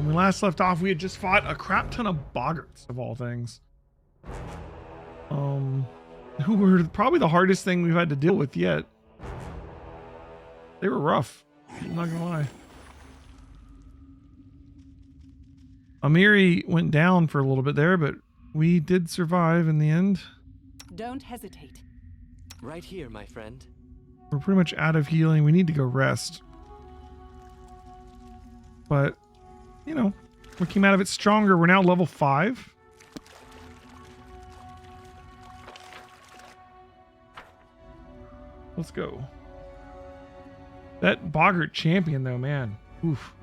When we last left off, we had just fought a crap ton of boggarts, of all things. Who were probably the hardest thing we've had to deal with yet. They were rough. I'm not gonna lie. Amiri went down for a little bit there, but we did survive in the end. Don't hesitate. Right here, my friend. We're pretty much out of healing. We need to go rest. But, you know, we came out of it stronger. We're now level 5. Let's go. That boggart champion, though, man. Oof.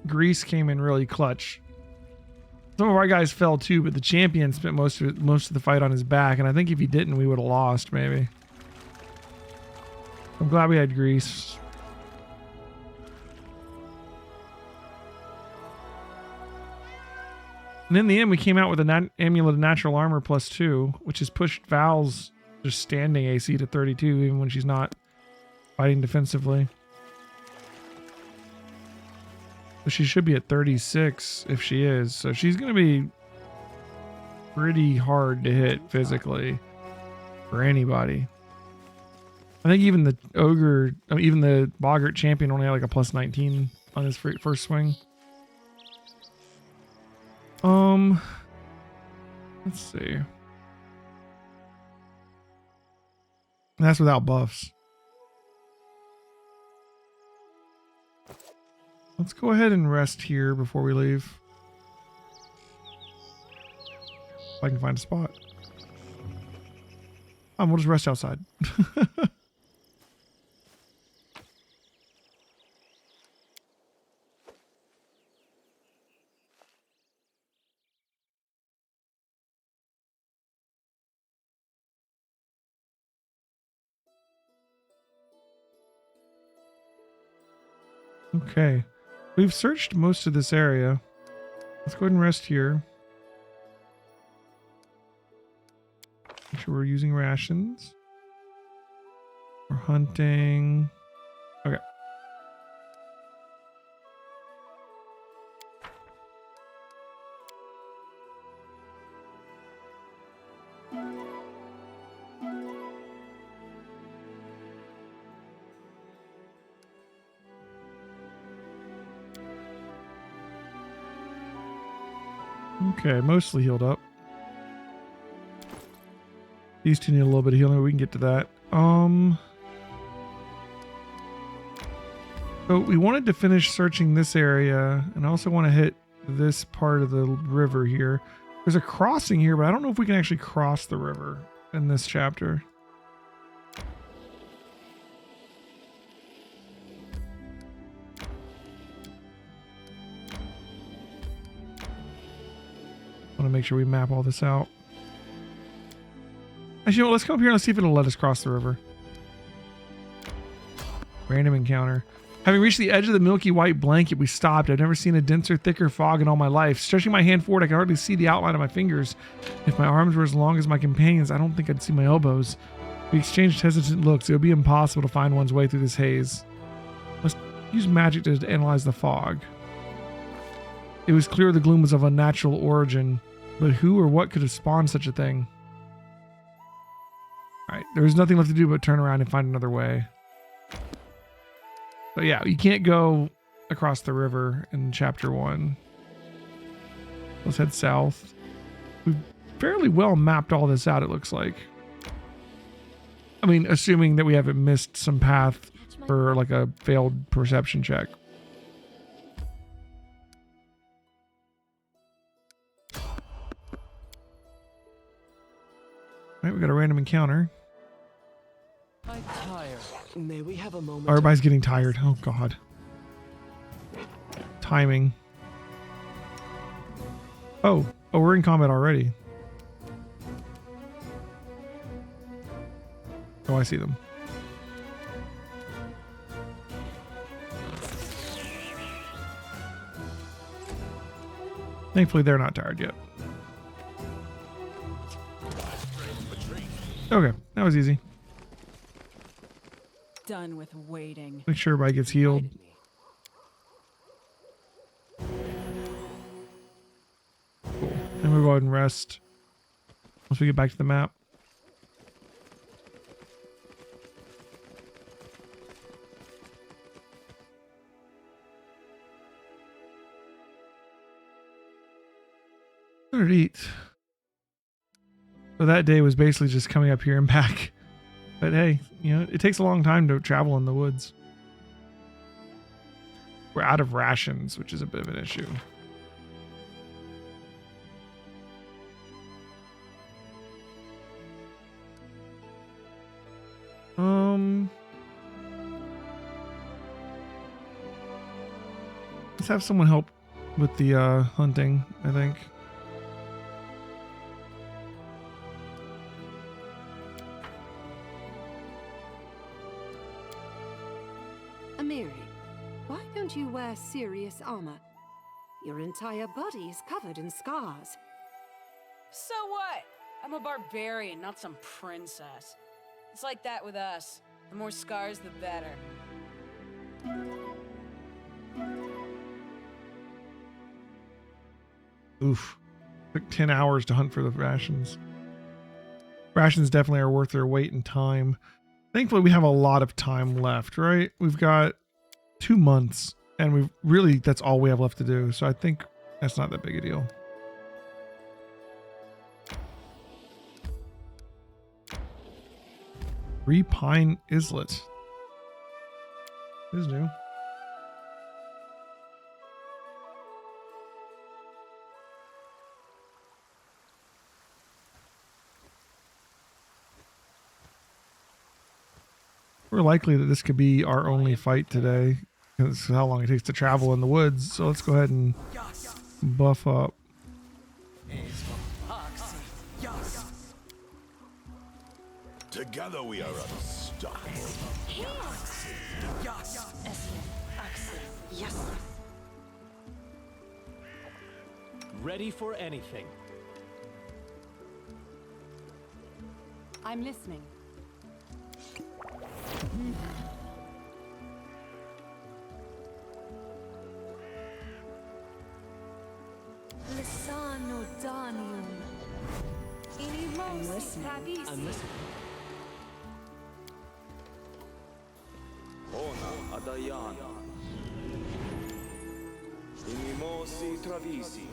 Grease came in really clutch. Some of our guys fell too, but the champion spent most of the fight on his back, and I think if he didn't, we would have lost, maybe. I'm glad we had Grease. And in the end, we came out with an amulet of natural armor +2, which has pushed Val's just standing AC to 32, even when she's not fighting defensively. So she should be at 36 if she is. So she's going to be pretty hard to hit physically for anybody. I think even the ogre, even the boggart champion only had like a +19 on his first swing. Let's see. And that's without buffs. Let's go ahead and rest here before we leave. If I can find a spot. We'll just rest outside. Okay. We've searched most of this area. Let's go ahead and rest here. Make sure we're using rations. We're hunting. Okay. Okay, mostly healed up. These two need a little bit of healing, but we can get to that. So we wanted to finish searching this area, and I also want to hit this part of the river here. There's a crossing here, but I don't know if we can actually cross the river in this chapter. I want to make sure we map all this out. Actually, you know what, let's come up here and let's see if it'll let us cross the river. Random encounter. Having reached the edge of the milky white blanket, we stopped. I've never seen a denser, thicker fog in all my life. Stretching my hand forward, I can hardly see the outline of my fingers. If my arms were as long as my companions, I don't think I'd see my elbows. We exchanged hesitant looks. It would be impossible to find one's way through this haze. Let's use magic to analyze the fog. It was clear the gloom was of unnatural origin, but who or what could have spawned such a thing? Alright, there was nothing left to do but turn around and find another way. So yeah, you can't go across the river in chapter 1. Let's head south. We've fairly well mapped all this out, it looks like. I mean, assuming that we haven't missed some path for like a failed perception check. Alright, we got a random encounter. I'm tired. May we have a moment? Everybody's getting tired. Oh god. Timing. Oh, we're in combat already. Oh, I see them. Thankfully, they're not tired yet. Okay, that was easy. done with waiting. Make sure everybody gets healed. Guided me. Cool. And we'll go ahead and rest once we get back to the map. What did I eat? So that day was basically just coming up here and back. But hey, you know, it takes a long time to travel in the woods. We're out of rations, which is a bit of an issue. Let's have someone help with the hunting, I think. Amiri, why don't you wear serious armor? Your entire body is covered in scars. So what? I'm a barbarian, not some princess. It's like that with us. The more scars, the better. Oof. Took 10 hours to hunt for the rations. Rations definitely are worth their weight in time. Thankfully, we have a lot of time left, right? We've got 2 months, and we've really, that's all we have left to do. So I think that's not that big a deal. Repine Islet. This is new. We're likely that this could be our only fight today, because how long it takes to travel in the woods. So let's go ahead and buff up. Together we are unstoppable. Ready for anything. I'm listening. Lisano Danium. I'm listening. I'm listening. Ona Adayana. Imimosi Travisi.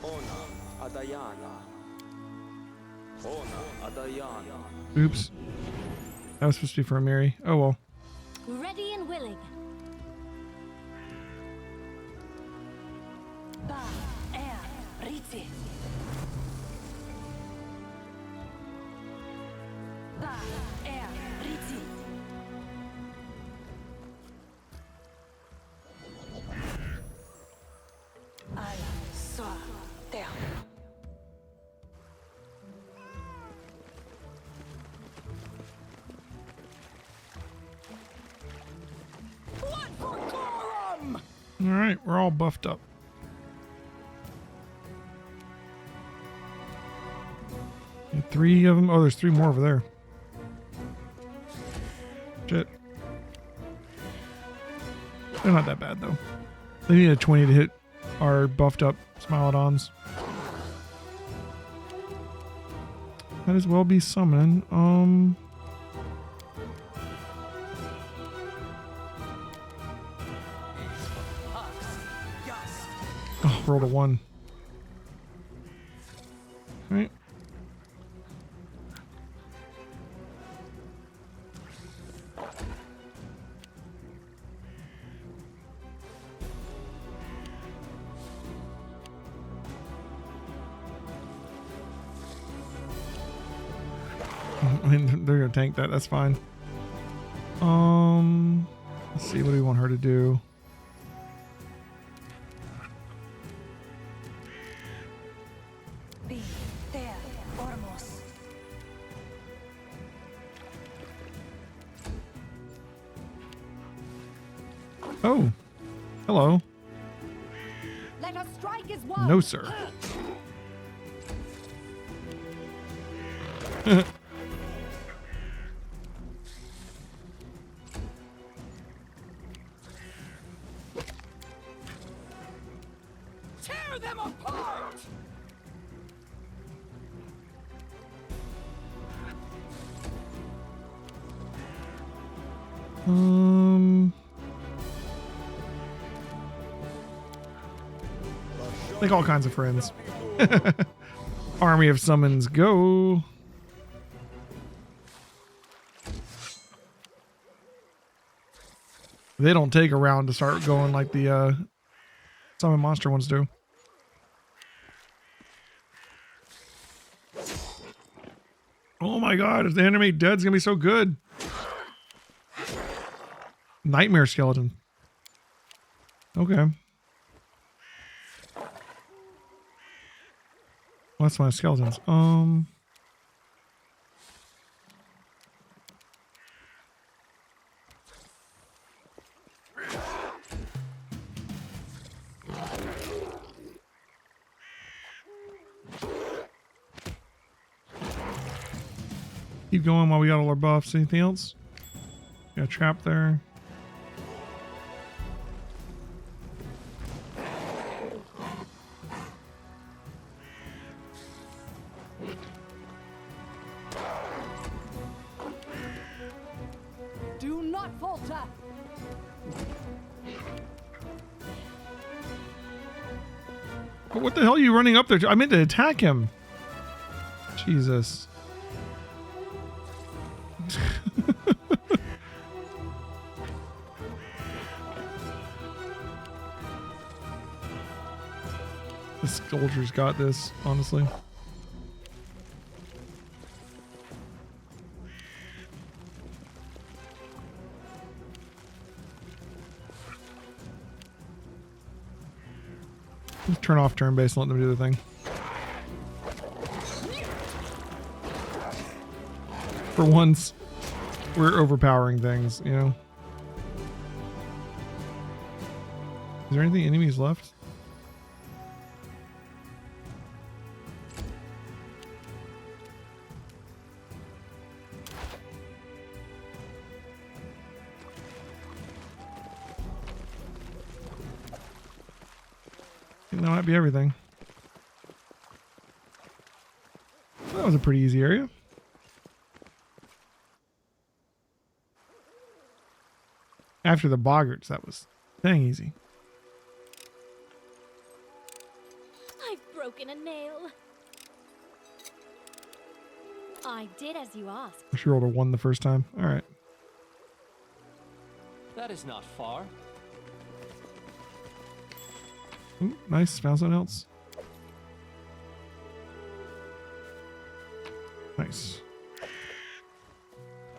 Ona Adayana. Ona Adayana. Oops. That was supposed to be for Amiri. Oh well. Ready and willing. Ba, air, riti. Ba, air, riti. Ala, soa, terra. All right, we're all buffed up. And 3 of them. Oh, there's 3 more over there. Shit. They're not that bad though. They need a 20 to hit our buffed up Smilodons. Might as well be summoning. Oh, rolled a 1. Right. I mean, they're gonna tank that. That's fine. Let's see. What do we want her to do? Be there, Ormos. Oh, hello. Let us strike as one. No, sir. Like all kinds of friends. Army of summons, go. They don't take a round to start going like the summon monster ones do. Oh my god, if the animate dead's gonna be so good. Nightmare skeleton. Okay. Well, that's my skeletons. Keep going while we got all our buffs. Anything else? Got a trap there. Do not falter. But what the hell are you running up there to? I meant to attack him. Jesus. The soldiers got this, honestly. Let's turn off turn base and let them do the thing. For once, we're overpowering things, you know? Is there anything enemies left? I think that might be everything. That was a pretty easy area. After the boggarts, that was dang easy. I've broken a nail. I did as you asked. She rolled a 1 the first time. All right. That is not far. Ooh, nice. Found something else. Nice.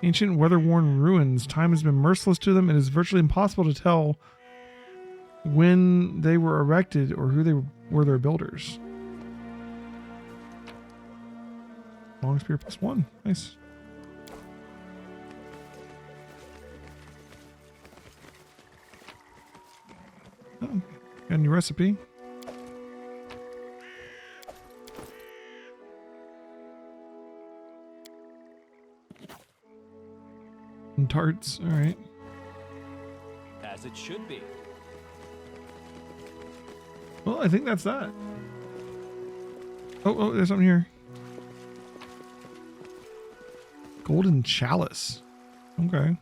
Ancient weather-worn ruins. Time has been merciless to them. It is virtually impossible to tell when they were erected or who they were their builders. Long spear +1. Nice. Oh, got a new recipe. And tarts. All right. As it should be. Well, I think that's that. Oh, there's something here. Golden chalice. Okay.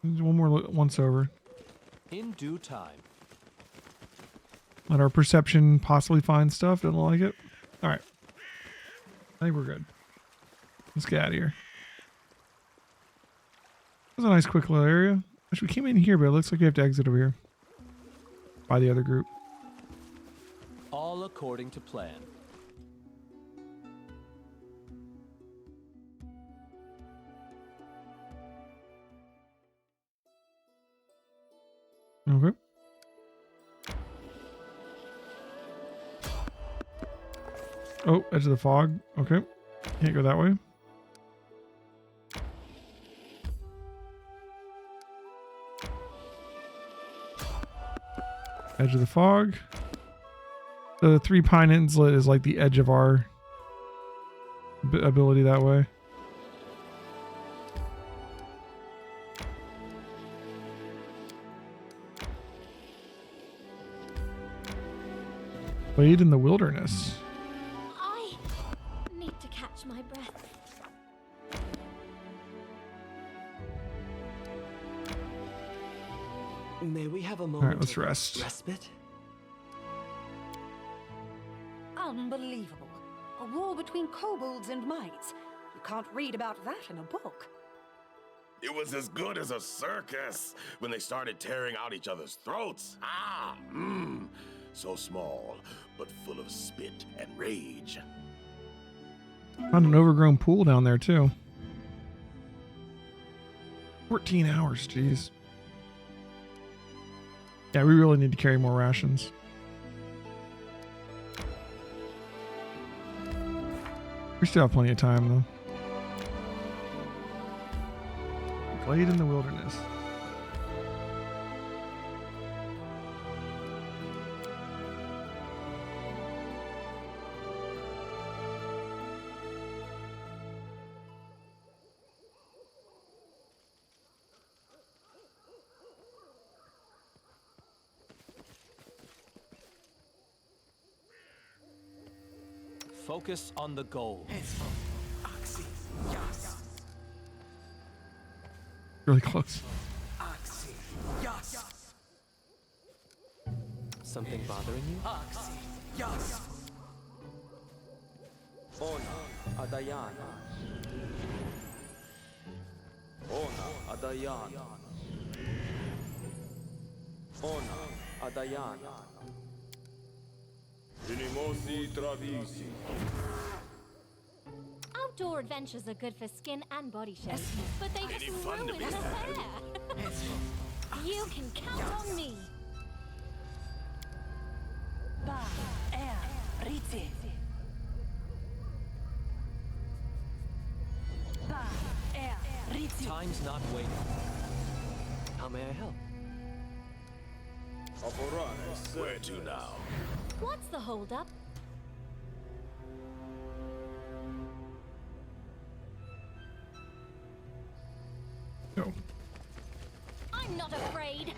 There's one more once over. In due time. Let our perception possibly find stuff. Don't like it. All right. I think we're good. Let's get out of here. That was a nice quick little area. Actually, we came in here, but it looks like we have to exit over here. By the other group. All according to plan. Okay. Oh, edge of the fog. Okay. Can't go that way. Edge of the fog. The 3 pine inlet is like the edge of our ability that way. Wade in the wilderness. have a All moment right, let's of rest. respite? Unbelievable. A war between kobolds and mites. You can't read about that in a book. It was as good as a circus when they started tearing out each other's throats. So small, but full of spit and rage. Found an overgrown pool down there too. 14 hours, jeez. Yeah, we really need to carry more rations. We still have plenty of time though. Glade in the wilderness. Focus on the goal. Really close. Something bothering you? Ona Adayana. Ona Adayana. Ona Adayana. Inimosi Travisi. Outdoor adventures are good for skin and body shape, but they just fun to ruin be the had. hair. You can count on me. Ba er Ritzi. Ba er Ritzi. Time's not waiting. How may I help? Aporanes. Where to now? What's the holdup? Go. I'm not afraid.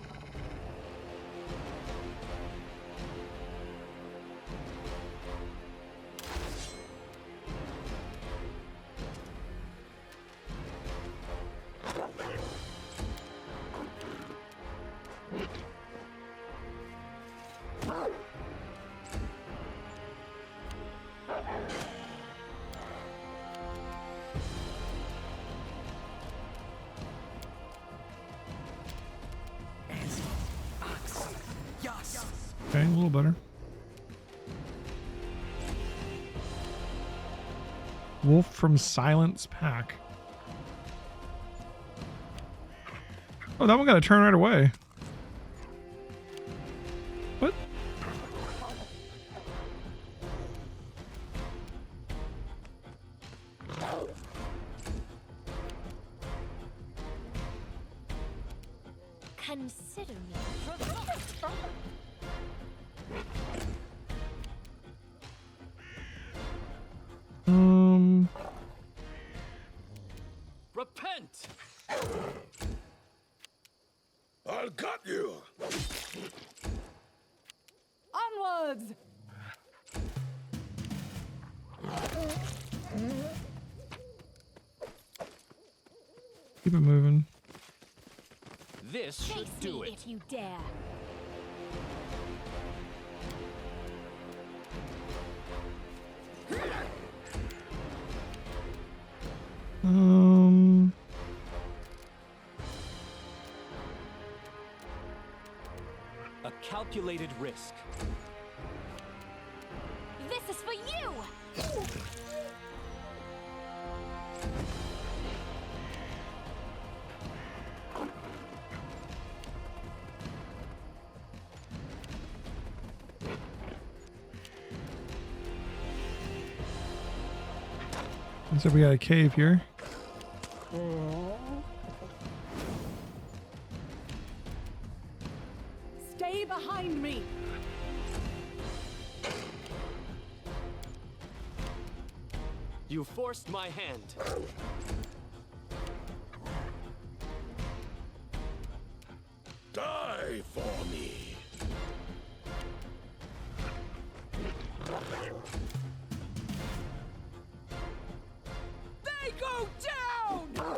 Okay, a little better. Wolf from Silence Pack. Oh, that one got a turn right away. What? Consider me. Repent! I'll cut you. Onwards! Keep it moving. This should Chase do me it. if you dare. A calculated risk. This is for you! So we got a cave here. Stay behind me! You forced my hand. Die for me. They go down!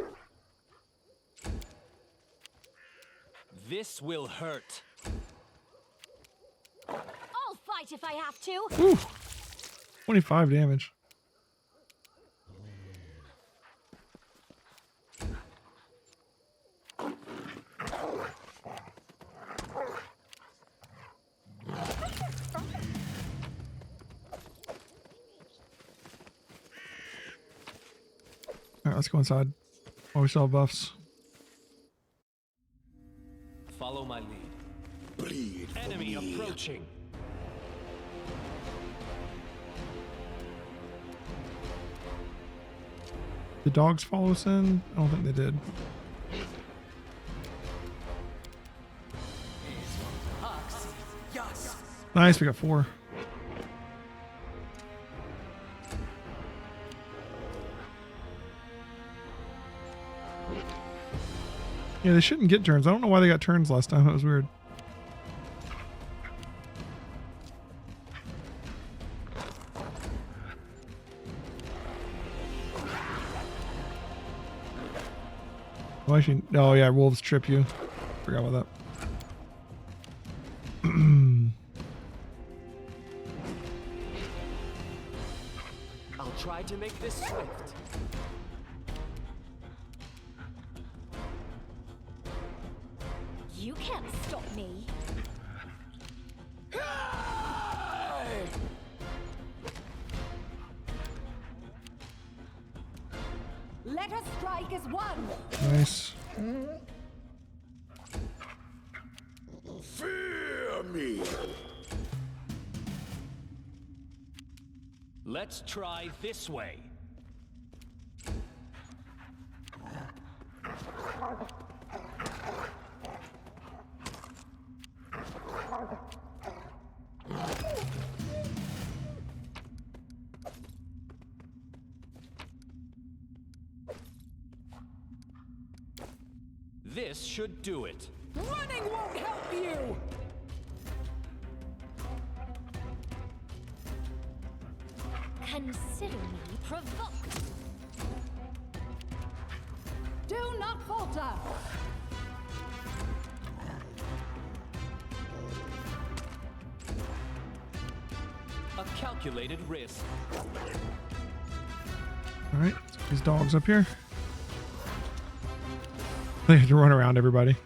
This will hurt. fight if I have to. Whew. 25 damage. All right, let's go inside. While we still have buffs. Follow my lead. Bleed for Enemy me. approaching. The dogs follow us in? I don't think they did. Nice, we got 4. Yeah, they shouldn't get turns. I don't know why they got turns last time. That was weird. Oh, actually, oh yeah, wolves trip you. Forgot about that. I'll try to make this swift. You can't stop me. Let us strike as one. Nice. Fear me. Let's try this way. This should do it. Running won't help you! Consider me provoked. Do not falter. A calculated risk. All right, so these dogs up here. They have to run around everybody.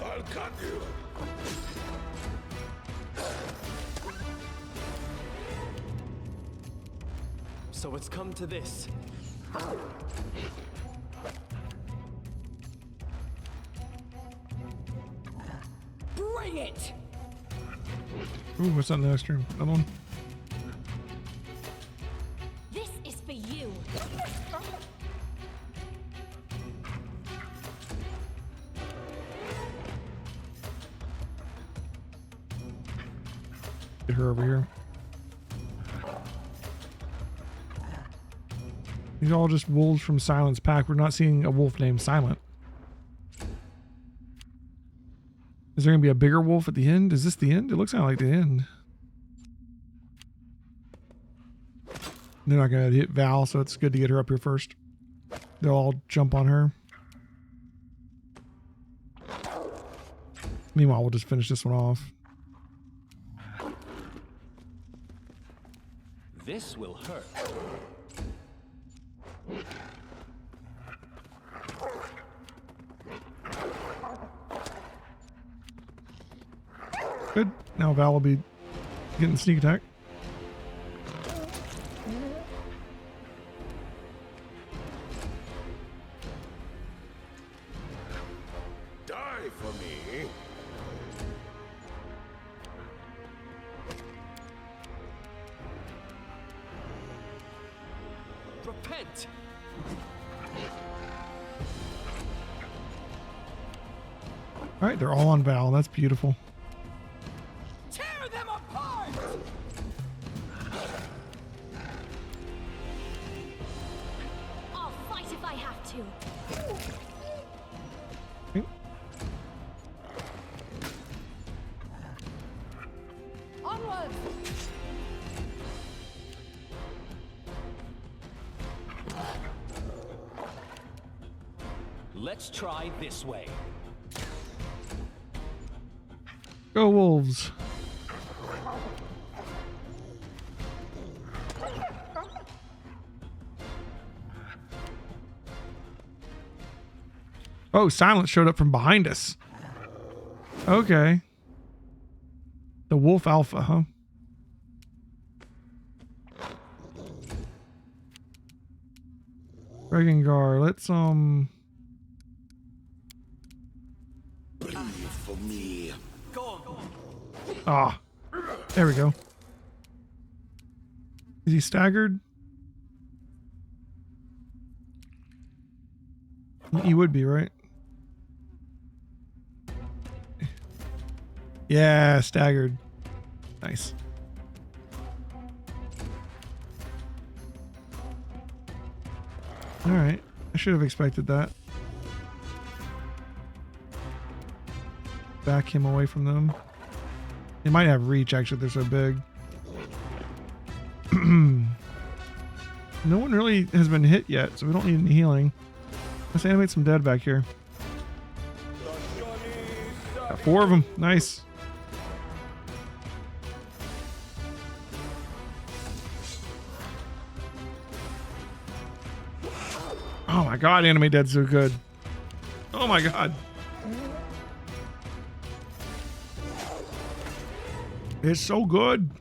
I'll cut you. So it's come to this. Bring it! Ooh, what's that in the next room? Another one? This is for you. Get her over here. These are all just wolves from Silent's pack. We're not seeing a wolf named Silent. Is there going to be a bigger wolf at the end? Is this the end? It looks kind of like the end. They're not going to hit Val, so it's good to get her up here first. They'll all jump on her. Meanwhile, we'll just finish this one off. This will hurt. Good. Now Val will be getting sneak attack. Die for me. Repent! All right, they're all on Val. That's beautiful. Tear them apart! I'll fight if I have to. Okay. Onward. Let's try this way. Go wolves. Oh, Silence showed up from behind us. Okay. The wolf alpha, huh? Regengar, let's Breathe for me. ah. There we go. Is he staggered? He would be, right? Yeah, staggered. Nice. All right. I should have expected that. Back him away from them. They might have reach, actually. They're so big. No one really has been hit yet, so we don't need any healing. Let's animate some dead back here. Got 4 of them. Nice. Oh my god, Animate Dead's so good. Oh my god. It's so good.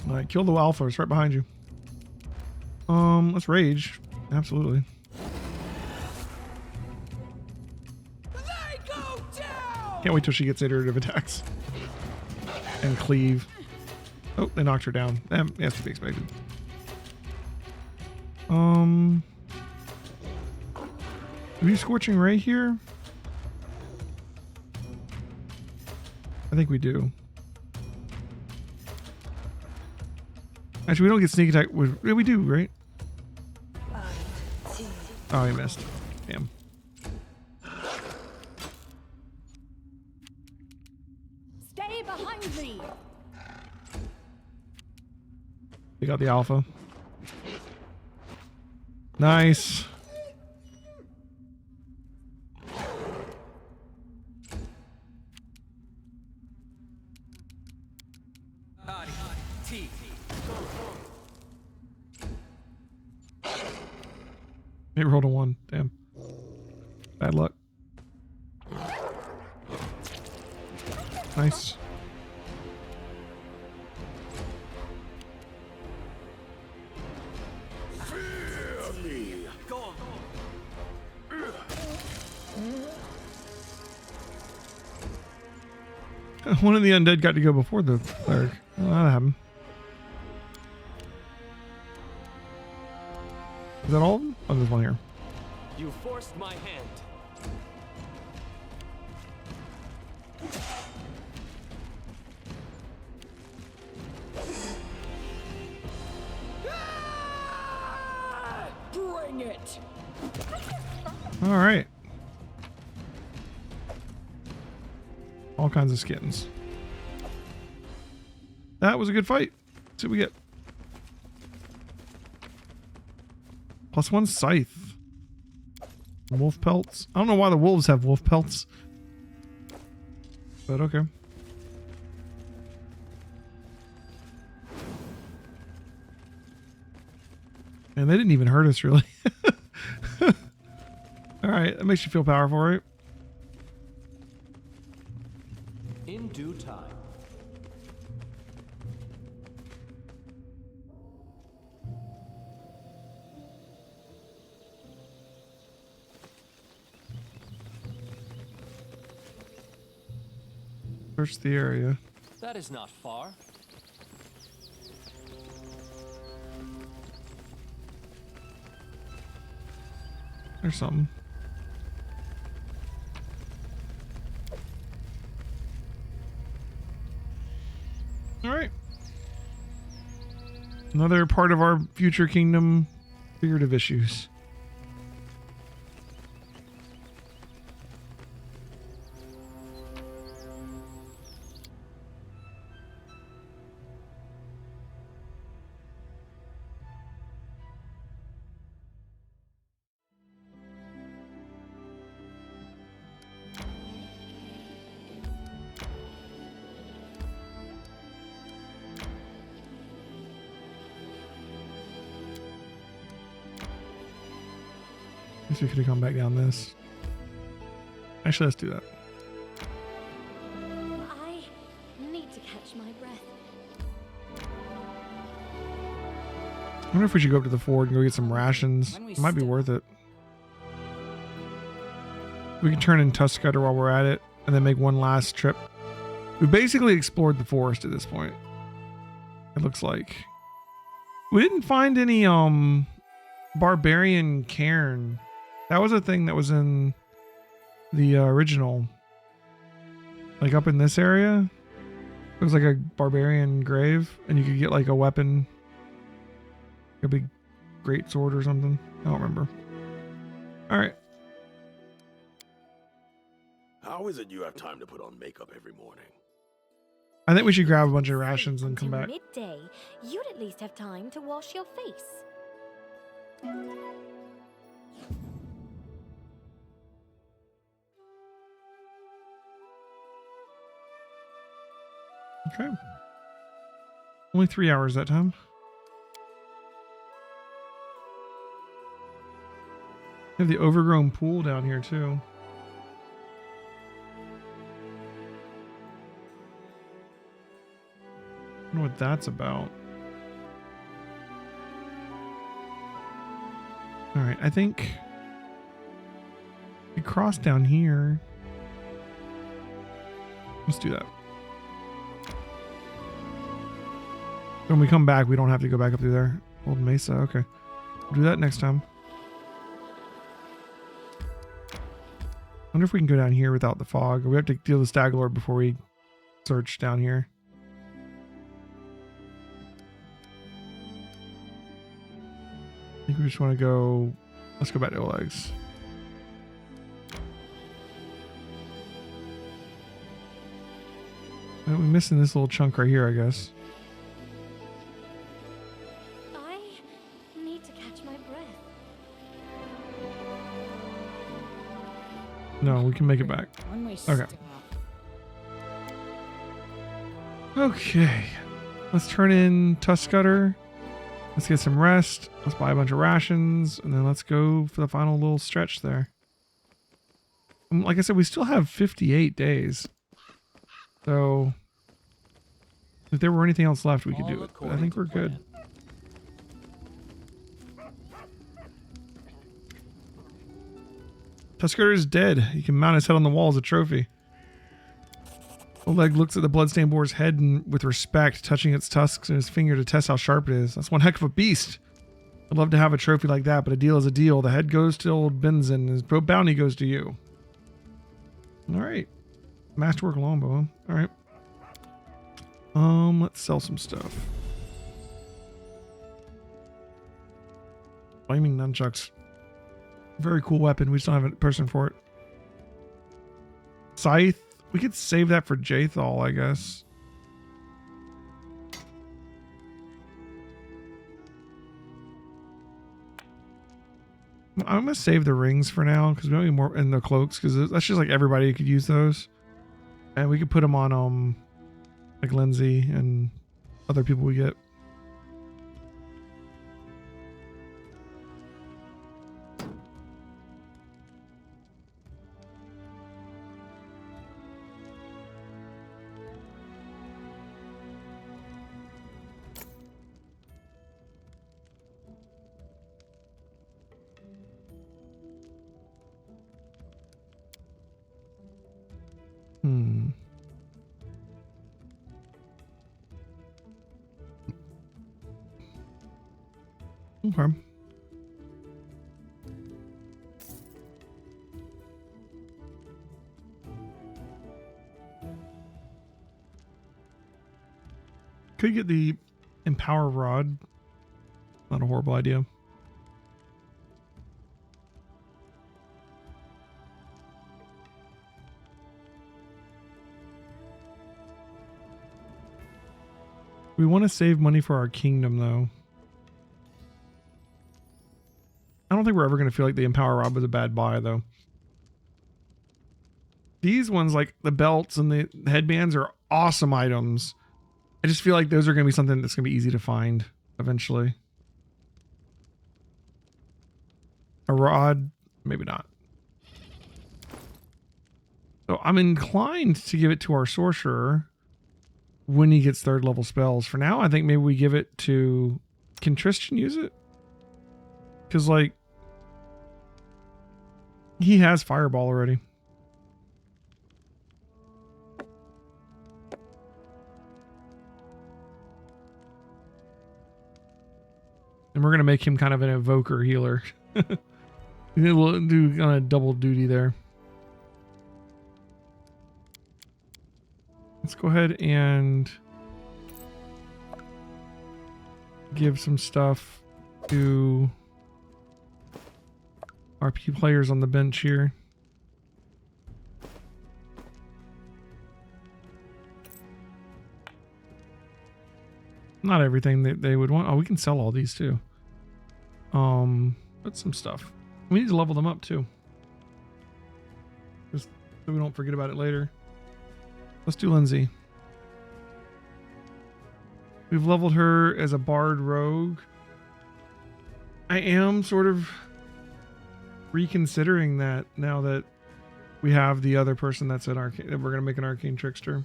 Alright, kill the alpha. It's right behind you. Let's rage. Absolutely. Can't wait till she gets iterative attacks. And cleave. Oh, they knocked her down. That has to be expected. Do we Scorching Ray here? I think we do. Actually, we don't get sneak attack. We do, right? Oh, he missed. Damn. Stay behind me. We got the alpha. Nice. It rolled a 1. Damn. Bad luck. Nice. One of the undead got to go before the cleric. Well, that happened. Is that all of them? Oh, there's one here. You forced my hand. Bring it! All right. All kinds of skins. That was a good fight. Let's see what we get. +1 scythe. Wolf pelts. I don't know why the wolves have wolf pelts. But okay. And they didn't even hurt us, really. Alright, that makes you feel powerful, right? In due time. Search the area. That is not far. There's something. All right. Another part of our future kingdom figurative issues. Guess we could have gone back down this. Actually, let's do that. I need to catch my breath. I wonder if we should go up to the fort and go get some rations. When we It might be stop. worth it. We can turn in Tuskcutter while we're at it and then make one last trip. We basically explored the forest at this point. It looks like. We didn't find any barbarian cairn. That was a thing that was in the original. Like up in this area. It was like a barbarian grave and you could get like a weapon. A big great sword or something. I don't remember. All right. How is it you have time to put on makeup every morning? I think we should grab a bunch of rations and come Until back. midday, you'd at least have time to wash your face. Okay. Only 3 hours that time. We have the overgrown pool down here too. I don't know what that's about. All right, I think we cross down here. Let's do that. When we come back, we don't have to go back up through there. Old Mesa, okay. We'll do that next time. Wonder if we can go down here without the fog. Or we have to deal with Staglord before we search down here. I think we just want to go. Let's go back to Oleg's. We're missing this little chunk right here, I guess. I need to catch my breath. No, we can make it back. When we Okay. stop. Okay. Let's turn in Tuskcutter. Let's get some rest. Let's buy a bunch of rations. And then let's go for the final little stretch there. Like I said, we still have 58 days. So if there were anything else left, we could do it. But I think we're good. Tuskcutter is dead. He can mount his head on the wall as a trophy. Oleg looks at the bloodstained boar's head and with respect, touching its tusks and his finger to test how sharp it is. That's one heck of a beast. I'd love to have a trophy like that, but a deal is a deal. The head goes to old Benzin, and his bounty goes to you. All right. Masterwork longbow. All right. Let's sell some stuff. Flaming nunchucks. Very cool weapon. We just don't have a person for it. Scythe. We could save that for Jathal, I guess. I'm gonna save the rings for now because we don't need more in the cloaks because that's just like everybody could use those, and we could put them on like Lindsay and other people we get. Okay. Could get the Empower Rod. Not a horrible idea. We want to save money for our kingdom, though. I don't think we're ever going to feel like the Empower Rod was a bad buy, though. These ones, like the belts and the headbands, are awesome items. I just feel like those are going to be something that's going to be easy to find eventually. A rod, Maybe not. So I'm inclined to give it to our sorcerer when he gets 3rd level spells. For now, I think maybe we give it to... Can Tristan use it? Because, like, he has Fireball already. And we're going to make him kind of an evoker healer. We'll do kind of double duty there. Let's go ahead and give some stuff to our players on the bench here. Not everything that they would want. Oh, we can sell all these too. Put some stuff. We need to level them up too. Just so we don't forget about it later. Let's do Lindsay. We've leveled her as a bard rogue. I am sort of reconsidering that now that we have the other person that's an arcane, that we're going to make an arcane trickster.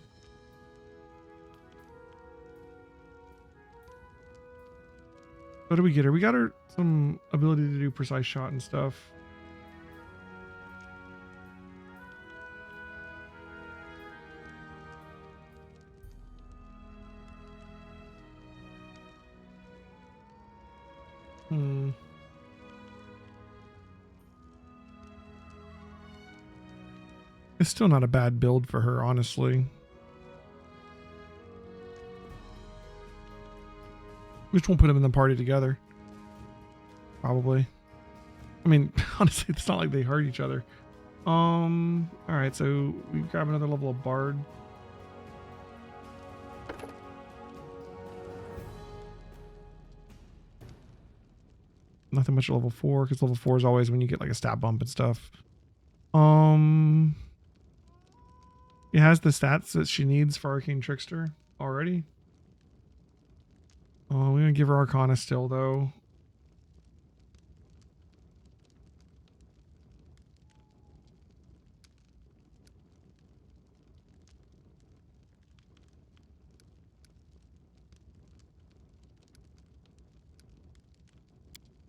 What do we get her? We got her some ability to do precise shot and stuff. It's still not a bad build for her, honestly. We just won't put them in the party together. Probably. I mean, honestly, it's not like they hurt each other. Alright, so we grab another level of Bard. Nothing much at level 4, because level 4 is always when you get like a stat bump and stuff. It has the stats that she needs for Arcane Trickster already. We're going to give her Arcana still, though.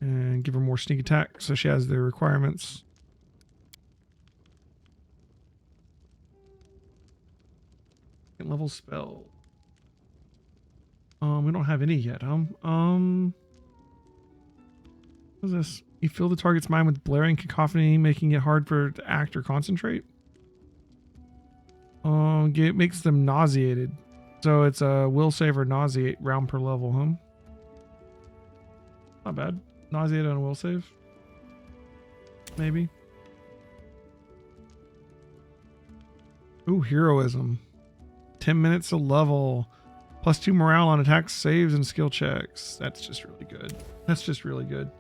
And give her more sneak attack so she has the requirements. Level spell. We don't have any yet, huh? What is this? You fill the target's mind with blaring cacophony, making it hard for it to act or concentrate. It makes them nauseated. So it's a will save or nauseate round per level, huh? Not bad. Nauseate on a will save. Maybe. Ooh, heroism. 10 minutes to level. +2 morale on attacks, saves, and skill checks. That's just really good. That's just really good.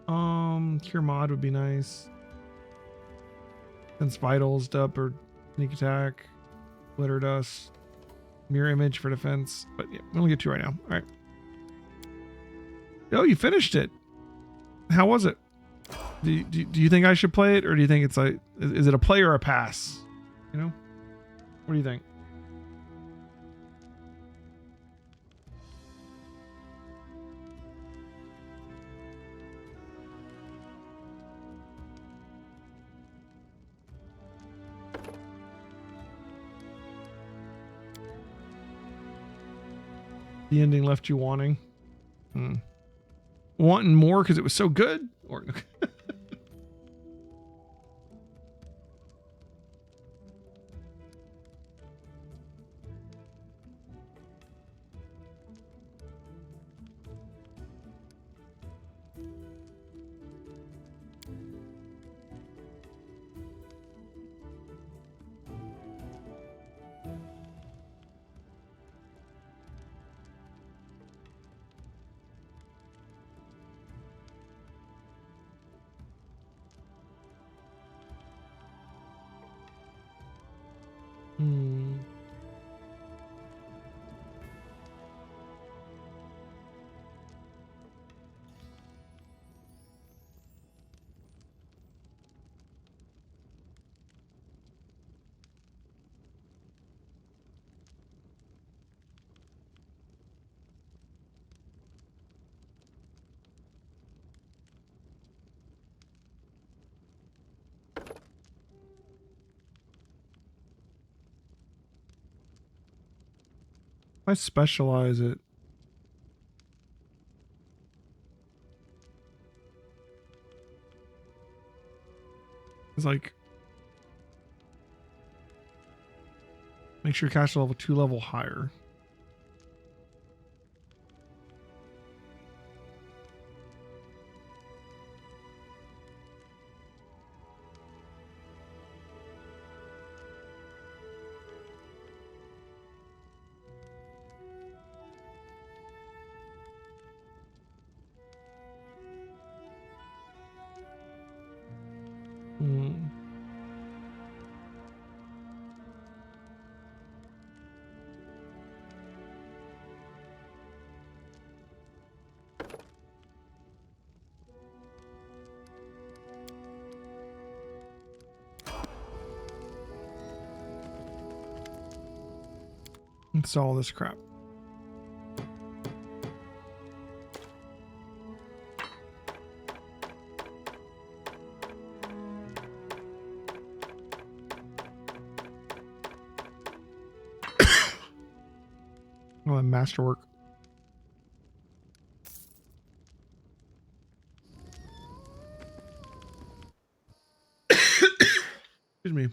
Cure mod would be nice. Sense vitals up or sneak attack. Glitter dust. Mirror image for defense. But yeah, we only get 2 right now. Alright. Oh, you finished it. How was it? Do you think I should play it, or do you think it's like, is it a play or a pass? You know? What do you think? The ending left you wanting. Wanting more because it was so good? Or I specialize it. It's like make sure caster level 2 level higher. Install this crap. Oh, and masterwork. Excuse me.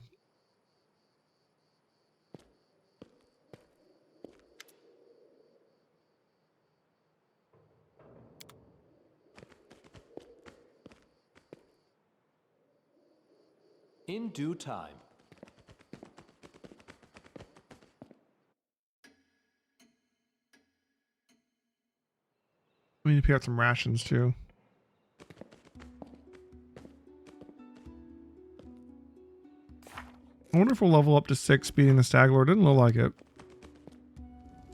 In due time. We need to pick out some rations too. I wonder if we'll level up to 6 beating the Stag Lord. Didn't look like it.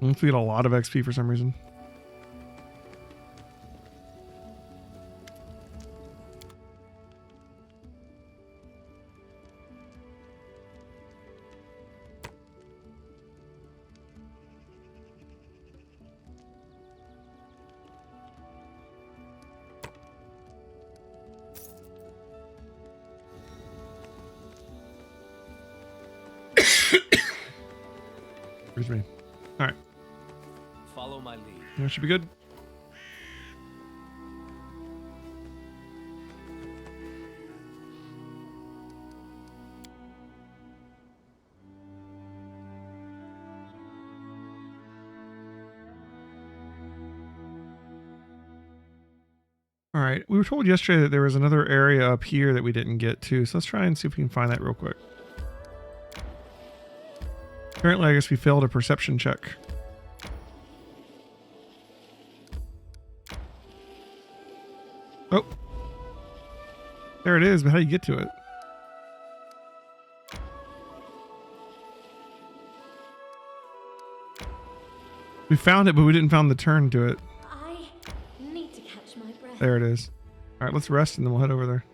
Unless we get a lot of XP for some reason. Excuse me. All right. Follow my lead. That should be good. All right. We were told yesterday that there was another area up here that we didn't get to. So let's try and see if we can find that real quick. Apparently, I guess we failed a perception check. Oh. There it is, but how do you get to it? We found it, but we didn't find the turn to it. I need to catch my breath. There it is. All right, let's rest and then we'll head over there.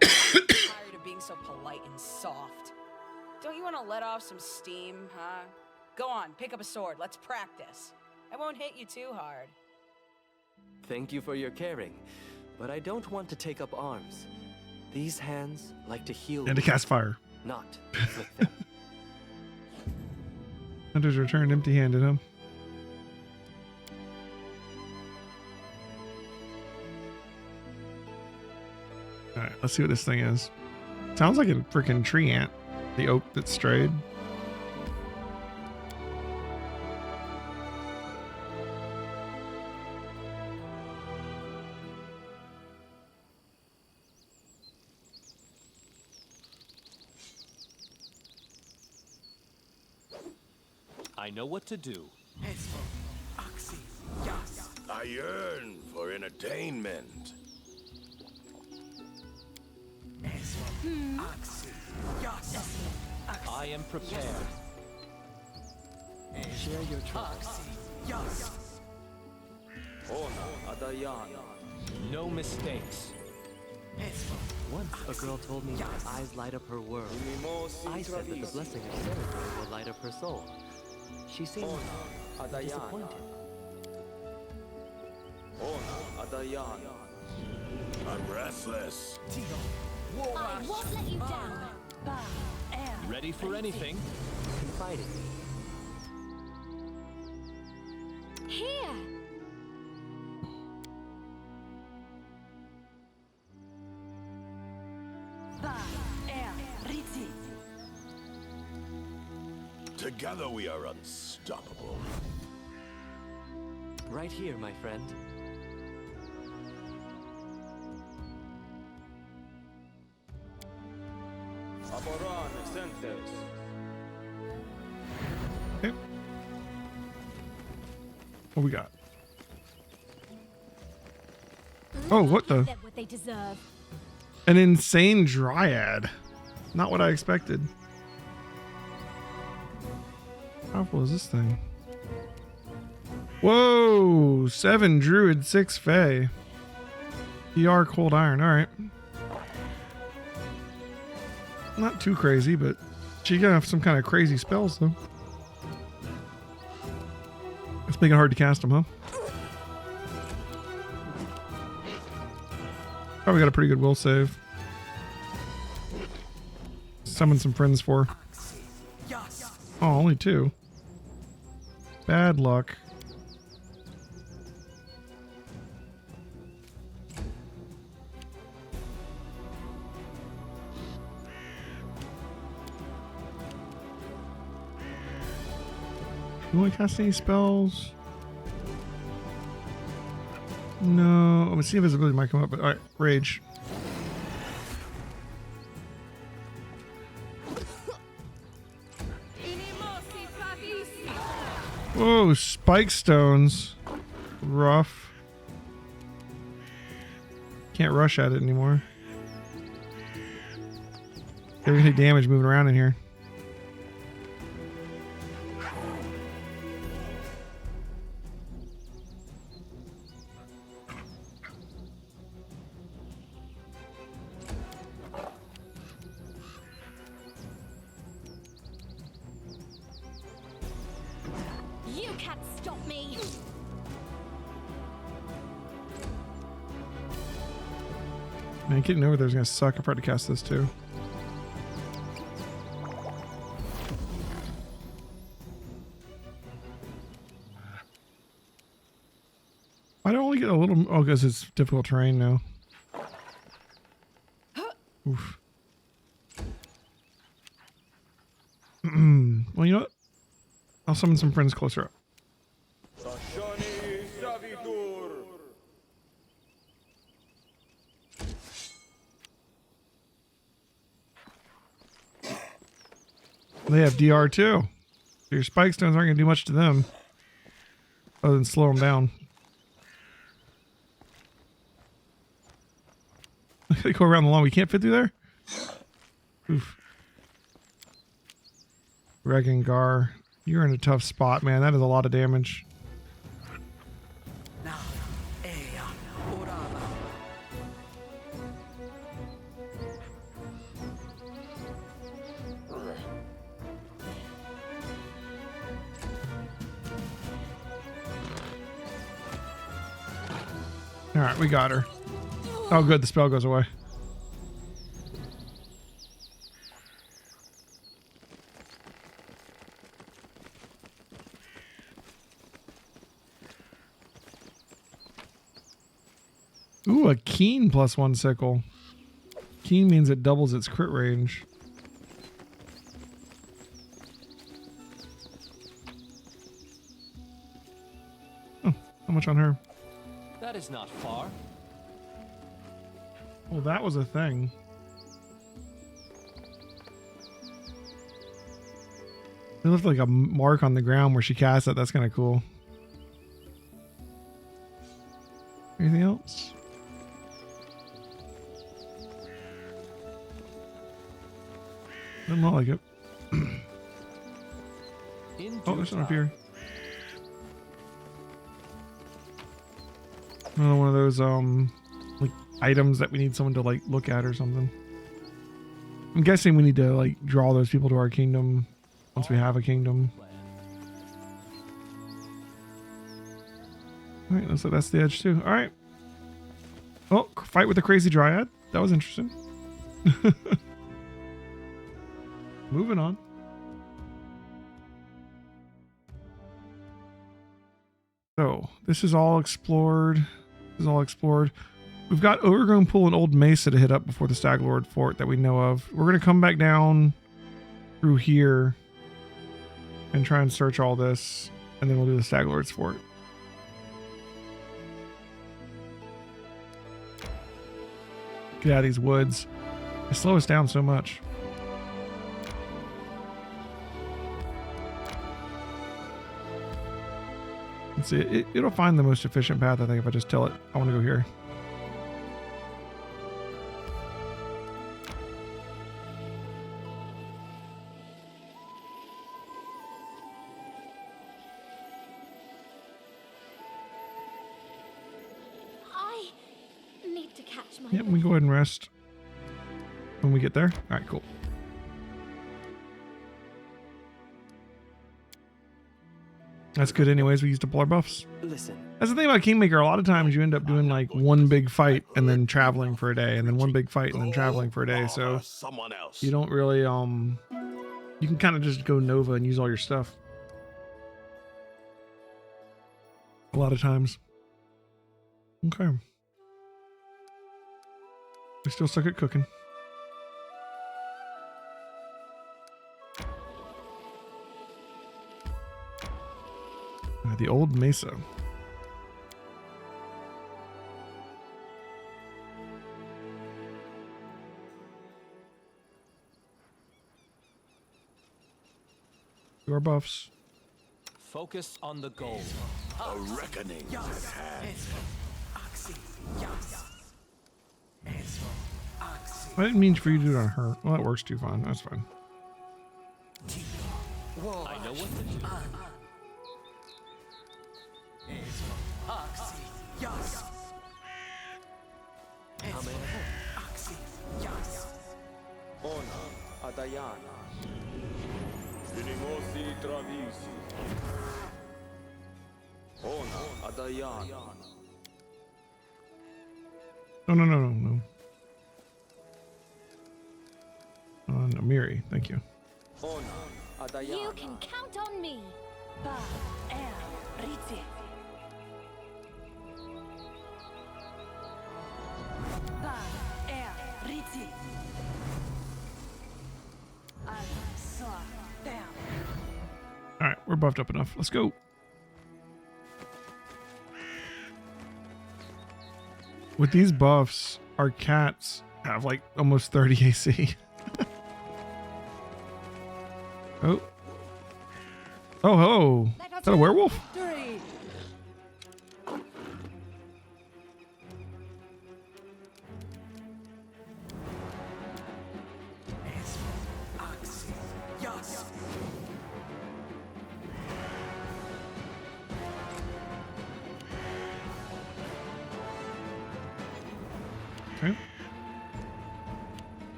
Tired of being so polite and soft. Don't you want to let off some steam, huh? Go on, pick up a sword. Let's practice. I won't hit you too hard. Thank you for your caring, but I don't want to take up arms. These hands like to heal, And to cast fire. not inflict them. Hunters returned empty-handed, huh? All right, let's see what this thing is. Sounds like a freaking tree ant. The oak that strayed. I know what to do. I yearn for entertainment. I am prepared. Share your troubles. Ona Adayan. No mistakes. Once a girl told me my eyes light up her world. I said that the blessing of Celebrating will light up her soul. She seemed disappointed. I'm restless. I won't let you down. Ready for anything? Confide in me. Here. Together we are unstoppable. Right here, my friend. Okay. What we got? Oh, what the? Give them what they deserve. An insane dryad. Not what I expected. How powerful is this thing? Whoa! 7 druid, 6 fae. DR cold iron. Alright. Not too crazy, but she gotta have some kind of crazy spells though. Let's make it hard to cast them, huh? Probably got a pretty good will save. Summon some friends for. Oh, only 2. Bad luck. You want to cast any spells? No. Let's see if visibility might come up. But all right, rage. Whoa, spike stones. Rough. Can't rush at it anymore. They're gonna take damage moving around in here. You can't stop me. Man, getting over there is gonna suck. I probably cast this too. I don't only get a little. Oh, because it's difficult terrain now. Oof. Well, you know what? I'll summon some friends closer up. They have DR too. So your spike stones aren't going to do much to them other than slow them down. They go around the lawn. We can't fit through there? Oof. Regengar, you're in a tough spot, man. That is a lot of damage. Alright, we got her. Oh good, the spell goes away. Ooh, a keen +1 sickle. Keen means it doubles its crit range. Oh, how much on her? That is not far. Well, that was a thing. It left like a mark on the ground where she cast it. That's kind of cool. Anything else? Doesn't look like it. Oh, there's one up here. Another one of those like items that we need someone to like look at or something. I'm guessing we need to like draw those people to our kingdom once we have a kingdom. All right, looks like that's the edge too. All right. Oh, fight with the crazy dryad. That was interesting. Moving on. So this is all explored. This is all explored. We've got Overgrown Pool and Old Mesa to hit up before the Stag Lord Fort that we know of. We're going to come back down through here and try and search all this, and then we'll do the Stag Lord's Fort. Get out of these woods. They slow us down so much. Let's see. It'll find the most efficient path, I think, if I just tell it I want to go here. I need to catch my Yep, we can go ahead and rest when we get there. All right, cool. That's good anyways. We used to pull our buffs. Listen. That's the thing about Kingmaker. A lot of times you end up doing like one big fight and then traveling for a day, and then one big fight and then traveling for a day. So you don't really, you can kind of just go Nova and use all your stuff. A lot of times. Okay. We still suck at cooking. The Old Mesa. Your buffs. Focus on the goal. A reckoning at hand. I didn't mean for you to do it on her. Well, that works too fine. That's fine. I know what to do. Ona Adayana. Vinimosi Travisi. Ona Adayana. No. Amiri, thank you. Ona Adayana. You can count on me. Ba er riti. Ba er riti. Al sa bam. All right, we're buffed up enough. Let's go. With these buffs, our cats have like almost 30 AC. Oh. Oh, hello. Is that a werewolf? Okay.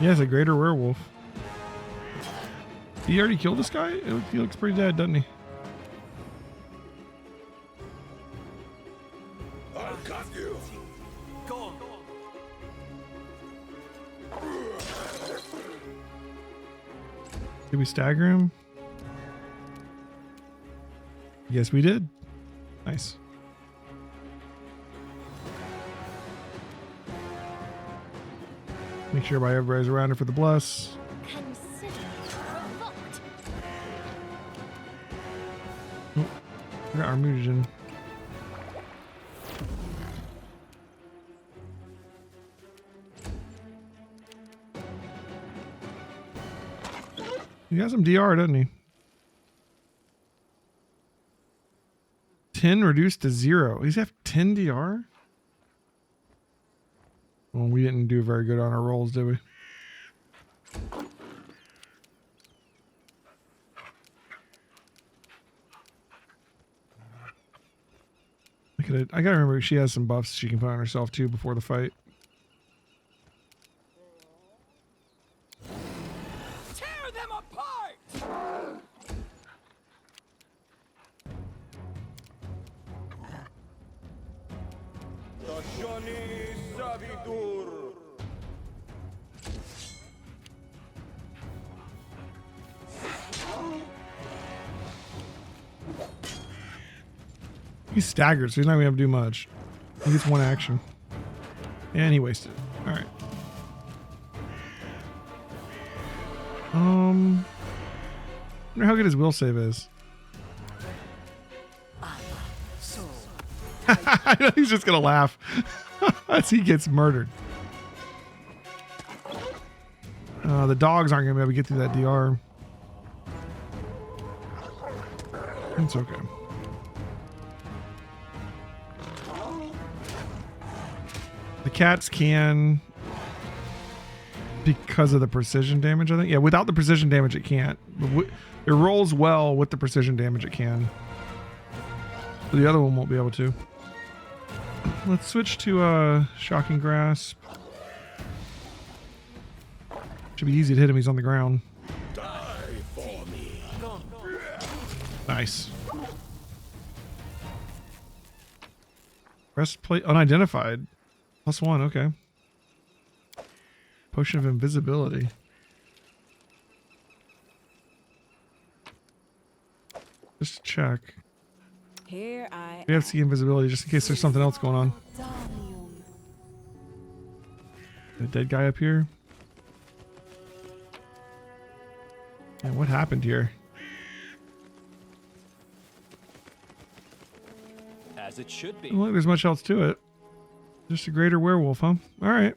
Yeah, it's a greater werewolf. He already killed this guy? He looks pretty dead, doesn't he? I'll cut you. Go. Did we stagger him? Yes, we did. Nice. Make sure everybody's around it for the bless. Consider it provoked. Oh, we got our mutagen. He got some DR, doesn't he? 10 reduced to 0. He's have 10 DR? Well, we didn't do very good on our rolls, did we? I gotta remember she has some buffs she can put on herself too before the fight. Tear them apart! Stagioni Savidur. He's staggered, so he's not gonna be able to do much. He gets one action. And he wasted it. Alright. I wonder how good his will save is. I know he's just gonna laugh as he gets murdered. The dogs aren't gonna be able to get through that DR. It's okay. The cats can, because of the precision damage, I think. Yeah, without the precision damage, it can't. But it rolls well with the precision damage, it can. But the other one won't be able to. Let's switch to Shocking Grasp. Should be easy to hit him. He's on the ground. Die for me. Nice. Breastplate unidentified. +1, okay. Potion of invisibility. Just check. Here I We have to see invisibility just in case there's something else going on. The dead guy up here. And what happened here? As it should be. I don't think there's much else to it. Just a greater werewolf, huh? Alright.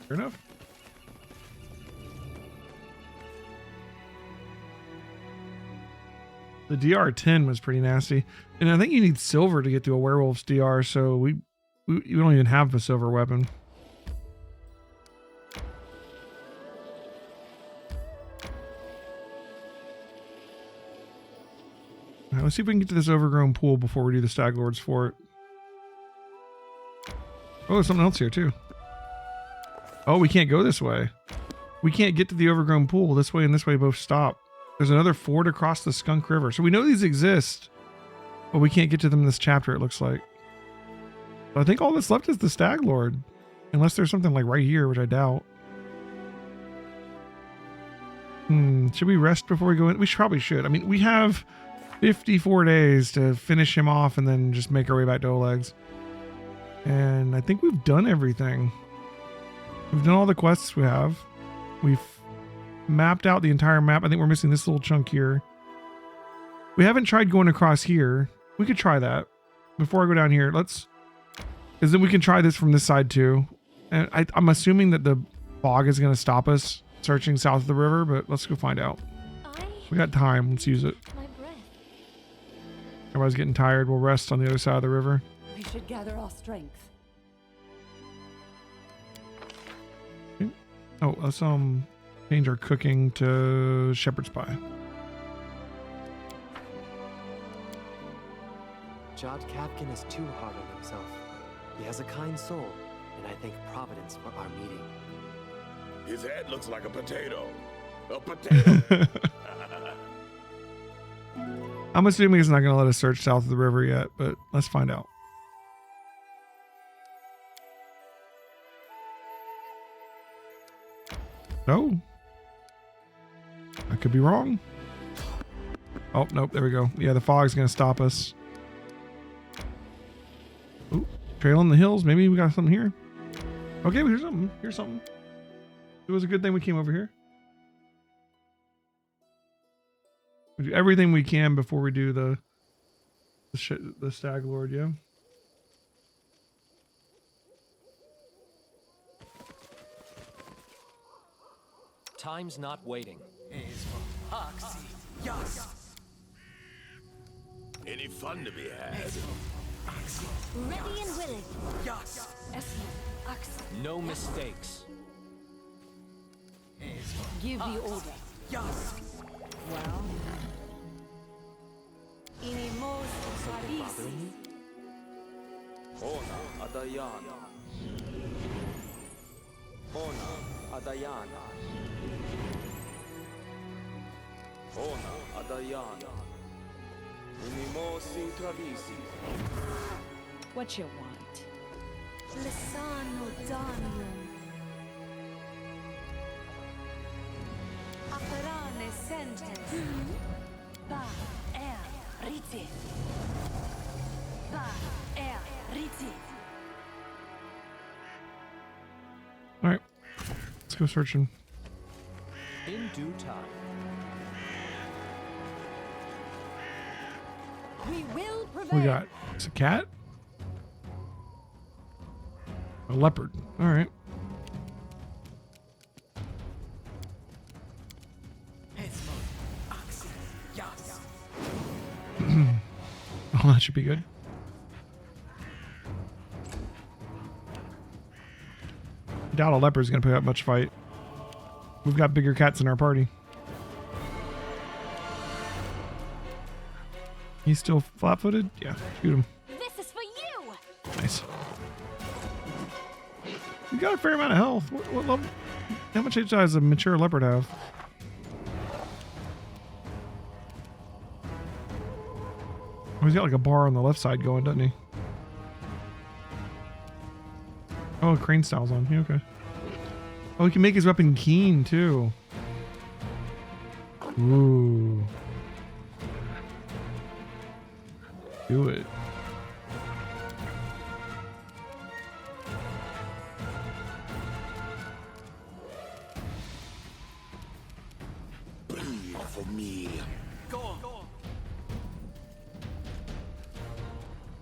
Fair enough. The DR10 was pretty nasty. And I think you need silver to get to a werewolf's DR, so we don't even have a silver weapon. Alright, let's see if we can get to this overgrown pool before we do the Stag Lord's Fort. Oh, there's something else here too. Oh, we can't go this way. We can't get to the overgrown pool. This way and this way both stop. There's another ford across the Skunk River. So we know these exist, but we can't get to them in this chapter, it looks like. But I think all that's left is the Stag Lord. Unless there's something like right here, which I doubt. Should we rest before we go in? We probably should. I mean, we have 54 days to finish him off and then just make our way back to Oleg's. And I think we've done everything. We've done all the quests we have. We've mapped out the entire map. I think we're missing this little chunk here. We haven't tried going across here. We could try that before I go down here. Because then we can try this from this side too. And I'm assuming that the fog is going to stop us searching south of the river, but let's go find out. We got time. Let's use it. Everybody's getting tired. We'll rest on the other side of the river. We should gather our strength. Okay. Oh, let's change our cooking to shepherd's pie. Jod Kapkin is too hard on himself. He has a kind soul, and I thank Providence for our meeting. His head looks like a potato. A potato. I'm assuming he's not going to let us search south of the river yet, but let's find out. No. I could be wrong. Oh, nope. There we go. Yeah, the fog's going to stop us. Ooh, trail in the hills. Maybe we got something here. Okay, here's something. Here's something. It was a good thing we came over here. We do everything we can before we do the Stag Lord, yeah. Time's not waiting. Any fun to be had? Ready and willing. No mistakes. Give the order. Well, Inimos suavisi. Ona Adayana. Ona Adayana. Ona Adayana. Unimosi Travisi. What you want? Lisano Danium. Aperane sentes. Ba riti. Ba riti. All right, let's go searching. In due time. We will What prevail. we got? It's a cat? A leopard. All right. Oh, that should be good. I doubt a leopard's gonna put up much fight. We've got bigger cats in our party. He's still flat-footed? Yeah, shoot him. This is for you! Nice. We got a fair amount of health. What level? How much HP does a mature leopard have? Oh, he's got like a bar on the left side going, doesn't he? Oh, crane style's on. Yeah, okay. Oh, he can make his weapon keen too. Ooh. Do it. Bleed for me.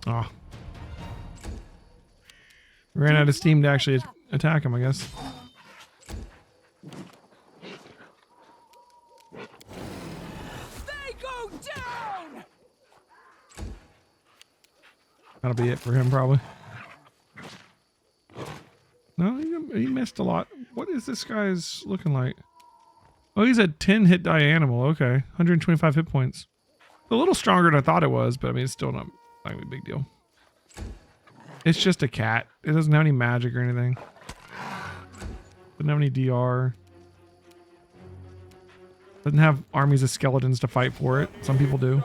Ah. Ran out of steam to actually attack him, I guess. They go down! That'll be it for him, probably. No, he missed a lot. What is this guy's looking like? Oh, he's a 10 hit die animal. Okay. 125 hit points. A little stronger than I thought it was, but I mean, it's still not gonna be a big deal. It's just a cat. It doesn't have any magic or anything. Doesn't have any DR. Doesn't have armies of skeletons to fight for it. Some people do.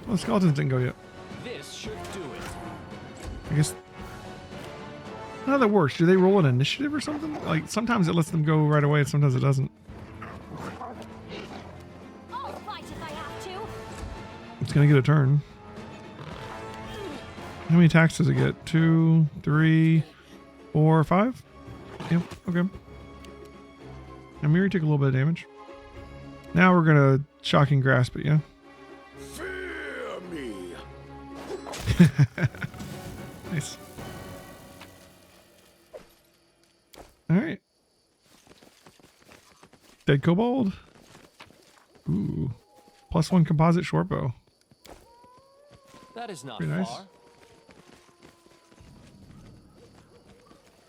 Well, the skeletons didn't go yet. This should do it. I guess. How that works? Do they roll an initiative or something? Like sometimes it lets them go right away, and sometimes it doesn't. I'll fight if I have to. It's gonna get a turn. How many attacks does it get? 2, 3, 4, 5? Yep. Okay. Now Miri took a little bit of damage. Now we're gonna shocking grasp it. Yeah. Fear me. Nice. All right. Dead kobold. Ooh. +1 composite short bow. That is not Pretty nice. far.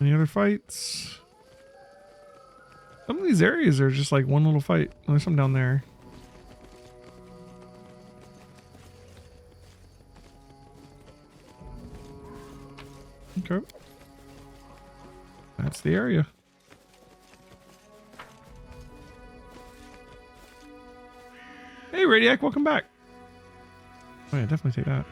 Any other fights? Some of these areas are just like one little fight. Oh, there's some down there. Okay. That's the area. Hey, Radiac, welcome back. Oh yeah, definitely take that.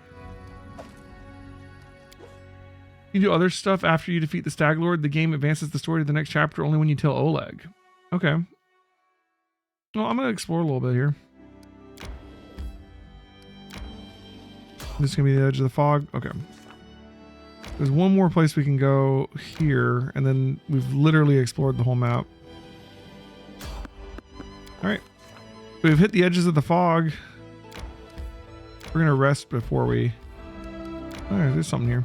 You can do other stuff after you defeat the Stag Lord. The game advances the story to the next chapter only when you kill Oleg. Okay. Well, I'm going to explore a little bit here. This is going to be the edge of the fog. Okay. There's one more place we can go here, and then we've literally explored the whole map. Alright. We've hit the edges of the fog. We're going to rest before we... Alright, there's something here.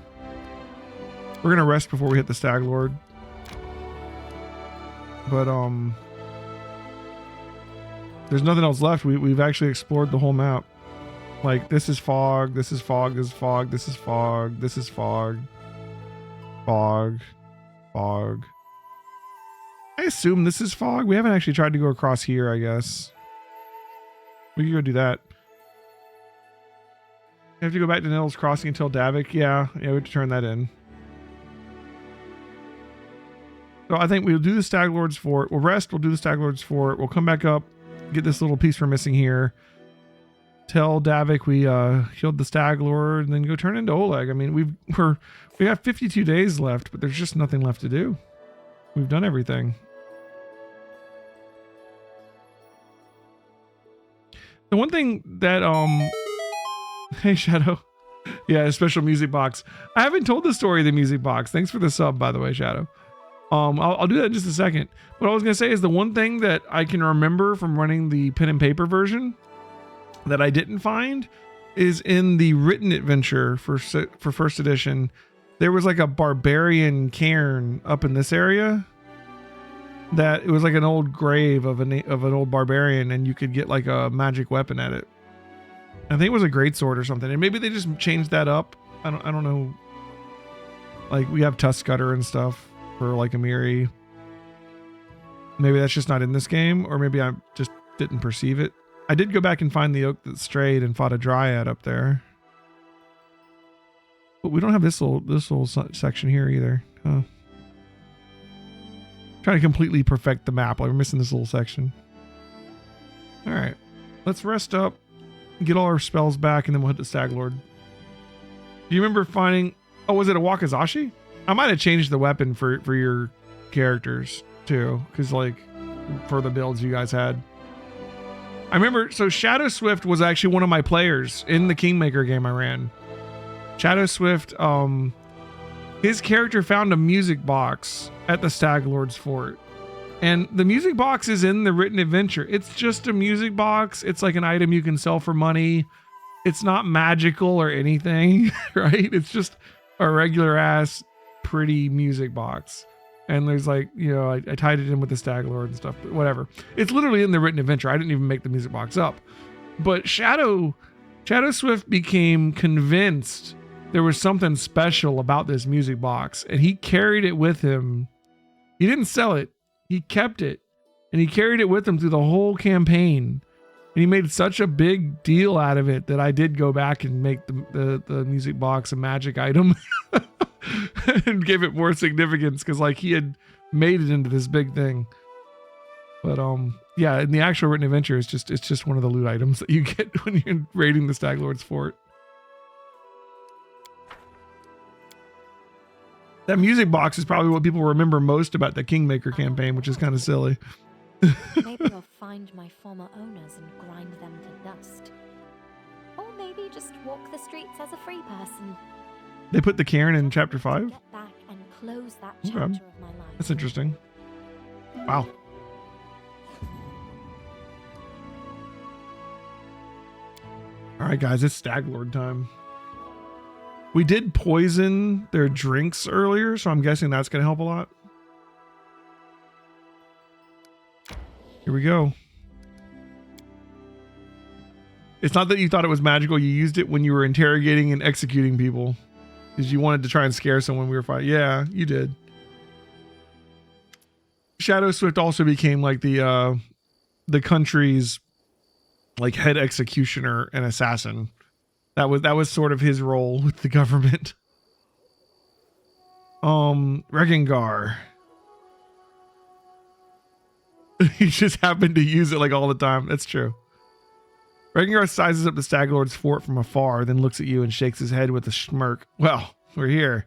We're going to rest before we hit the Stag Lord. But, there's nothing else left. We've actually explored the whole map. Like, this is fog, this is fog, this is fog, this is fog, this is fog. Fog. Fog. I assume this is fog. We haven't actually tried to go across here, I guess. We can go do that. We have to go back to Nettles Crossing until Davik. Yeah, we have to turn that in. So I think we'll do the Stag Lord's Fort. We'll rest. We'll do the Stag Lord's Fort. We'll come back up, get this little piece we're missing here. Tell Davik we killed the Stag Lord, and then go turn into Oleg. I mean, we have 52 days left, but there's just nothing left to do. We've done everything. The one thing that hey Shadow, yeah, special music box. I haven't told the story of the music box. Thanks for the sub, by the way, Shadow. I'll do that in just a second. What I was gonna say is the one thing that I can remember from running the pen and paper version that I didn't find is in the written adventure for first edition. There was like a barbarian cairn up in this area. That it was like an old grave of an old barbarian, and you could get like a magic weapon at it. I think it was a greatsword or something, and maybe they just changed that up. I don't know. Like we have Tusk Cutter and stuff for like Amiri. Maybe that's just not in this game, or maybe I just didn't perceive it. I did go back and find the oak that strayed and fought a dryad up there, but we don't have this little section here either. Huh. Trying to completely perfect the map. Like we're missing this little section. All right, let's rest up, get all our spells back, and then we'll hit the Stag Lord. Do you remember finding? Oh, was it a Wakizashi? I might have changed the weapon for your characters too, because like for the builds you guys had. I remember. So Shadow Swift was actually one of my players in the Kingmaker game I ran. Shadow Swift. His character found a music box at the Stag Lord's Fort. And the music box is in the written adventure. It's just a music box. It's like an item you can sell for money. It's not magical or anything, right? It's just a regular ass pretty music box. And there's like, you know, I tied it in with the Stag Lord and stuff, but whatever. It's literally in the written adventure. I didn't even make the music box up. But Shadow Swift became convinced there was something special about this music box, and he carried it with him. He didn't sell it. He kept it, and he carried it with him through the whole campaign. And he made such a big deal out of it that I did go back and make the music box a magic item and give it more significance, because like he had made it into this big thing. But yeah, in the actual written adventure, it's just one of the loot items that you get when you're raiding the Stag Lord's Fort. That music box is probably what people remember most about the Kingmaker campaign, which is kind of silly. Maybe I'll find my former owners and grind them to dust. Or maybe just walk the streets as a free person. They put the cairn in chapter 5? Get back and close that chapter of my life. That's interesting. Wow. All right, guys, it's Stag Lord time. We did poison their drinks earlier, so I'm guessing that's going to help a lot. Here we go. It's not that you thought it was magical. You used it when you were interrogating and executing people, because you wanted to try and scare someone we were fighting. Yeah, you did. Shadow Swift also became like the country's like head executioner and assassin. That was sort of his role with the government. Regengar. He just happened to use it like all the time. That's true. Regengar sizes up the Stag Lord's Fort from afar, then looks at you and shakes his head with a smirk. Well, we're here.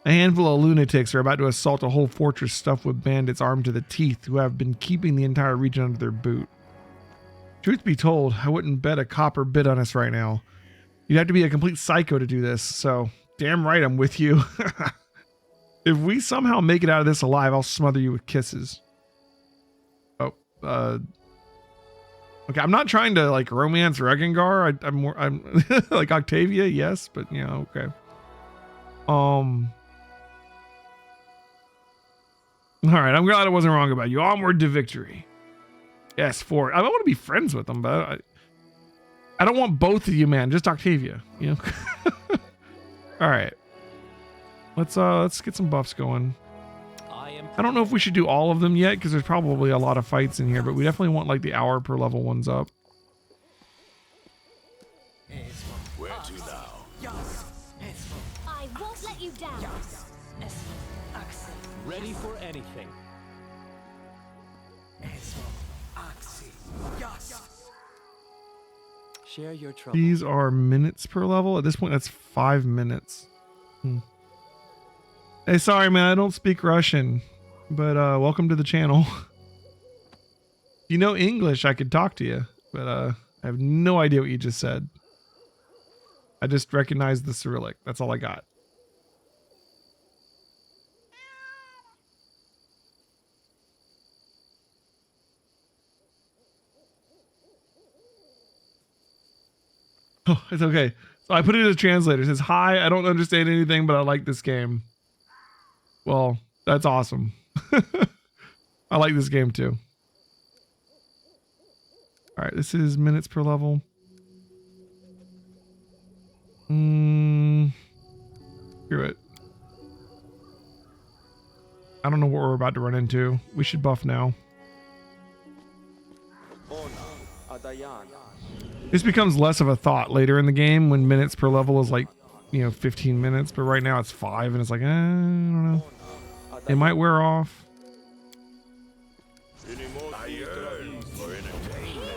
A handful of lunatics are about to assault a whole fortress stuffed with bandits armed to the teeth who have been keeping the entire region under their boot. Truth be told, I wouldn't bet a copper bit on us right now. You'd have to be a complete psycho to do this, so damn right I'm with you. If we somehow make it out of this alive, I'll smother you with kisses. Oh, okay, I'm not trying to like romance Regengar. I'm like Octavia, yes, but you know, okay. All right, I'm glad I wasn't wrong about you. Onward to victory. Yes, Fort. I don't want to be friends with them, but I don't want both of you, man. Just Octavia, you know. All right, let's get some buffs going. I don't know if we should do all of them yet because there's probably a lot of fights in here, but we definitely want like the hour per level ones up. Where to now? I won't let you down. Ready for anything. Share your trouble. These are minutes per level. At this point, that's 5 minutes. Hey, sorry, man. I don't speak Russian, but welcome to the channel. If you know English, I could talk to you, but I have no idea what you just said. I just recognized the Cyrillic. That's all I got. Oh, it's okay. So I put it as a translator. It says, "Hi, I don't understand anything, but I like this game." Well, that's awesome. I like this game too. All right, this is minutes per level. Screw it. I don't know what we're about to run into. We should buff now. This becomes less of a thought later in the game when minutes per level is like, 15 minutes. But right now it's 5 and it's like, I don't know. It might wear off. I yearn for entertainment.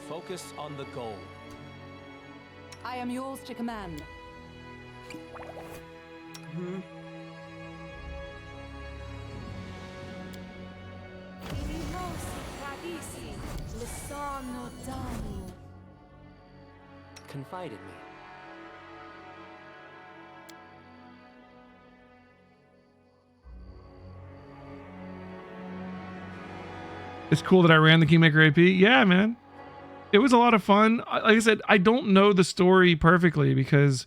Focus on the goal. I am yours to command. Confide in me. It's cool that I ran the Kingmaker AP. Yeah, man. It was a lot of fun. Like I said, I don't know the story perfectly because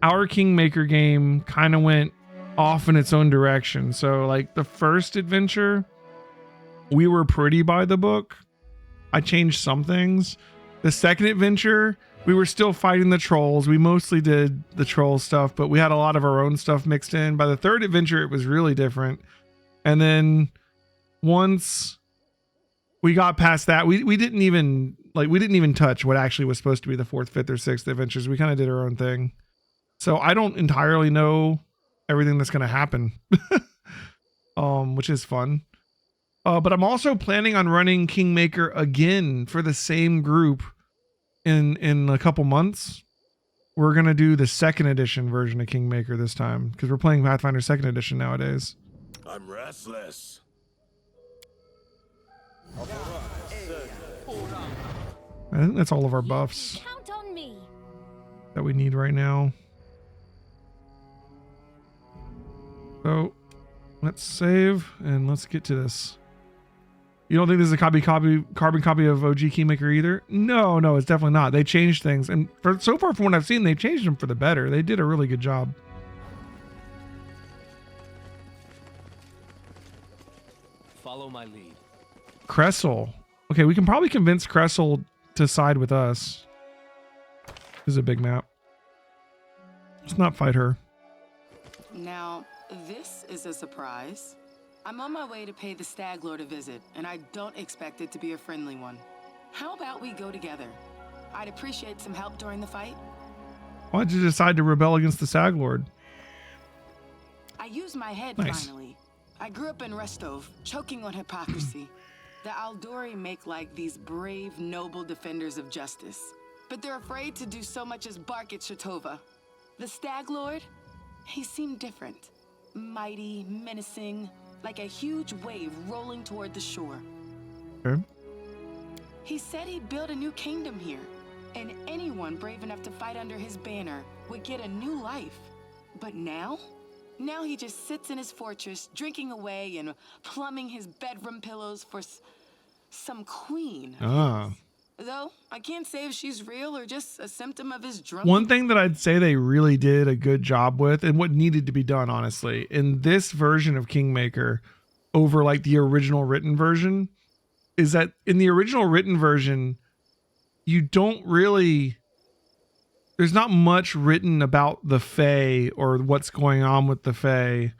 our Kingmaker game kind of went off in its own direction. So like the first adventure, we were pretty by the book. I changed some things. The second adventure, we were still fighting the trolls. We mostly did the troll stuff, but we had a lot of our own stuff mixed in. By the third adventure, it was really different. And then once we got past that, we didn't even touch what actually was supposed to be the fourth, fifth, or sixth adventures. We kind of did our own thing. So I don't entirely know everything that's going to happen, which is fun. But I'm also planning on running Kingmaker again for the same group in a couple months. We're going to do the second edition version of Kingmaker this time because we're playing Pathfinder second edition nowadays. I'm restless. I think that's all of our buffs Count on me. that we need right now. So let's save and let's get to this. You don't think this is a carbon copy of OG Kingmaker either? No, it's definitely not. They changed things, and so far from what I've seen, they've changed them for the better. They did a really good job. Follow my lead. Cressel. Okay, we can probably convince Cressel to side with us. This is a big map. Let's not fight her. Now, this is a surprise. I'm on my way to pay the Stag Lord a visit, and I don't expect it to be a friendly one. How about we go together? I'd appreciate some help during the fight. Why'd you decide to rebel against the Stag Lord? I used my head Nice. finally. I grew up in Rostov, choking on hypocrisy. The Aldori make like these brave, noble defenders of justice. But they're afraid to do so much as bark at Shatova. The Stag Lord, he seemed different. Mighty, menacing, like a huge wave rolling toward the shore. Okay. He said he'd build a new kingdom here, and anyone brave enough to fight under his banner would get a new life. But now he just sits in his fortress, drinking away and plumbing his bedroom pillows for some queen. Ah. Though, I can't say if she's real or just a symptom of his drunk. One thing that I'd say they really did a good job with, and what needed to be done, honestly, in this version of Kingmaker over like the original written version, is that in the original written version, you don't really, there's not much written about the Fae or what's going on with the Fae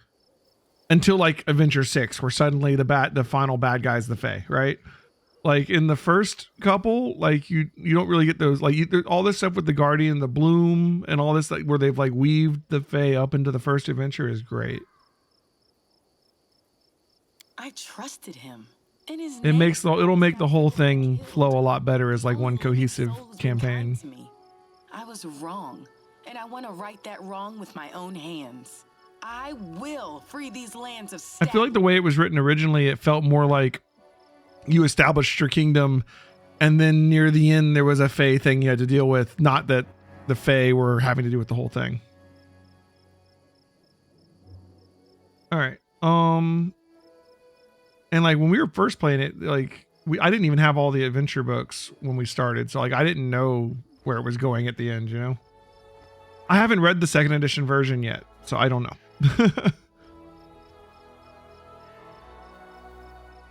until like Adventure 6, where suddenly the final bad guy's the Fae, right? Like in the first couple, like you don't really get those, like all this stuff with the Guardian, the Bloom, and all this, like where they've like weaved the Fae up into the first adventure is great. I trusted him. And his It'll make the whole thing flow a lot better as like one cohesive campaign. I was wrong, and I want to right that wrong with my own hands. I will free these lands of I feel like the way it was written originally, it felt more like you established your kingdom, and then near the end there was a Fae thing you had to deal with, not that the Fae were having to do with the whole thing. All right. And like when we were first playing it, like I didn't even have all the adventure books when we started, so like I didn't know where it was going at the end, you know? I haven't read the second edition version yet, so I don't know.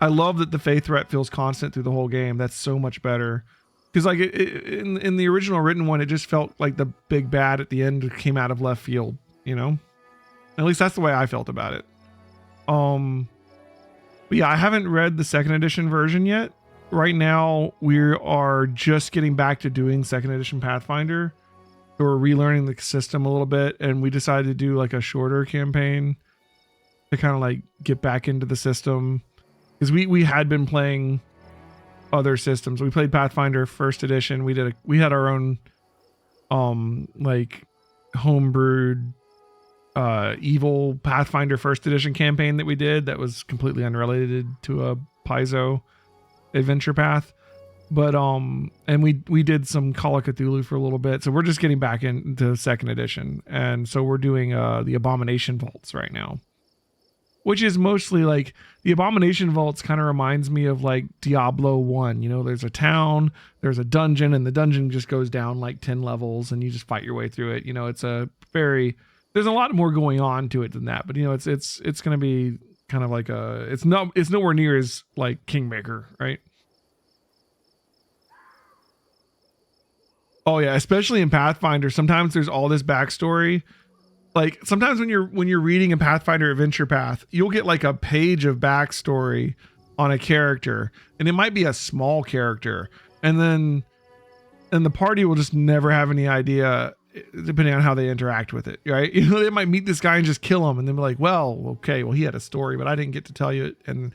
I love that the Fae threat feels constant through the whole game. That's so much better. Because like in the original written one, it just felt like the big bad at the end came out of left field, you know? At least that's the way I felt about it. But yeah, I haven't read the second edition version yet. Right now, we are just getting back to doing second edition Pathfinder. So we're relearning the system a little bit, and we decided to do like a shorter campaign to kind of like get back into the system. Because we had been playing other systems. We played Pathfinder first edition. We had our own like homebrewed evil Pathfinder first edition campaign that we did that was completely unrelated to a Paizo adventure path. But and we did some Call of Cthulhu for a little bit. So we're just getting back into second edition. And so we're doing the Abomination Vaults right now. Which is mostly like the Abomination Vaults kind of reminds me of like Diablo 1. You know, there's a town, there's a dungeon, and the dungeon just goes down like 10 levels and you just fight your way through it. You know, it's there's a lot more going on to it than that. But you know, it's going to be kind of like it's nowhere near as like Kingmaker, right? Oh yeah, especially in Pathfinder, sometimes there's all this backstory. Like sometimes when you're reading a Pathfinder adventure path, you'll get like a page of backstory on a character, and it might be a small character, and the party will just never have any idea, depending on how they interact with it, right? You know, they might meet this guy and just kill him, and then be like, well, okay, well he had a story, but I didn't get to tell you it, and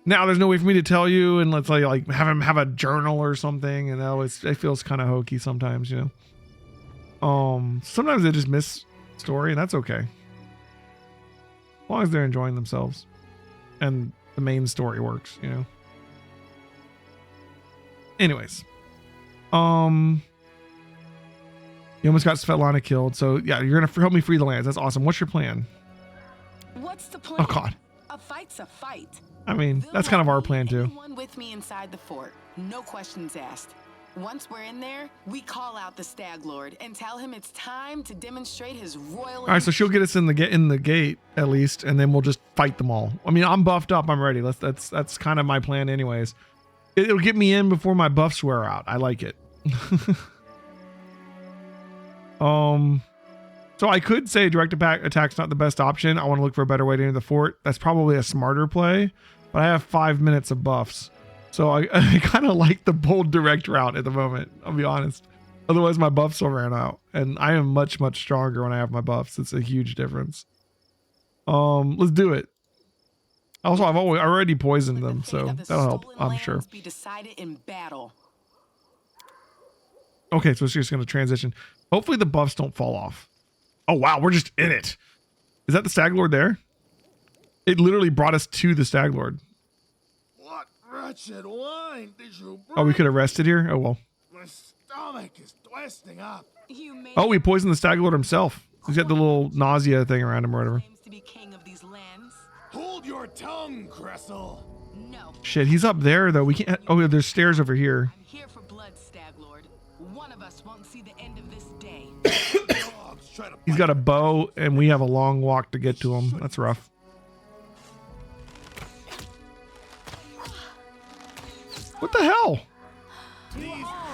now there's no way for me to tell you, and let's like have him have a journal or something, and it feels kind of hokey sometimes, you know. Sometimes they just miss story, and that's okay, as long as they're enjoying themselves and the main story works, you know. Anyways, you almost got Svetlana killed, so yeah, you're gonna help me free the lands. That's awesome. What's your plan? What's the plan? Oh god, a fight's a fight. I mean, that's kind of our plan too. Anyone with me inside the fort, no questions asked. Once we're in there, we call out the Stag Lord and tell him it's time to demonstrate his royal. All right, so she'll get us in the gate at least, and then we'll just fight them all. I mean, I'm buffed up. I'm ready. That's kind of my plan, anyways. It'll get me in before my buffs wear out. I like it. So I could say direct attack's not the best option. I want to look for a better way to enter the fort. That's probably a smarter play, but I have 5 minutes of buffs. So I kind of like the bold direct route at the moment, I'll be honest. Otherwise my buffs will run out, and I am much, much stronger when I have my buffs. It's a huge difference. Let's do it. Also, I already poisoned them, so that'll help, I'm sure. Be decided in battle. Okay, so it's just going to transition. Hopefully the buffs don't fall off. Oh wow, we're just in it. Is that the Stag Lord there? It literally brought us to the Stag Lord. What wretched wine did you bring? Oh, we could have rested here? Oh well. My stomach is twisting up. Oh, we poisoned the Stag Lord himself. He's got the little nausea thing around him or whatever. To be king of these lands. Hold your tongue, Cressel. No. Shit, he's up there though. We can't. Oh, there's stairs over here. I'm here for blood, Stag Lord. One of us won't see the end of this day. He's got a bow, and we have a long walk to get to him. That's rough. What the hell?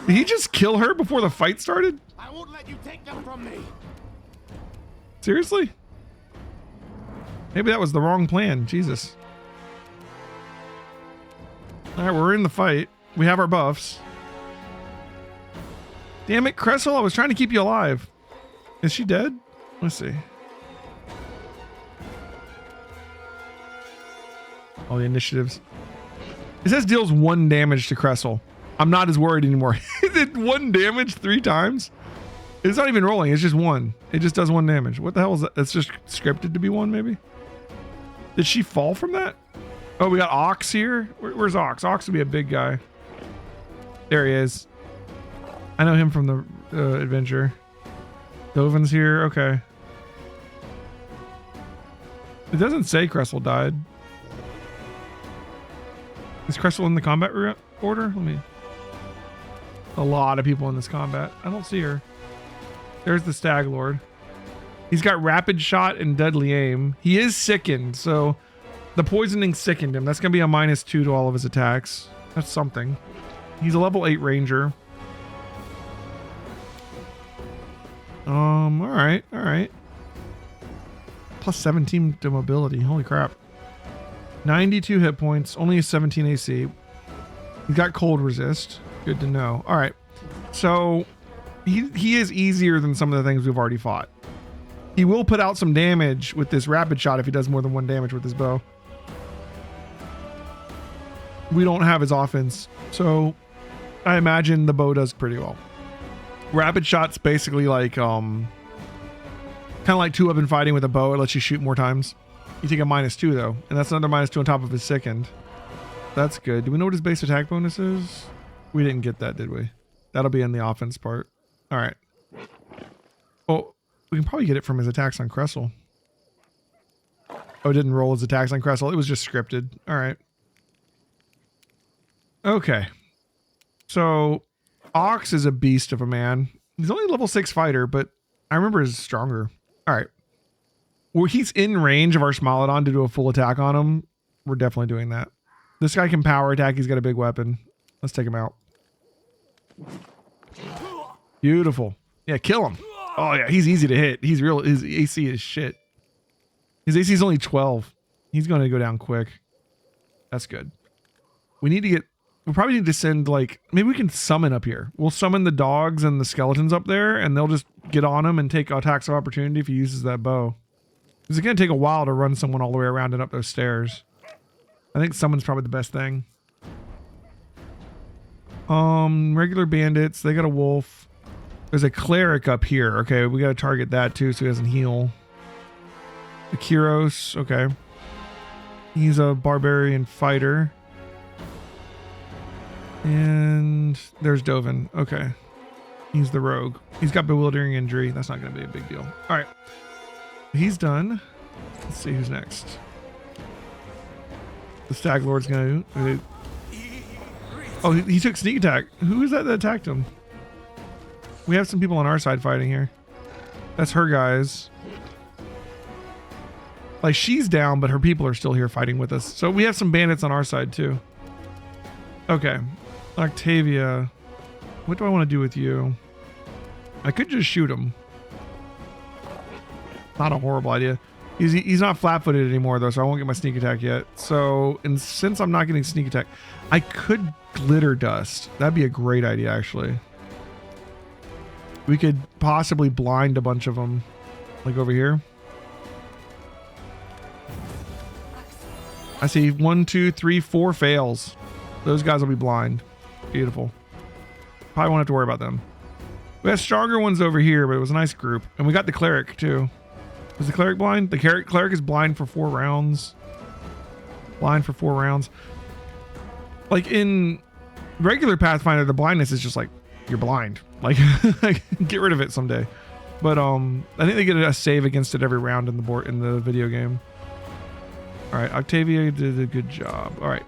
Did he just kill her before the fight started? I won't let you take them from me. Seriously? Maybe that was the wrong plan. Jesus. All right, we're in the fight. We have our buffs. Damn it, Cressel, I was trying to keep you alive. Is she dead? Let's see. All the initiatives. It says deals 1 damage to Cressel. I'm not as worried anymore. It did 1 damage 3 times? It's not even rolling. It's just 1. It just does 1 damage. What the hell is that? It's just scripted to be 1, maybe? Did she fall from that? Oh, we got Ox here. Where's Ox? Ox would be a big guy. There he is. I know him from the adventure. Dovin's here. Okay. It doesn't say Cressel died. Is Cressel in the combat order? Let me... A lot of people in this combat. I don't see her. There's the Stag Lord. He's got rapid shot and deadly aim. He is sickened, so the poisoning sickened him. That's going to be a -2 to all of his attacks. That's something. He's a level 8 ranger. All right. Plus 17 to mobility. Holy crap. 92 hit points, only a 17 AC. He's got cold resist. Good to know. All right. So he is easier than some of the things we've already fought. He will put out some damage with this rapid shot if he does more than 1 damage with his bow. We don't have his offense, so I imagine the bow does pretty well. Rapid shot's basically like kind of like 2-weapon fighting with a bow. It lets you shoot more times. You take a -2 though, and that's another -2 on top of his sickened. That's good. Do we know what his base attack bonus is? We didn't get that, did we? That'll be in the offense part. All right. Oh, we can probably get it from his attacks on Cressel. Oh, it didn't roll his attacks on Cressel. It was just scripted. All right. Okay. So Ox is a beast of a man. He's only a level 6 fighter, but I remember he's stronger. All right. Well, he's in range of our Smilodon to do a full attack on him. We're definitely doing that. This guy can power attack. He's got a big weapon. Let's take him out. Beautiful. Yeah, kill him. Oh yeah, he's easy to hit. He's real. His AC is shit. His AC is only 12. He's going to go down quick. That's good. We need to get... We probably need to send, like... Maybe we can summon up here. We'll summon the dogs and the skeletons up there, and they'll just get on him and take attacks of opportunity if he uses that bow. It's going to take a while to run someone all the way around and up those stairs. I think summon's probably the best thing. Regular bandits. They got a wolf. There's a cleric up here. Okay, we got to target that too so he doesn't heal. The Kyros. Okay. He's a barbarian fighter. And there's Dovin. Okay. He's the rogue. He's got bewildering injury. That's not going to be a big deal. All right. He's done. Let's see who's next. The Stag Lord's going to... Oh, he took sneak attack. Who is that attacked him? We have some people on our side fighting here. That's her guys. Like, she's down, but her people are still here fighting with us. So we have some bandits on our side too. Okay. Octavia. What do I want to do with you? I could just shoot him. Not a horrible idea. He's not flat-footed anymore though, so I won't get my sneak attack yet. So, and since I'm not getting sneak attack, I could glitter dust. That'd be a great idea, actually. We could possibly blind a bunch of them, like over here. I see 1, 2, 3, 4 fails. Those guys will be blind. Beautiful. Probably won't have to worry about them. We have stronger ones over here, but it was a nice group. And we got the cleric too. Was the cleric blind? The cleric is blind for 4 rounds. Blind for 4 rounds. Like in regular Pathfinder, the blindness is just like, you're blind. Like, get rid of it someday. But I think they get a save against it every round in the video game. All right, Octavia did a good job. All right,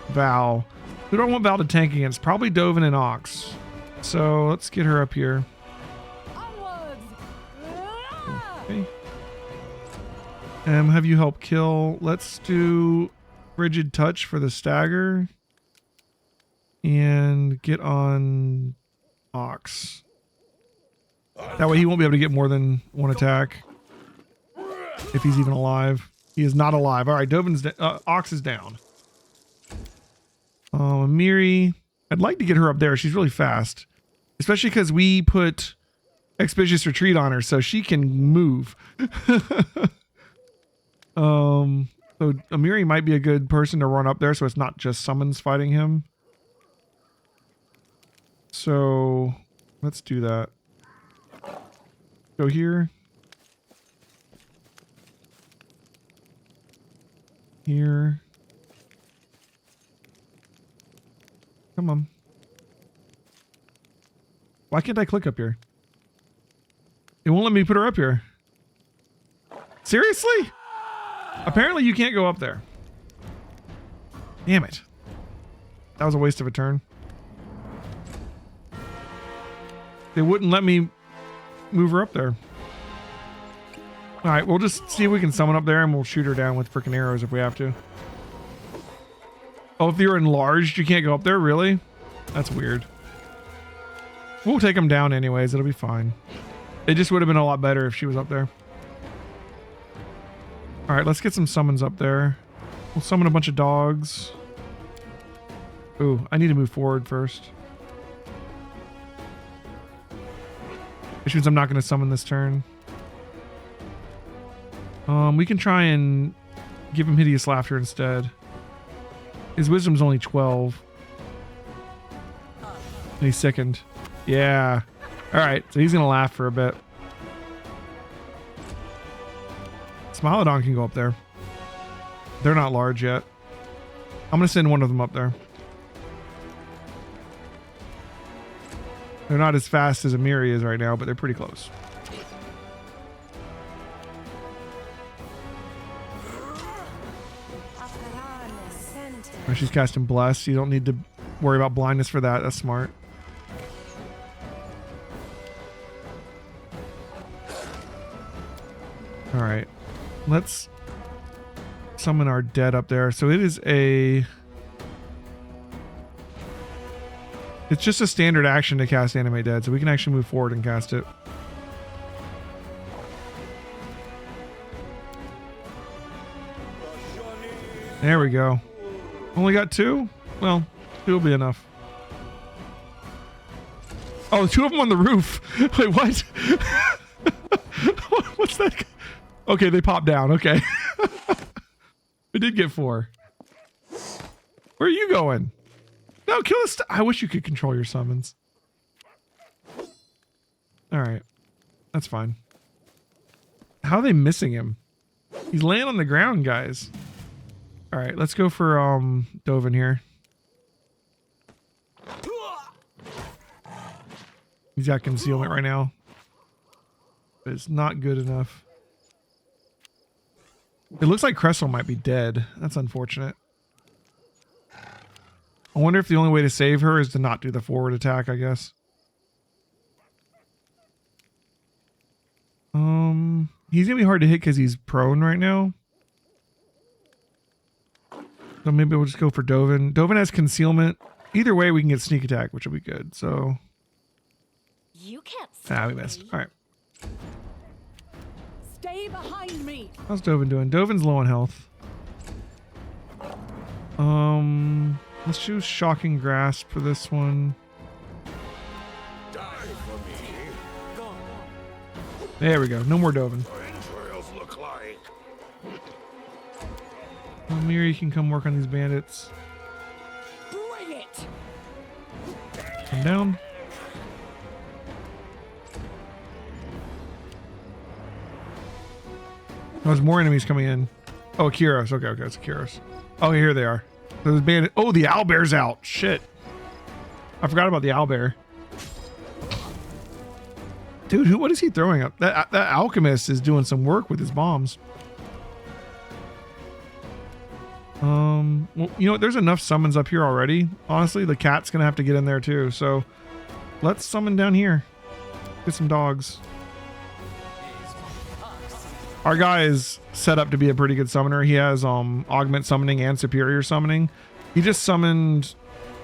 Val. Who do I want Val to tank against? Probably Dovin and Ox. So let's get her up here. Okay. Have you help kill? Let's do Frigid Touch for the stagger. And get on Ox. That way he won't be able to get more than one attack. If he's even alive. He is not alive. All right, Dovin's Ox is down. Miri, I'd like to get her up there. She's really fast. Especially because we put Expeditious Retreat on her so she can move. So Amiri might be a good person to run up there so it's not just summons fighting him. So let's do that. Go here. Here. Come on. Why can't I click up here? It won't let me put her up here. Seriously? Apparently you can't go up there. Damn it. That was a waste of a turn. They wouldn't let me move her up there. Alright, we'll just see if we can summon up there and we'll shoot her down with freaking arrows if we have to. Oh, if you're enlarged, you can't go up there? Really? That's weird. We'll take them down anyways. It'll be fine. It just would have been a lot better if she was up there. Alright, let's get some summons up there. We'll summon a bunch of dogs. Ooh, I need to move forward first. Which means I'm not going to summon this turn. We can try and give him Hideous Laughter instead. His wisdom's only 12. And he's sickened. Yeah. Alright, so he's going to laugh for a bit. Smilodon can go up there. They're not large yet. I'm going to send one of them up there. They're not as fast as Amiri is right now, but they're pretty close. Oh, she's casting Bless. You don't need to worry about blindness for that. That's smart. All right. Let's summon our dead up there. So it is a... It's just a standard action to cast Animate Dead, so we can actually move forward and cast it. There we go. Only got 2? Well, 2 will be enough. Oh, 2 of them on the roof. Wait, what? What's that? Okay, they popped down. Okay. We did get 4. Where are you going? No, kill us. I wish you could control your summons. All right. That's fine. How are they missing him? He's laying on the ground, guys. All right, let's go for Dovin here. He's got concealment right now. But it's not good enough. It looks like Cressel might be dead. That's unfortunate. I wonder if the only way to save her is to not do the forward attack, I guess. He's gonna be hard to hit because he's prone right now. So maybe we'll just go for Dovin. Dovin has concealment. Either way, we can get sneak attack, which will be good. So You can't we missed. All right. Stay behind me. How's Dovin doing? Dovin's low on health. Let's choose Shocking Grasp for this one. Die for me. There we go. No more Dovin. Entrails look like. Miri can come work on these bandits. Bring it. Come down. There's more enemies coming in. Oh, Kyros. Okay, it's Kyros. Oh, here they are. There's bandit. Oh, the owlbear's out. Shit. I forgot about the owlbear. Dude, what is he throwing up? That alchemist is doing some work with his bombs. Well, you know what? There's enough summons up here already. Honestly, the cat's gonna have to get in there too. So let's summon down here. Get some dogs. Our guy is set up to be a pretty good summoner. He has augment summoning and superior summoning. He just summoned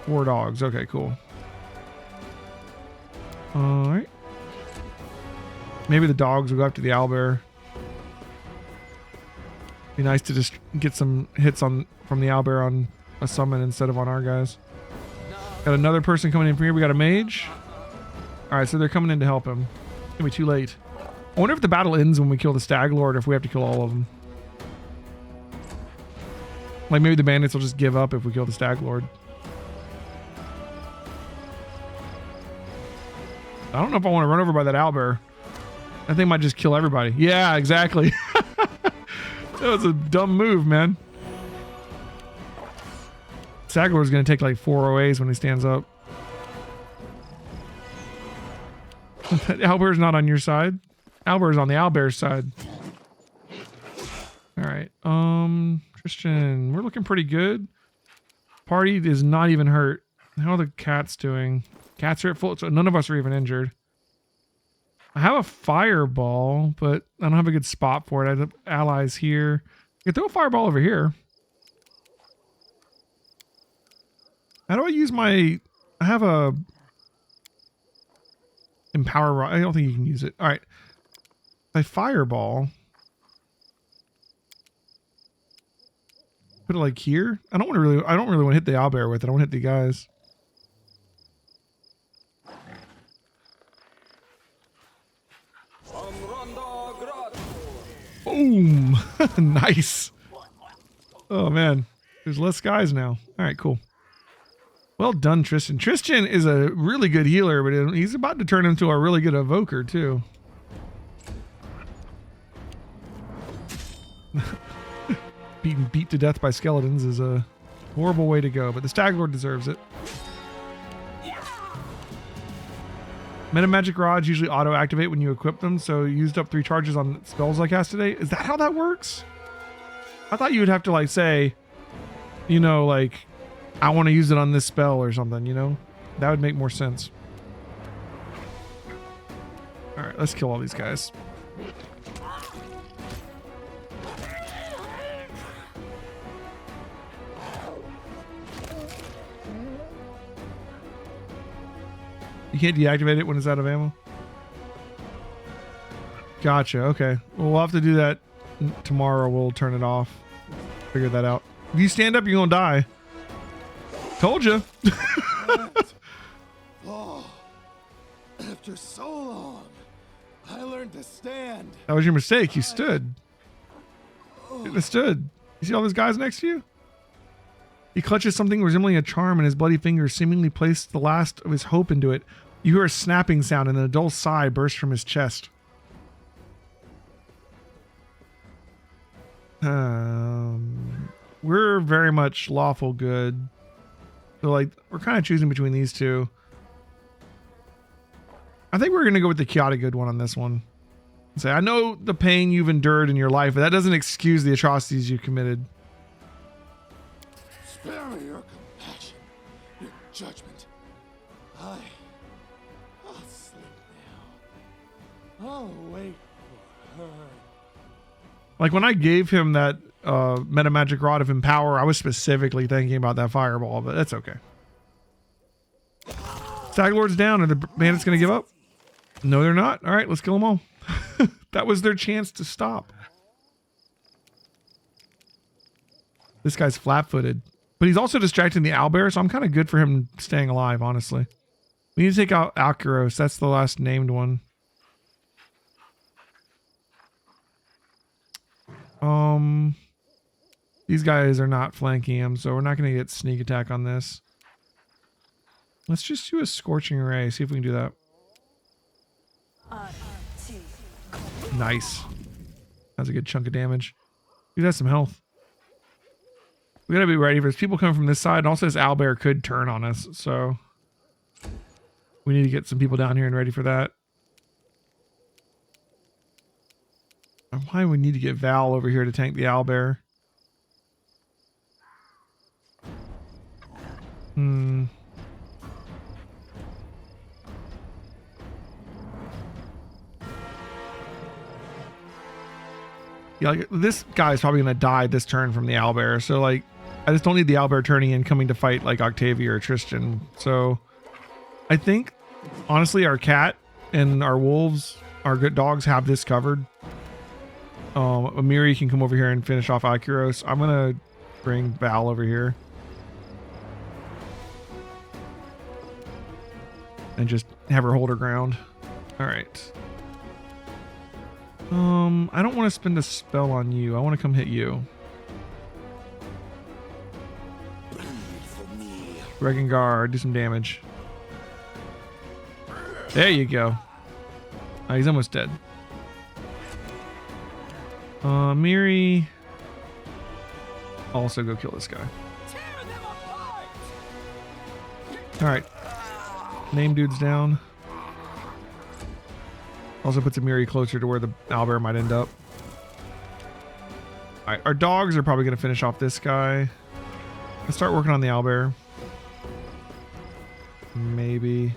4 dogs. Okay, cool. All right. Maybe the dogs will go after the owlbear. Be nice to just get some hits on from the owlbear on a summon instead of on our guys. Got another person coming in from here. We got a mage. All right, so they're coming in to help him. It's gonna be too late. I wonder if the battle ends when we kill the stag lord, or if we have to kill all of them. Like maybe the bandits will just give up if we kill the stag lord. I don't know if I want to run over by that owlbear. That thing might just kill everybody. Yeah, exactly. That was a dumb move, man. Stag-Lord's gonna take like 4 OAs when he stands up. Owlbear's not on your side. Owlbear's on the owlbear's side. Alright. Christian, we're looking pretty good. Party is not even hurt. How are the cats doing? Cats are at full, so none of us are even injured. I have a fireball, but I don't have a good spot for it. I have allies here. You can throw a fireball over here. How do I use my... I have a... Empower rod. I don't think you can use it. All right. My fireball. Put it like here. I don't really want to hit the owlbear with it. I want to hit the guys. Boom. Nice. Oh man. There's less guys now. All right, cool. Well done, Tristan. Tristan is a really good healer, but he's about to turn into a really good evoker too. Being beat to death by skeletons is a horrible way to go, but the Stag Lord deserves it. Meta magic rods usually auto activate when you equip them, so you used up 3 charges on spells I cast today. Is that how that works? I thought you would have to like say, you know, like I want to use it on this spell or something, you know? That would make more sense. All right, let's kill all these guys. You can't deactivate it when it's out of ammo? Gotcha, okay. Well, we'll have to do that tomorrow. We'll turn it off. Figure that out. If you stand up, you're gonna die. Told you. Oh, after so long, I learned to stand. That was your mistake. You stood. You stood. You see all those guys next to you? He clutches something resembling a charm, and his bloody fingers seemingly place the last of his hope into it. You hear a snapping sound, and then a dull sigh bursts from his chest. We're very much lawful good. So, like, we're kind of choosing between these two. I think we're going to go with the chaotic good one on this one. Say, I know the pain you've endured in your life, but that doesn't excuse the atrocities you committed. Spare me your compassion, your judgment. I'll sleep now. I'll wait for her. Like when I gave him that meta magic rod of empower, I was specifically thinking about that fireball, but that's okay. Stag Lord's down. Are the bandits going to give up? No, they're not. All right, let's kill them all. That was their chance to stop. This guy's flat-footed. But he's also distracting the owlbear, so I'm kind of good for him staying alive, honestly. We need to take out Alcaros. That's the last named one. These guys are not flanking him, so we're not going to get sneak attack on this. Let's just do a Scorching Ray. See if we can do that. Nice. That's a good chunk of damage. Dude, that's some health. We gotta be ready for this. People coming from this side. And also, this owlbear could turn on us, so we need to get some people down here and ready for that. Why do we need to get Val over here to tank the owlbear? Yeah, like, this guy's probably gonna die this turn from the owlbear, so like I just don't need the owlbear turning in coming to fight like Octavia or Tristan. So I think Honestly, our cat and our wolves, our good dogs have this covered. Amiri can come over here and finish off Ikiros. I'm gonna bring Val over here and just have her hold her ground. All right. I don't want to spend a spell on you. I want to come hit you. Regengar, do some damage. There you go. Oh, he's almost dead. Miri. Also go kill this guy. Alright. Name dude's down. Also puts Amiri closer to where the owlbear might end up. Alright, our dogs are probably going to finish off this guy. Let's start working on the owlbear. Maybe.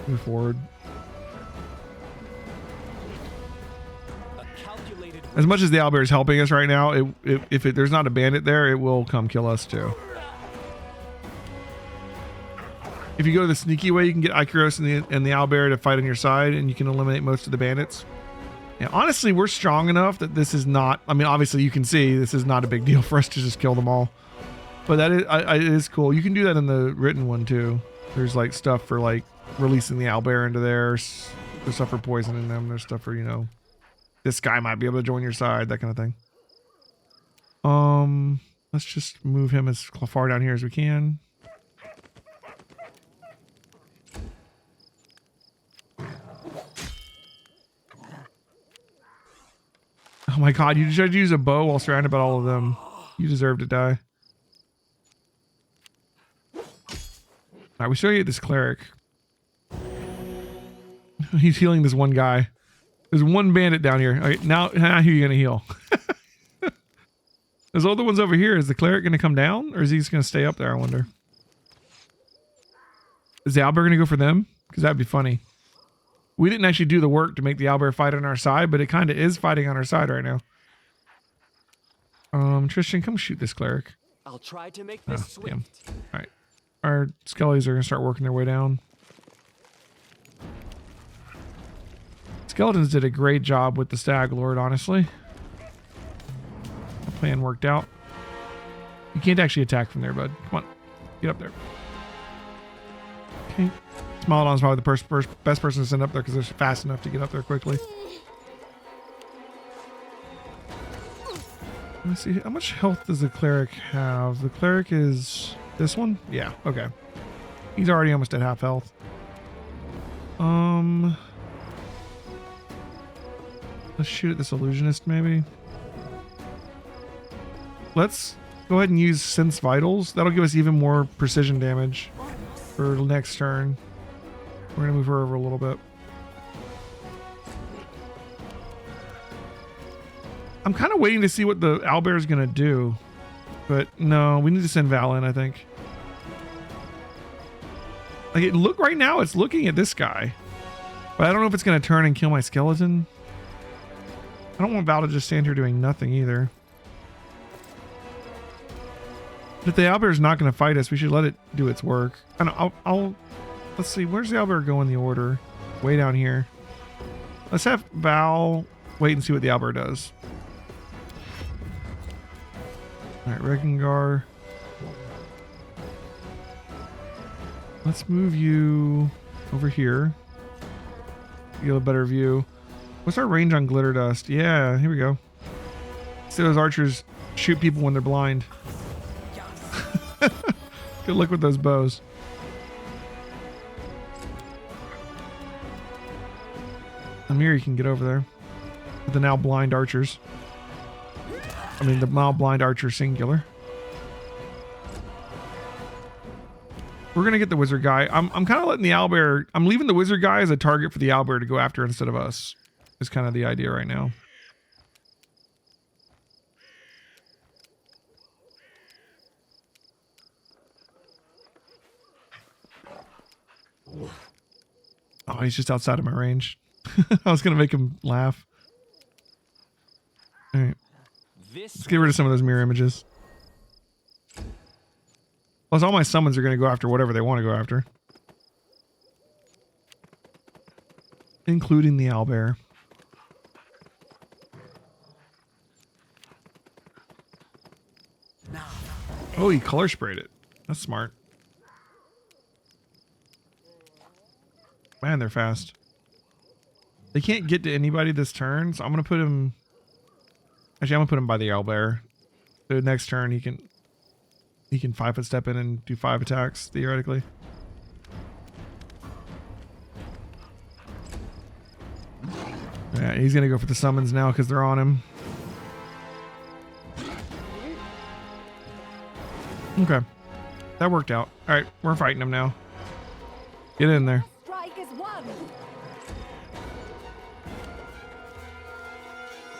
Move forward. As much as the owlbear is helping us right now, if there's not a bandit there, it will come kill us too. If you go the sneaky way, you can get Ikiros and the owlbear to fight on your side, and you can eliminate most of the bandits. Yeah, honestly, we're strong enough that this is not. I mean, obviously, you can see this is not a big deal for us to just kill them all. But that is, it is cool. You can do that in the written one too. There's like stuff for like releasing the owlbear into theirs. There's stuff for poisoning them. There's stuff for, you know, this guy might be able to join your side, that kind of thing. Let's just move him as far down here as we can. Oh my god, you tried to use a bow while surrounded by all of them. You deserve to die. Alright, we still get this cleric. He's healing this one guy. There's one bandit down here. Alright, now who are you gonna heal? There's other ones over here. Is the cleric gonna come down? Or is he just gonna stay up there, I wonder? Is the owlbear gonna go for them? Because that'd be funny. We didn't actually do the work to make the owlbear fight on our side, but it kind of is fighting on our side right now. Tristan, come shoot this cleric. I'll try to make this swift. All right, our skellies are gonna start working their way down. Skeletons did a great job with the Stag Lord, honestly. The plan worked out. You can't actually attack from there, bud. Come on, get up there. Okay. Smilodon's probably the best person to send up there because they're fast enough to get up there quickly. Let's see, how much health does the cleric have? The cleric is this one? Yeah, okay. He's already almost at half health. Let's shoot at this illusionist maybe. Let's go ahead and use Sense Vitals. That'll give us even more precision damage for next turn. We're gonna move her over a little bit. I'm kind of waiting to see what the owlbear is gonna do, but no, we need to send Val in, I think. Like right now it's looking at this guy, but I don't know if it's gonna turn and kill my skeleton. I don't want Val to just stand here doing nothing either. But if the owlbear is not gonna fight us, we should let it do its work. And I'll let's see, where's the owlbear go in the order? Way down here. Let's have Val wait and see what the owlbear does. Alright, Regengar. Let's move you over here. You get a better view. What's our range on glitter dust? Yeah, here we go. See those archers shoot people when they're blind. Good luck with those bows. Amiri can get over there with the now blind archers. I mean, the now blind archer singular. We're gonna get the wizard guy. I'm kind of letting the owlbear. I'm leaving the wizard guy as a target for the owlbear to go after instead of us. Is kind of the idea right now. Oh, he's just outside of my range. I was gonna make him laugh. All right. Let's get rid of some of those mirror images. Plus, all my summons are going to go after whatever they want to go after. Including the owlbear. Oh, he color sprayed it. That's smart. Man, they're fast. They can't get to anybody this turn, so I'm going to put him... Actually, I'm going to put him by the owlbear. The next turn, he can 5-foot step in and do 5 attacks, theoretically. Yeah, he's going to go for the summons now because they're on him. Okay. That worked out. Alright, we're fighting him now. Get in there. Strike is one.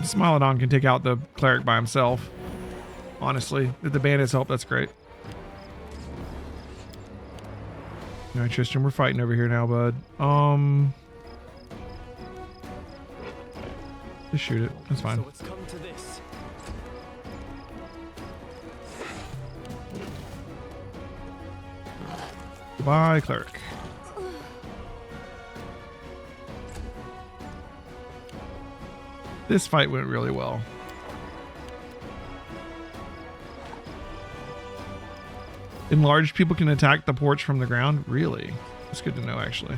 Smilodon can take out the cleric by himself. Honestly, if the bandits help, that's great. Alright, Tristan, we're fighting over here now, bud. Just shoot it. That's fine. So it's come to this. Goodbye, cleric. This fight went really well. Enlarged people can attack the porch from the ground? Really? That's good to know, actually.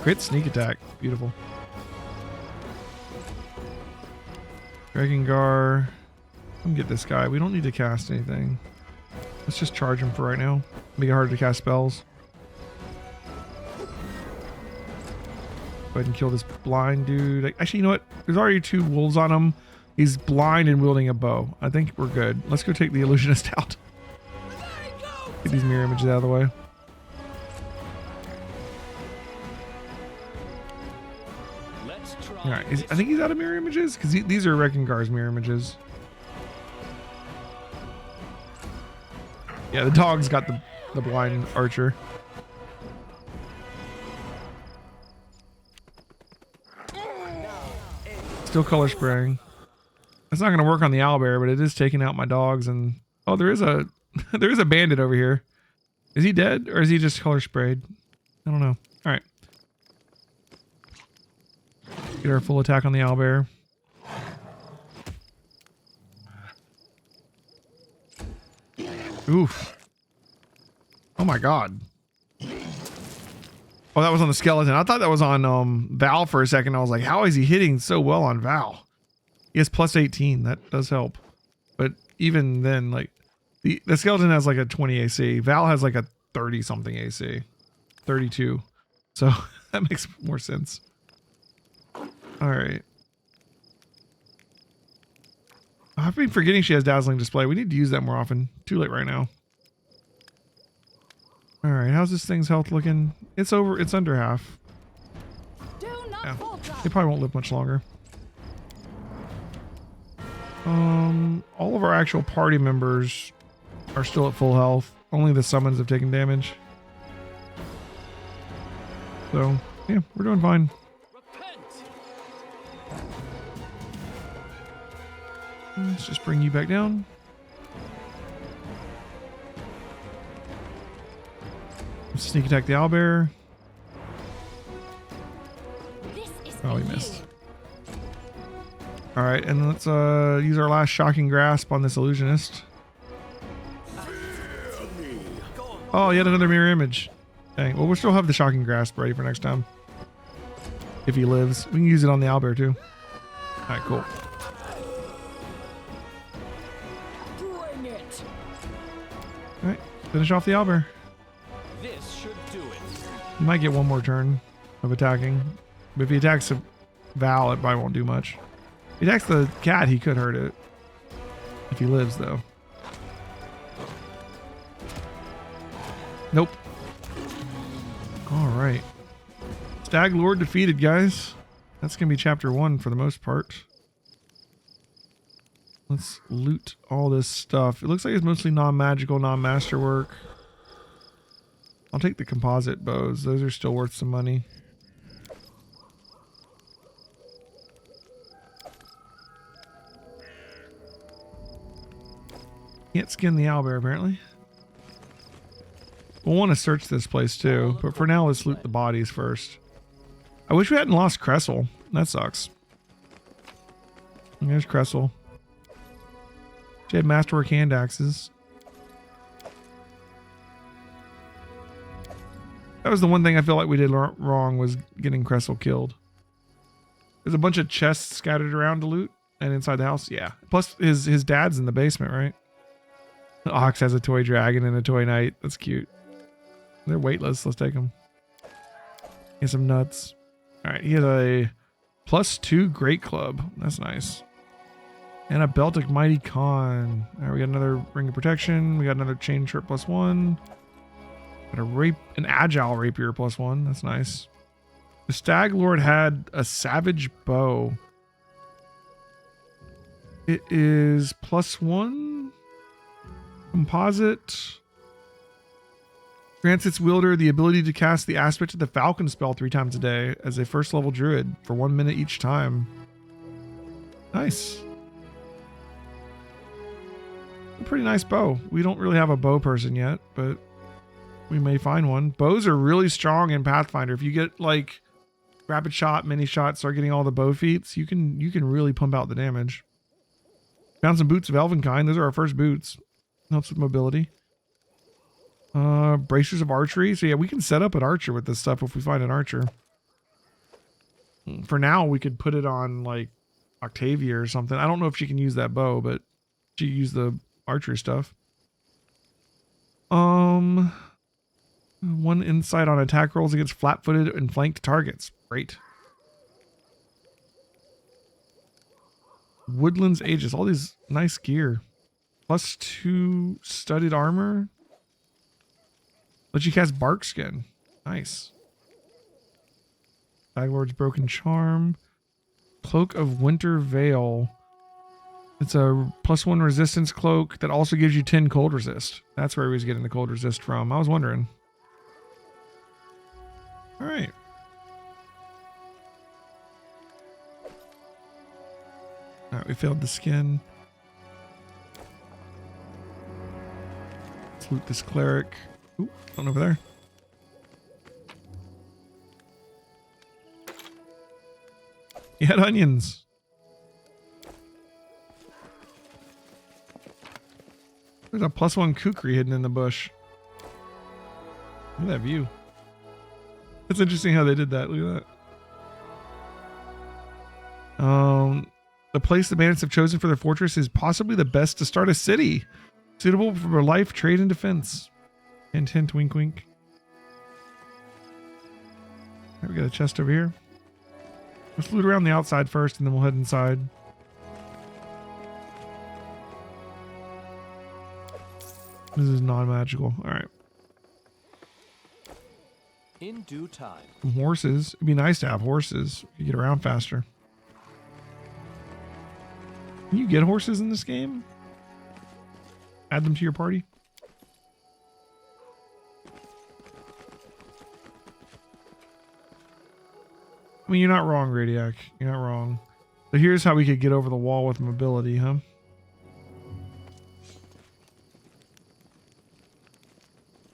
Great sneak attack. Beautiful. Dragongar. Come get this guy. We don't need to cast anything. Let's just charge him for right now. Make it harder to cast spells. Go ahead and kill this blind dude. Actually, you know what? There's already 2 wolves on him. He's blind and wielding a bow. I think we're good. Let's go take the illusionist out. Get these mirror images out of the way. All right, I think he's out of mirror images because these are Rekengar's mirror images. Yeah, the dog's got the blind archer. Still color spraying. It's not going to work on the owlbear, but it is taking out my dogs. And oh, there is a there is a bandit over here. Is he dead or is he just color sprayed? I don't know. All right. Get our full attack on the owlbear. Oof. Oh my god. Oh, that was on the skeleton. I thought that was on Val for a second. I was like, how is he hitting so well on Val? He has plus 18. That does help. But even then, like, the skeleton has like a 20 AC. Val has like a 30 something AC. 32. So that makes more sense. Alright. I've been forgetting she has dazzling display. We need to use that more often. Too late right now. Alright, how's this thing's health looking? It's under half. Yeah. It probably won't live much longer. All of our actual party members are still at full health. Only the summons have taken damage. So, yeah, we're doing fine. Let's just bring you back down. Let's sneak attack the owlbear. Oh, we missed. Alright, and let's use our last shocking grasp on this illusionist. Oh, yet another mirror image. Dang. Well, we'll still have the shocking grasp ready for next time. If he lives. We can use it on the owlbear too. Alright, cool. Alright, finish off the owlbear. This should do it. He might get one more turn of attacking. But if he attacks a Val, it probably won't do much. If he attacks the cat, he could hurt it. If he lives, though. Nope. Alright. Stag Lord defeated, guys. That's going to be chapter 1 for the most part. Let's loot all this stuff. It looks like it's mostly non-magical, non-masterwork. I'll take the composite bows. Those are still worth some money. Can't skin the owlbear apparently. We'll want to search this place too, but for now let's loot the bodies first. I wish we hadn't lost Cressel. That sucks. And there's Cressel. She had masterwork hand axes. That was the one thing I feel like we did wrong, was getting Cressel killed. There's a bunch of chests scattered around to loot and inside the house. Yeah. Plus his dad's in the basement, right? The ox has a toy dragon and a toy knight. That's cute. They're weightless. Let's take them. Get some nuts. All right. He has a +2 great club. That's nice. And a Beltic Mighty Con. All right. We got another ring of protection. We got another chain shirt +1. Got an agile rapier +1. That's nice. The Stag Lord had a savage bow. It is +1 composite. Grants its wielder the ability to cast the Aspect of the Falcon spell 3 times a day as a first level druid for 1 minute each time. Nice. A pretty nice bow. We don't really have a bow person yet, but we may find one. Bows are really strong in Pathfinder. If you get like rapid shot, mini shot, start getting all the bow feats, you can really pump out the damage. Found some boots of Elvenkind. Those are our first boots. Helps with mobility. Bracers of archery. So yeah, we can set up an archer with this stuff if we find an archer. For now, we could put it on like Octavia or something. I don't know if she can use that bow, but she can use the archery stuff. 1 insight on attack rolls against flat-footed and flanked targets. Great. Woodlands Aegis. All these nice gear. +2 studded armor. Let you cast Bark Skin. Nice. Stag Lord's Broken Charm. Cloak of Winter Veil. It's a +1 resistance cloak that also gives you 10 cold resist. That's where he was getting the cold resist from. I was wondering. All right. All right, we failed the skin. Let's loot this cleric. Ooh, one over there. He had onions. There's a +1 kukri hidden in the bush. Look at that view. It's interesting how they did that. Look at that. The place the bandits have chosen for their fortress is possibly the best to start a city. Suitable for life, trade, and defense. Hint, hint, wink, wink. Right, we got a chest over here. Let's loot around the outside first, and then we'll head inside. This is non-magical. All right. In due time. Some horses. It'd be nice to have horses. You get around faster. Can you get horses in this game? Add them to your party? I mean, you're not wrong, Radiac. You're not wrong. So here's how we could get over the wall with mobility, huh?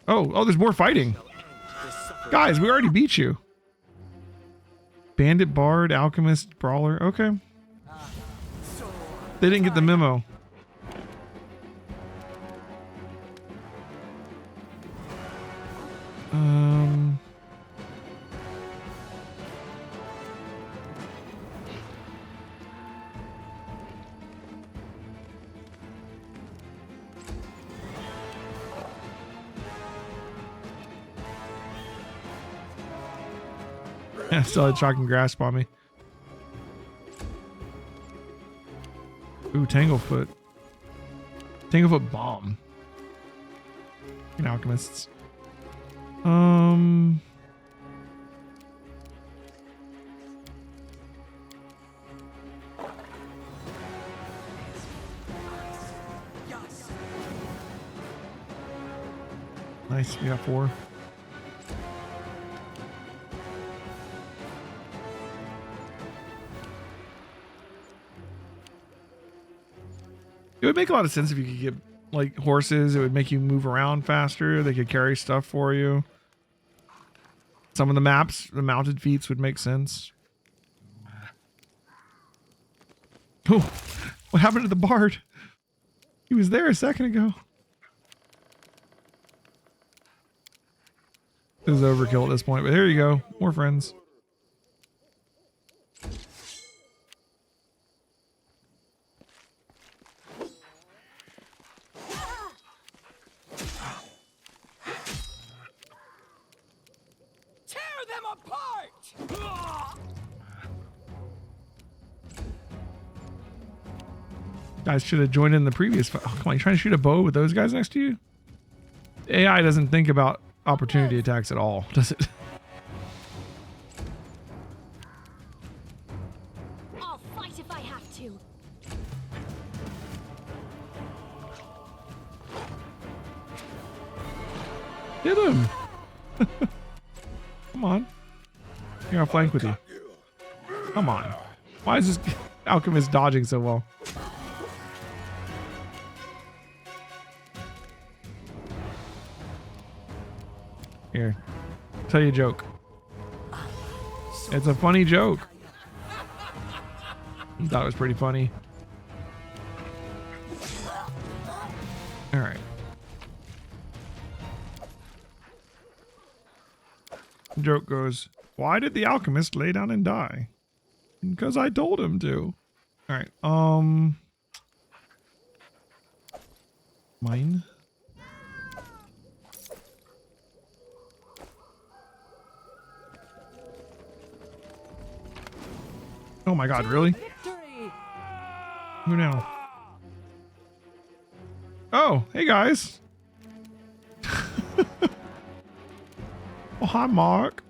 Oh, there's more fighting. Guys, we already beat you. Bandit, Bard, Alchemist, Brawler. Okay. They didn't get the memo. Yeah, still had Shock and Grasp on me. Ooh, Tanglefoot. Tanglefoot Bomb. And Alchemists. Nice, we got 4. It would make a lot of sense if you could get like horses. It would make you move around faster. They could carry stuff for you. Some of the maps, the mounted feats would make sense. Oh, what happened to the bard? He was there a second ago. This is overkill at this point, but here you go. More friends. Tear them apart! Guys should have joined in the previous. Oh, come on, you trying to shoot a bow with those guys next to you? AI doesn't think about opportunity attacks at all, does it? I'll fight if I have to. Hit him! Come on. Here, I'll flank with you. Come on. Why is this alchemist dodging so well? Here. Tell you a joke. It's a funny joke. You thought it was pretty funny. Alright. The joke goes, why did the alchemist lay down and die? Because I told him to. Alright, mine? Oh my god, really? Who now? Oh, hey guys. Oh, hi, Mark.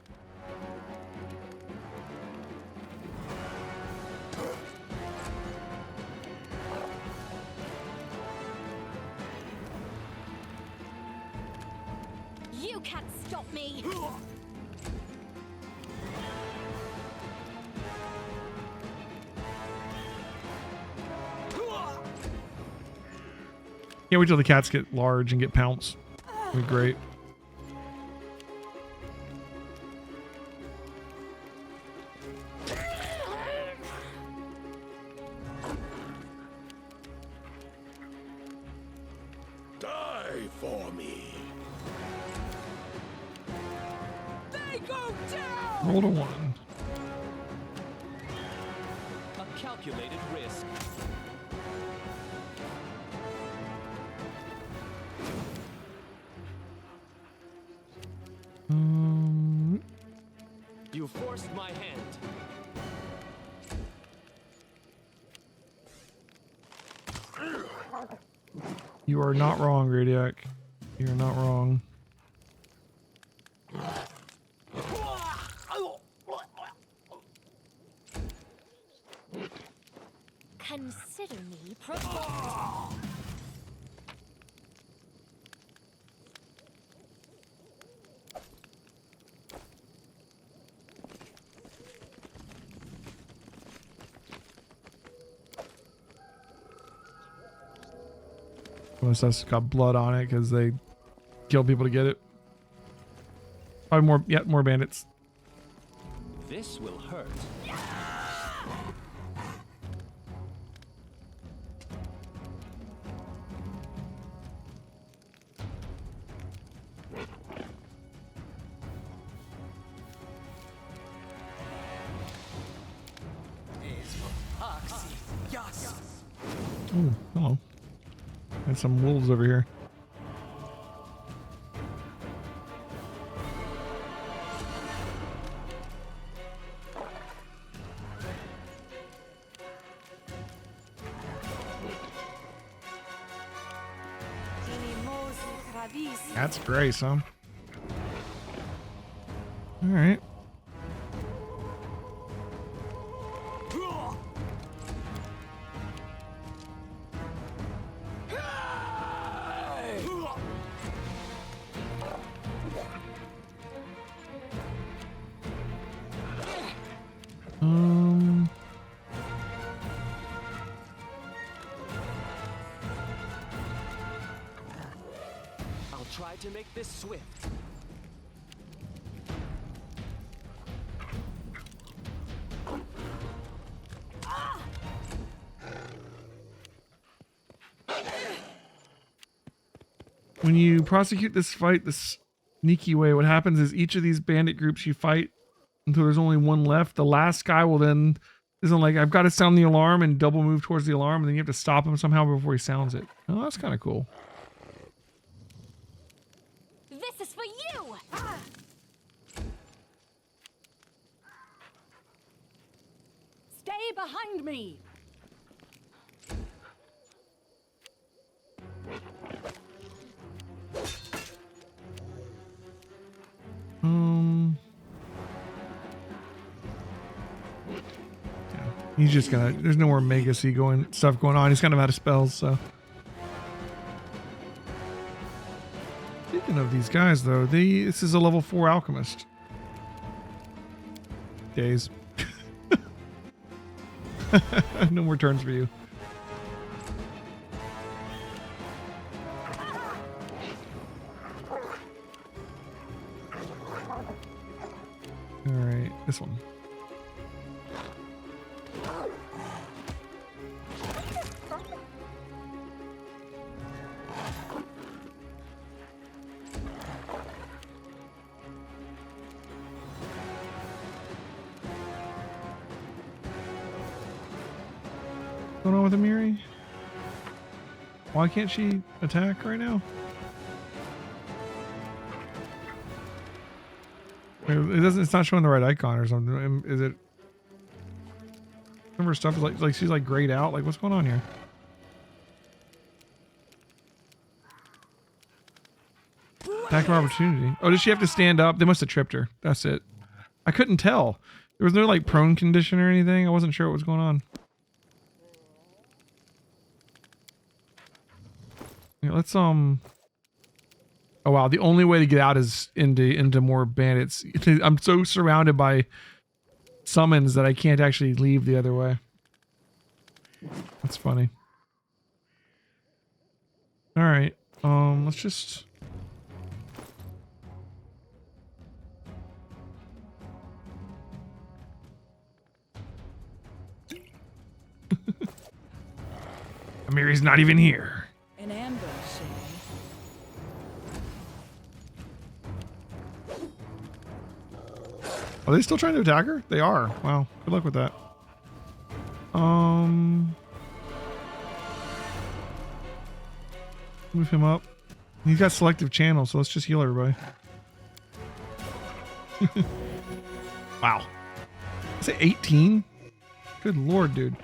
You can't stop me. Can't wait till the cats get large and get pounced. It'll be great. Die for me. They go down! Roll to 1. A calculated risk. You forced my hand. You are not wrong, Radiac. You're not wrong. Consider me provoked. Unless that's got blood on it because they kill people to get it. Probably more, yeah, more bandits. This will hurt. Oh, hello. And some wolves over here. That's Grace, huh? All right. to make this swift. When you prosecute this fight the sneaky way, what happens is each of these bandit groups you fight until there's only one left. The last guy will then isn't like, I've got to sound the alarm and double move towards the alarm, and then you have to stop him somehow before he sounds it. Oh, that's kind of cool. This is for you! Stay behind me! Yeah, he's just gonna. There's no more Mega C stuff going on. He's kind of out of spells. So, speaking of these guys, though, this is a level 4 alchemist. Days. No more turns for you. All right, this one. What's going on with Amiri? Why can't she attack right now? It doesn't. It's not showing the right icon or something. Is it? Some of her stuff is like she's like grayed out. Like, what's going on here? Attack of opportunity. Oh, did she have to stand up? They must have tripped her. That's it. I couldn't tell. There was no like prone condition or anything. I wasn't sure what was going on. Yeah, let's Oh wow, the only way to get out is into more bandits. I'm so surrounded by summons that I can't actually leave the other way. That's funny. All right, let's just. Amiri's not even here. An ambush, Are they still trying to attack her? They are. Wow. Good luck with that. Move him up. He's got selective channel, so let's just heal everybody. Wow. Is it 18? Good lord, dude.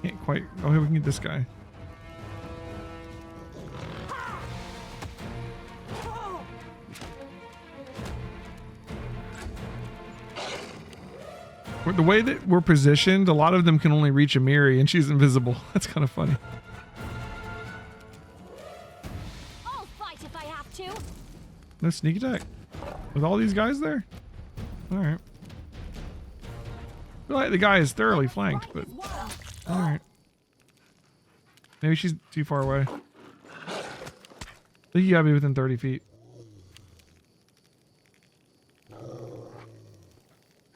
Can't quite. Oh, here we can get this guy. The way that we're positioned, a lot of them can only reach Amiri, and she's invisible. That's kind of funny. I'll fight if I have to. No sneak attack with all these guys there. All right. Well, the guy is thoroughly flanked, but all right. Maybe she's too far away. I think you gotta be within 30 feet.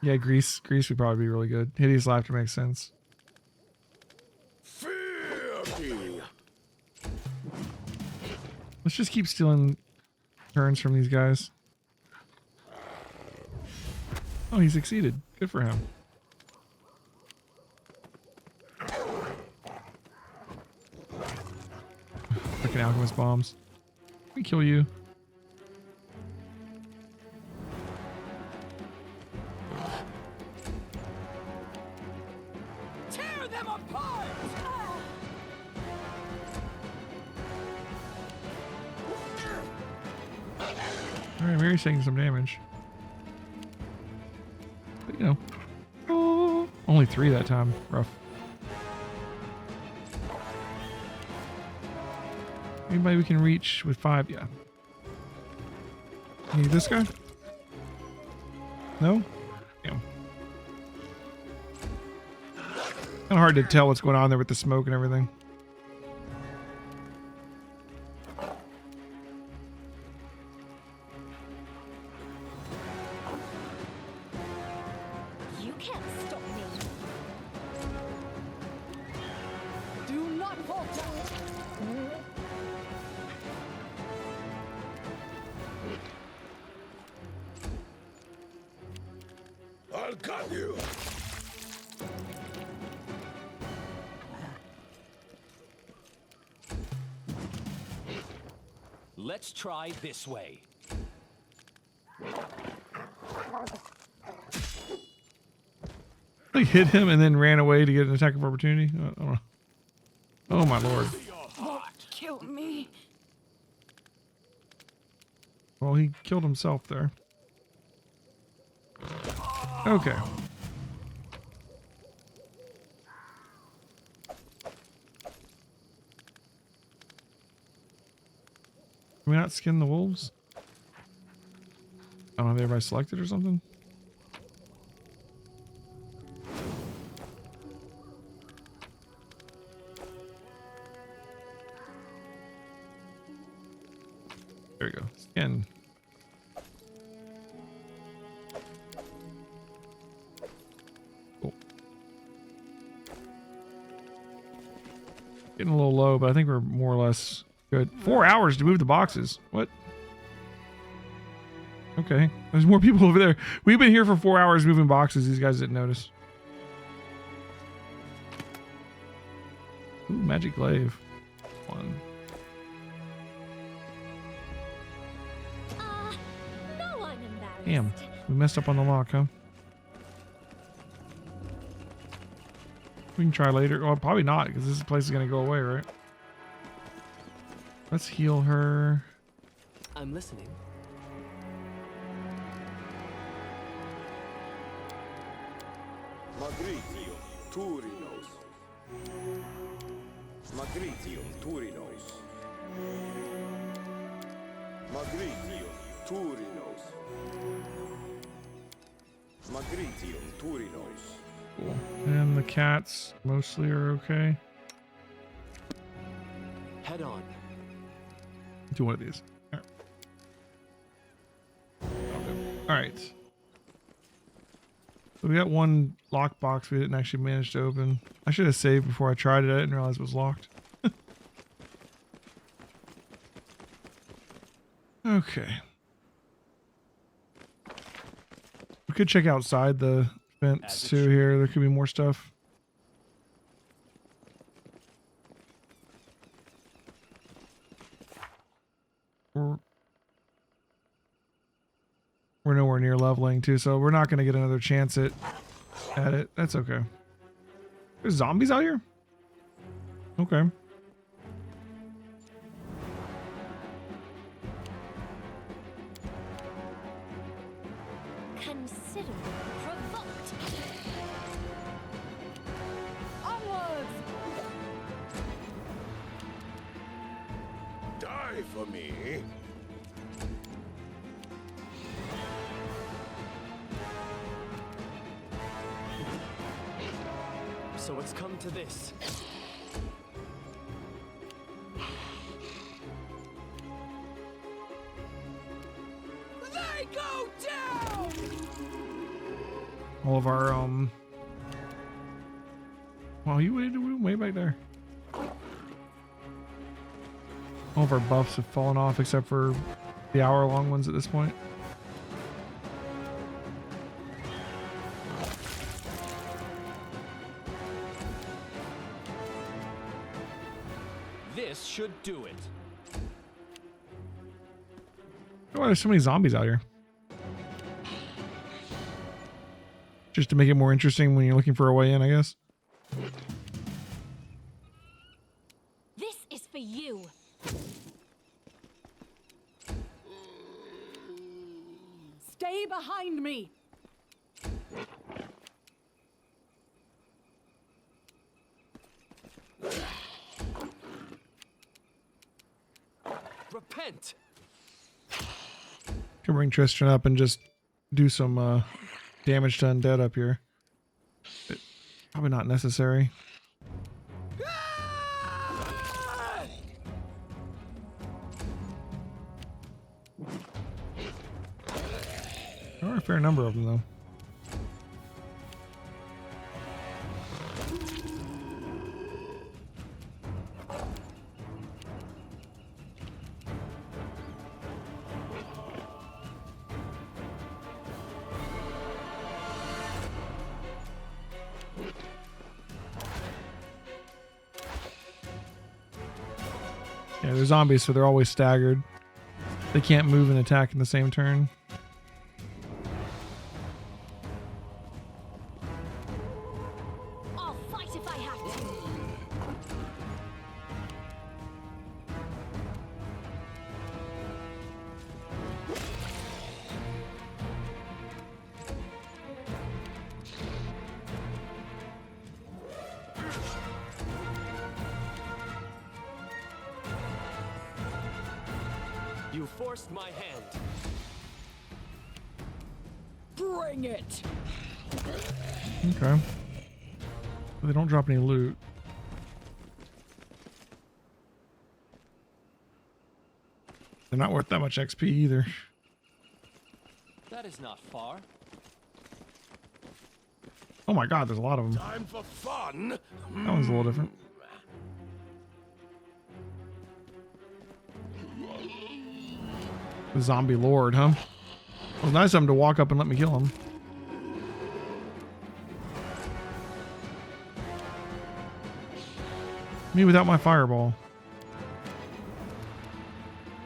Yeah, Grease would probably be really good. Hideous Laughter makes sense. Let's just keep stealing turns from these guys. Oh, he succeeded. Good for him. Freaking alchemist bombs. We kill you. Tear them apart! Alright, Mary's taking some damage. But you know. Oh, only 3 that time. Rough. Anybody we can reach with 5? Yeah. Need this guy? No? Damn. Kind of hard to tell what's going on there with the smoke and everything. You can't stop me. Do not falter. I'll cut you. Let's try this way. They hit him and then ran away to get an attack of opportunity. I don't know. Oh my lord. Kill me. Well, he killed himself there. Okay. Can we not skin the wolves? I don't know, have everybody selected or something? There we go. Skin. Cool. Getting a little low, but I think we're more or less good. 4 hours to move the boxes. What? Okay. There's more people over there. We've been here for 4 hours moving boxes. These guys didn't notice. Ooh, magic glaive. One. No, I'm embarrassed. Damn. We messed up on the lock, huh? We can try later. Well, probably not, because this place is going to go away, right? Let's heal her. I'm listening. Magritium Turinos. Magritium Turinos. Magritium Turinos. Magritium Turinos. Cool. And the cats mostly are okay. Head on. Do one of these. All right. All right. So we got one lockbox we didn't actually manage to open. I should have saved before I tried it. I didn't realize it was locked. Okay. We could check outside the fence too here. There could be more stuff. We're nowhere near leveling too, so we're not going to get another chance at it. That's okay. There's zombies out here? Okay. Consider provoked. Onwards! Die for me. So it's come to this. They go down! All of our well, you waited way back there. All of our buffs have fallen off except for the hour-long ones at this point. This should do it. Oh, there's so many zombies out here. Just to make it more interesting when you're looking for a way in, I guess. This is for you. Stay behind me! Repent! Can bring Tristan up and just do some damage to undead up here. Probably not necessary. There are a fair number of them, though. Yeah, they're zombies, so they're always staggered. They can't move and attack in the same turn. I'll fight if I have to. You forced my hand. Bring it! Okay. They don't drop any loot. They're not worth that much XP either. That is not far. Oh my god, there's a lot of them. Time for fun. That one's a little different. The zombie lord, huh? It was nice of him to walk up and let me kill him. Me without my fireball.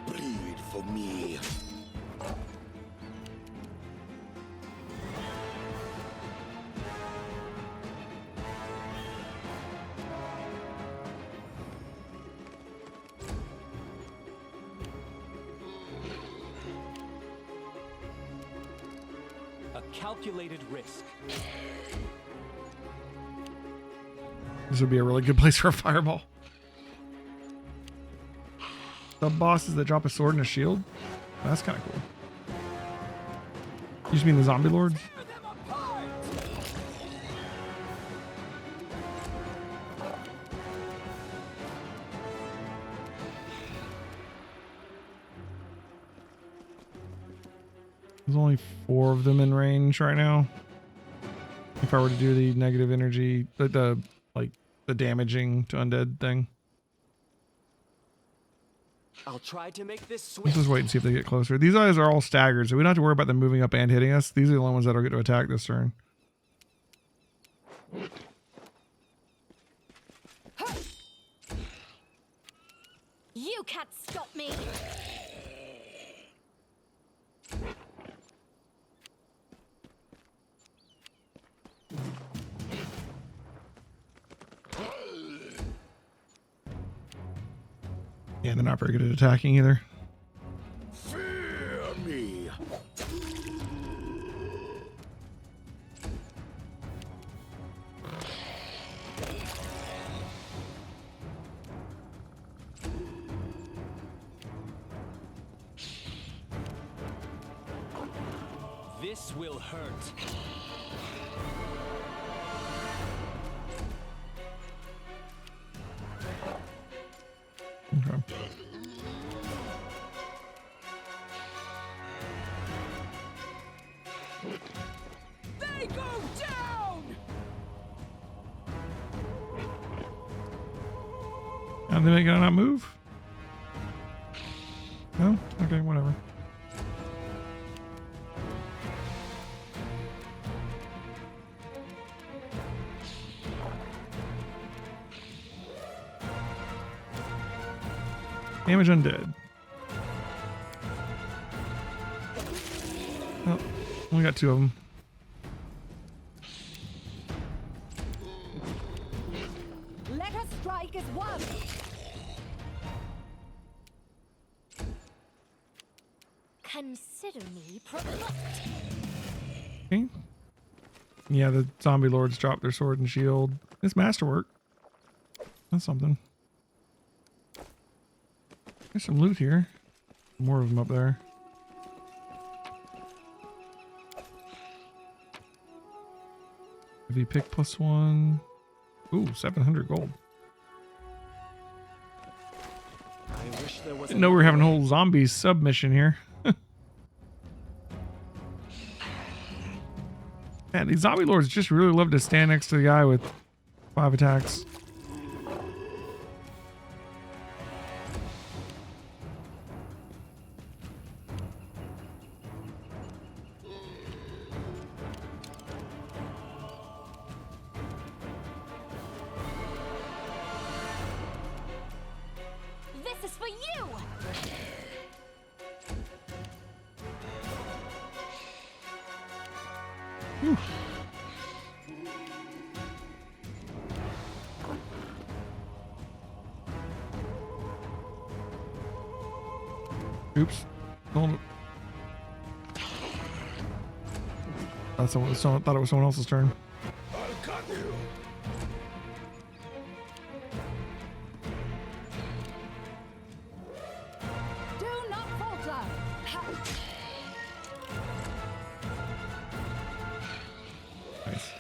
Bleed for me. A calculated risk. This would be a really good place for a fireball. Sub bosses that drop a sword and a shield. That's kind of cool. You just mean the zombie lords? There's only 4 of them in range right now. If I were to do the negative energy, the damaging to undead thing. I'll try to make this switch. Let's just wait and see if they get closer. These guys are all staggered, so we don't have to worry about them moving up and hitting us. These are the only ones that'll get to attack this turn. You can't stop me. Yeah, they're not very good at attacking either. Fear me. This will hurt. Okay. They go down! And they gonna not move? No? Okay, whatever. Damage undead. Oh, we got 2 of them. Let us strike as one! Consider me provoked. Okay. Yeah, the zombie lords drop their sword and shield. It's masterwork. That's something. There's some loot here. More of them up there. Heavy pick +1. Ooh, 700 gold. I wish there was Didn't know we were having a whole zombie submission here. Man, these zombie lords just really love to stand next to the guy with 5 attacks. This is for you! Oops. Hold on. Thought it was someone else's turn. I'll cut you. Do not falter. Nice.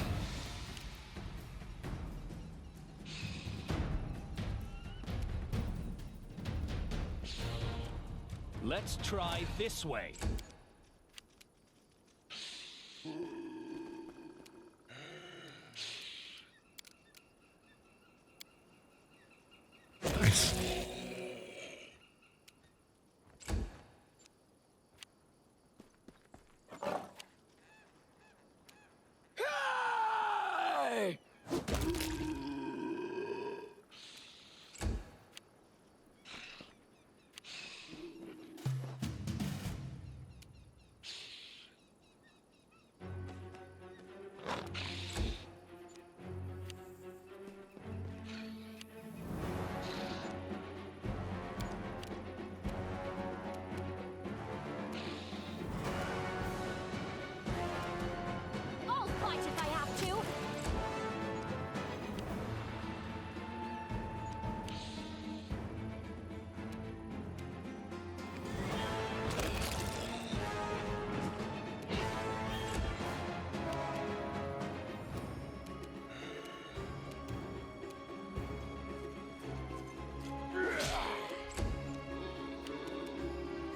Let's try this way. Nice. Hey! I'll fight if I have to!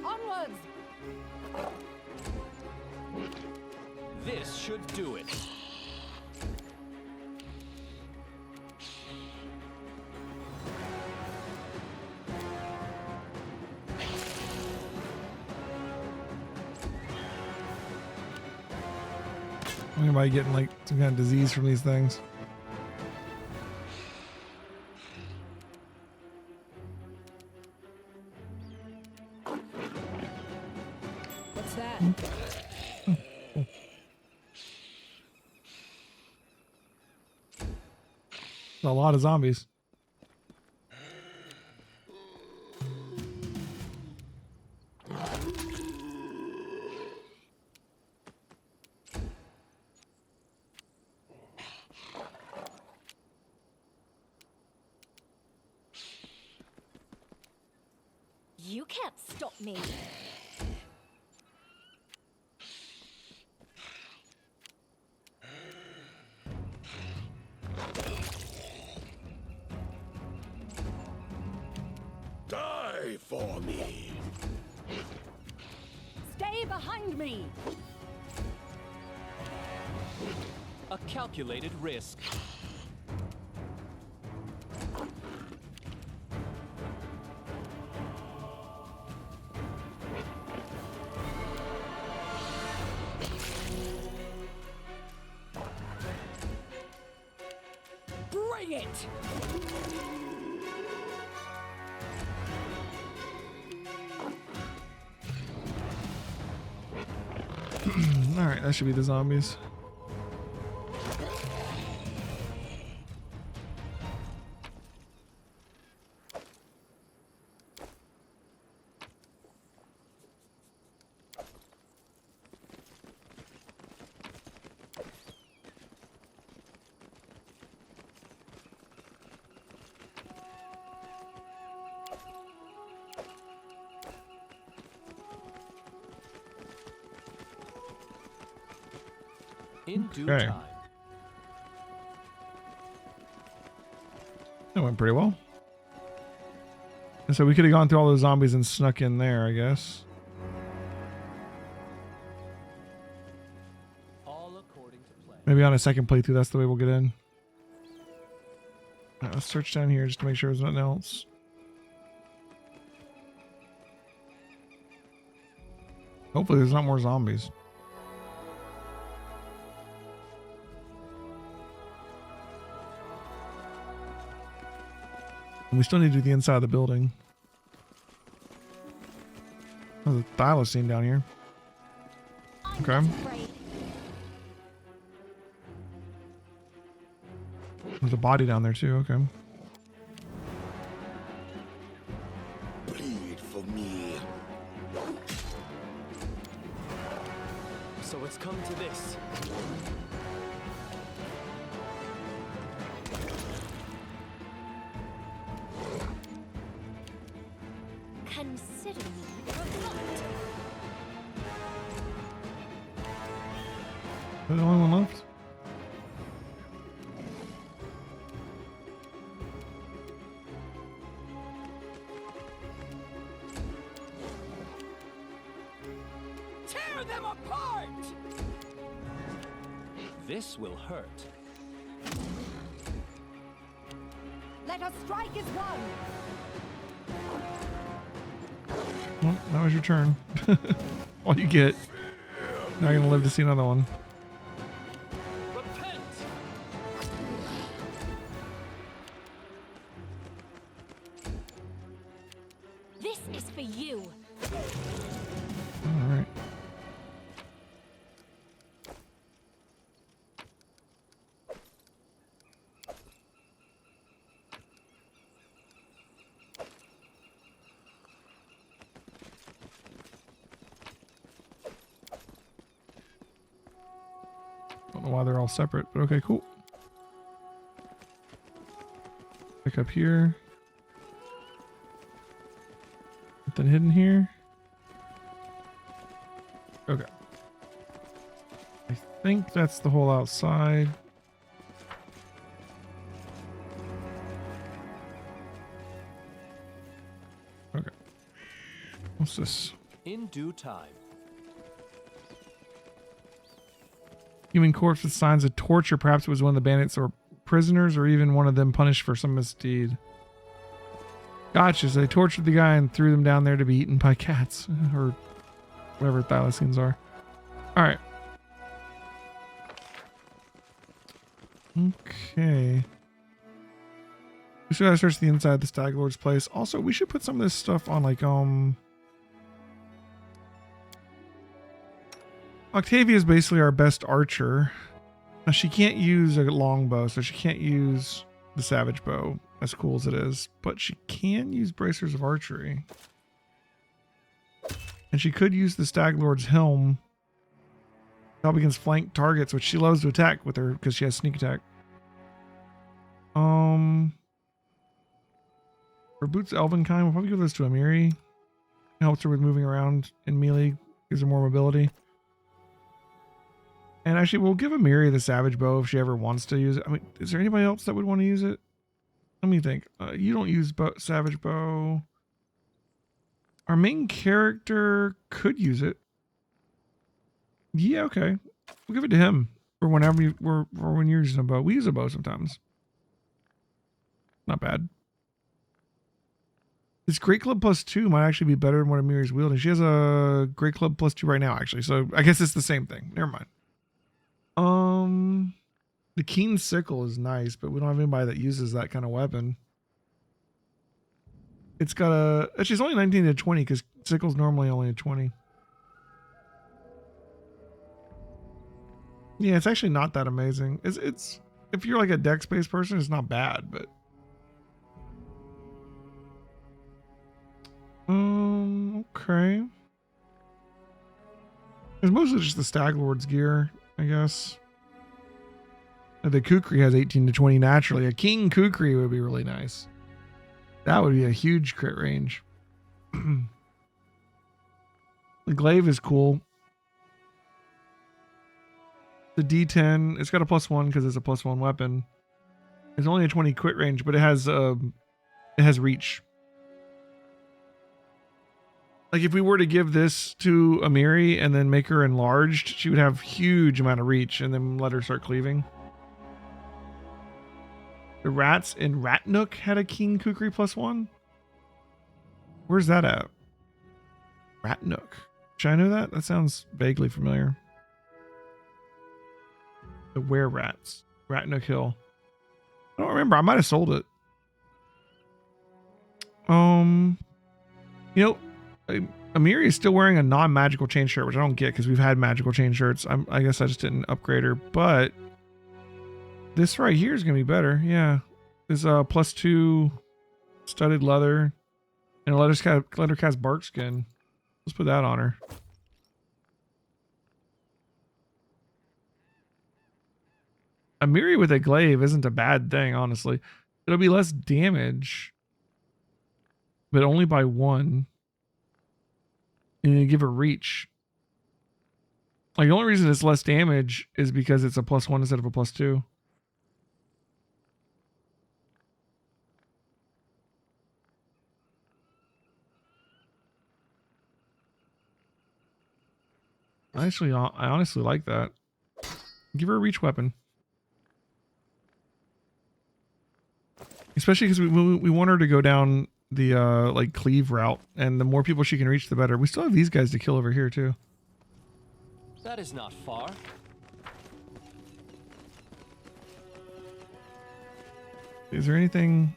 Onwards! This should do it. Anybody getting like some kind of disease from these things? What's that? A lot of zombies. You can't stop me. Die for me. Stay behind me! A calculated risk. Bring it! All right, that should be the zombies. In due Okay. time. went pretty well. And so we could have gone through all those zombies and snuck in there, I guess. All according to plan. Maybe on a second playthrough, that's the way we'll get in. All right, let's search down here just to make sure there's nothing else. Hopefully there's not more zombies. And we still need to do the inside of the building. There's a thylacine down here. Okay. There's a body down there too, okay. Bleed for me. So it's come to this. Consider me Is that the only one left? Tear them apart! This will hurt. Let us strike as one. Well, that was your turn. All you get. Now you're gonna live to see another one. Repent! This is for you. Alright. Don't know why they're all separate, but okay, cool. Pick up here. Something hidden here. Okay. I think that's the whole outside. Okay. What's this? In due time. Human corpse with signs of torture. Perhaps it was one of the bandits or prisoners, or even one of them punished for some misdeed. Gotcha. So they tortured the guy and threw them down there to be eaten by cats, or whatever thylacines are. All right. Okay. We should search the inside of the Stag Lord's place. Also, we should put some of this stuff on, like, Octavia is basically our best archer. Now, she can't use a longbow, so she can't use the savage bow, as cool as it is, but she can use bracers of archery. And she could use the Stag Lord's helm to help against flank targets, which she loves to attack with her because she has sneak attack. For boots Elvenkind, we'll probably give this to Amiri. It helps her with moving around in melee, gives her more mobility. And actually, we'll give Amiri the savage bow if she ever wants to use it. I mean, is there anybody else that would want to use it? Let me think. You don't use savage bow. Our main character could use it. Yeah, okay. We'll give it to him for whenever when you're using a bow. We use a bow sometimes. Not bad. This Great Club +2 might actually be better than what Amiri's wielding. She has a Great Club +2 right now, actually. So I guess it's the same thing. Never mind. The Keen Sickle is nice, but we don't have anybody that uses that kind of weapon. It's got a... Actually, it's only 19 to 20 because Sickle's normally only a 20. Yeah, it's actually not that amazing. It's if you're like a dex-based person, it's not bad, but... Okay. It's mostly just the Stag Lord's gear, I guess. The Kukri has 18 to 20 naturally. A King Kukri would be really nice. That would be a huge crit range. The Glaive is cool. The D10, it's got a +1 because it's a +1 weapon. It's only a 20 quit range, but it has reach. Like if we were to give this to Amiri and then make her enlarged, she would have huge amount of reach and then let her start cleaving. The rats in Ratnook had a King Kukri +1. Where's that at? Ratnook. Should I know that? That sounds vaguely familiar. The Were Rats. Ratnook Hill. I don't remember. I might have sold it. You know, Amiri is still wearing a non-magical chain shirt, which I don't get because we've had magical chain shirts. I guess I just didn't upgrade her, but this right here is gonna be better. Yeah, this +2 studded leather and a leather cast bark skin. Let's put that on her. Amiri with a glaive isn't a bad thing, honestly. It'll be less damage, but only by 1. And you give her reach. Like the only reason it's less damage is because it's a +1 instead of a +2. I honestly like that. Give her a reach weapon. Especially because we want her to go down the like cleave route, and the more people she can reach, the better. We still have these guys to kill over here too. That is not far. Is there anything?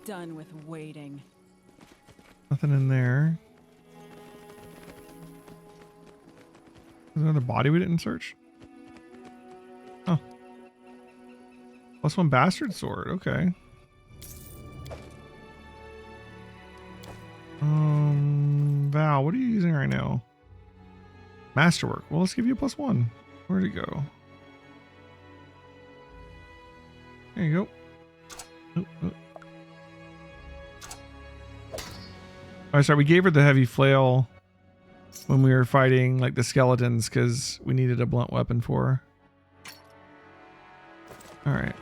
Done with waiting. Nothing in there. Is there another body we didn't search? Oh. +1 bastard sword. Okay. Val, what are you using right now? Masterwork. Well, let's give you a +1. Where'd it go? There you go. Oh, oh. Alright, sorry, we gave her the heavy flail when we were fighting like the skeletons because we needed a blunt weapon for her. Alright.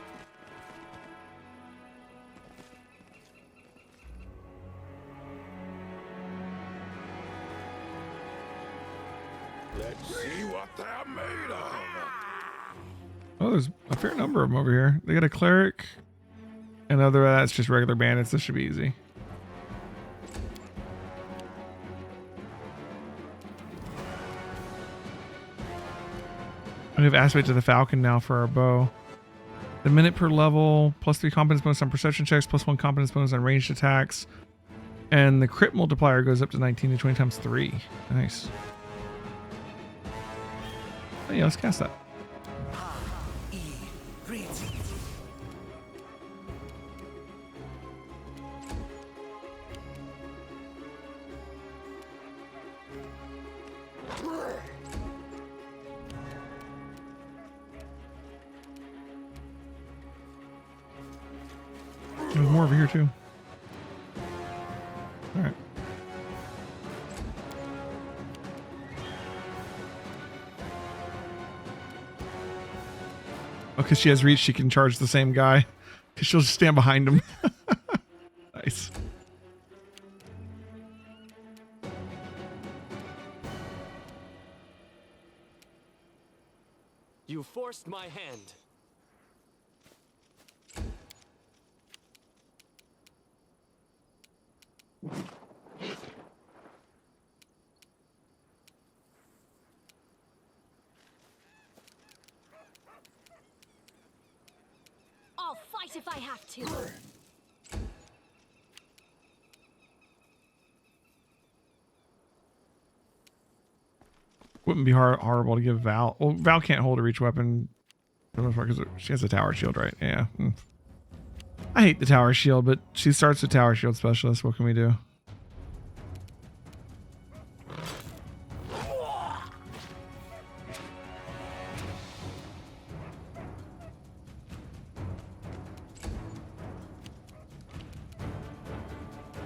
Let's see what they're made of. Oh, there's a fair number of them over here. They got a cleric. And other than that, it's just regular bandits. This should be easy. We have aspect of the falcon now for our bow. The minute per level, +3 competence bonus on perception checks, +1 competence bonus on ranged attacks. And the crit multiplier goes up to 19 to 20 times 3. Nice. Oh yeah, let's cast that. There's more over here too. All right. Oh, because she has reach, she can charge the same guy. Because she'll just stand behind him. Nice. You forced my hand. I'll fight if I have to. Wouldn't be horrible to give Val. Well, Val can't hold a reach weapon for the most part because she has a tower shield, right? Yeah. I hate the tower shield, but she starts with tower shield specialist. What can we do?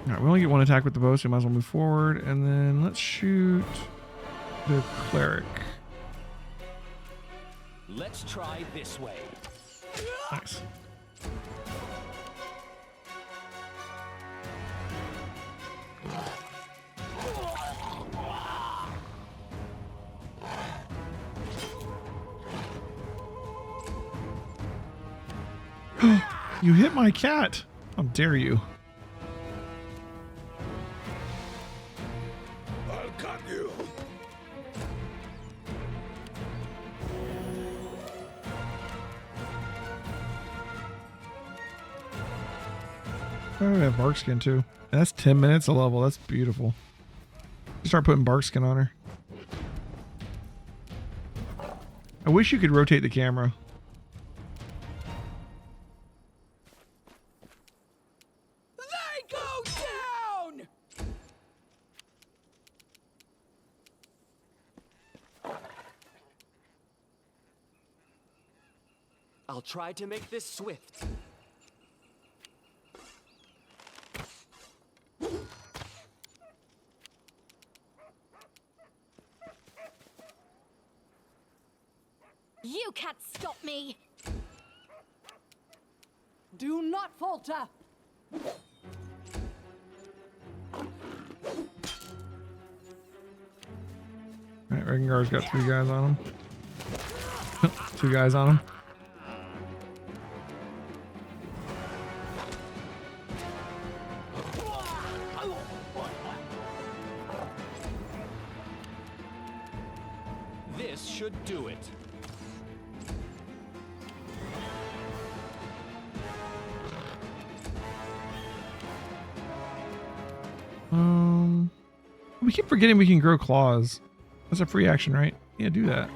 All right, we only get 1 attack with the bow, so we might as well move forward. And then let's shoot the cleric. Let's try this way. Nice. You hit my cat. How dare you? I'll cut you. Oh, I have bark skin too. And that's 10 minutes a level. That's beautiful. Start putting bark skin on her. I wish you could rotate the camera. They go down! I'll try to make this swift. You can't stop me! Do not falter. Alright, Regengar's got 3 guys on him. 2 guys on him. This should do it. We keep forgetting we can grow claws. That's a free action, right? Yeah, do that.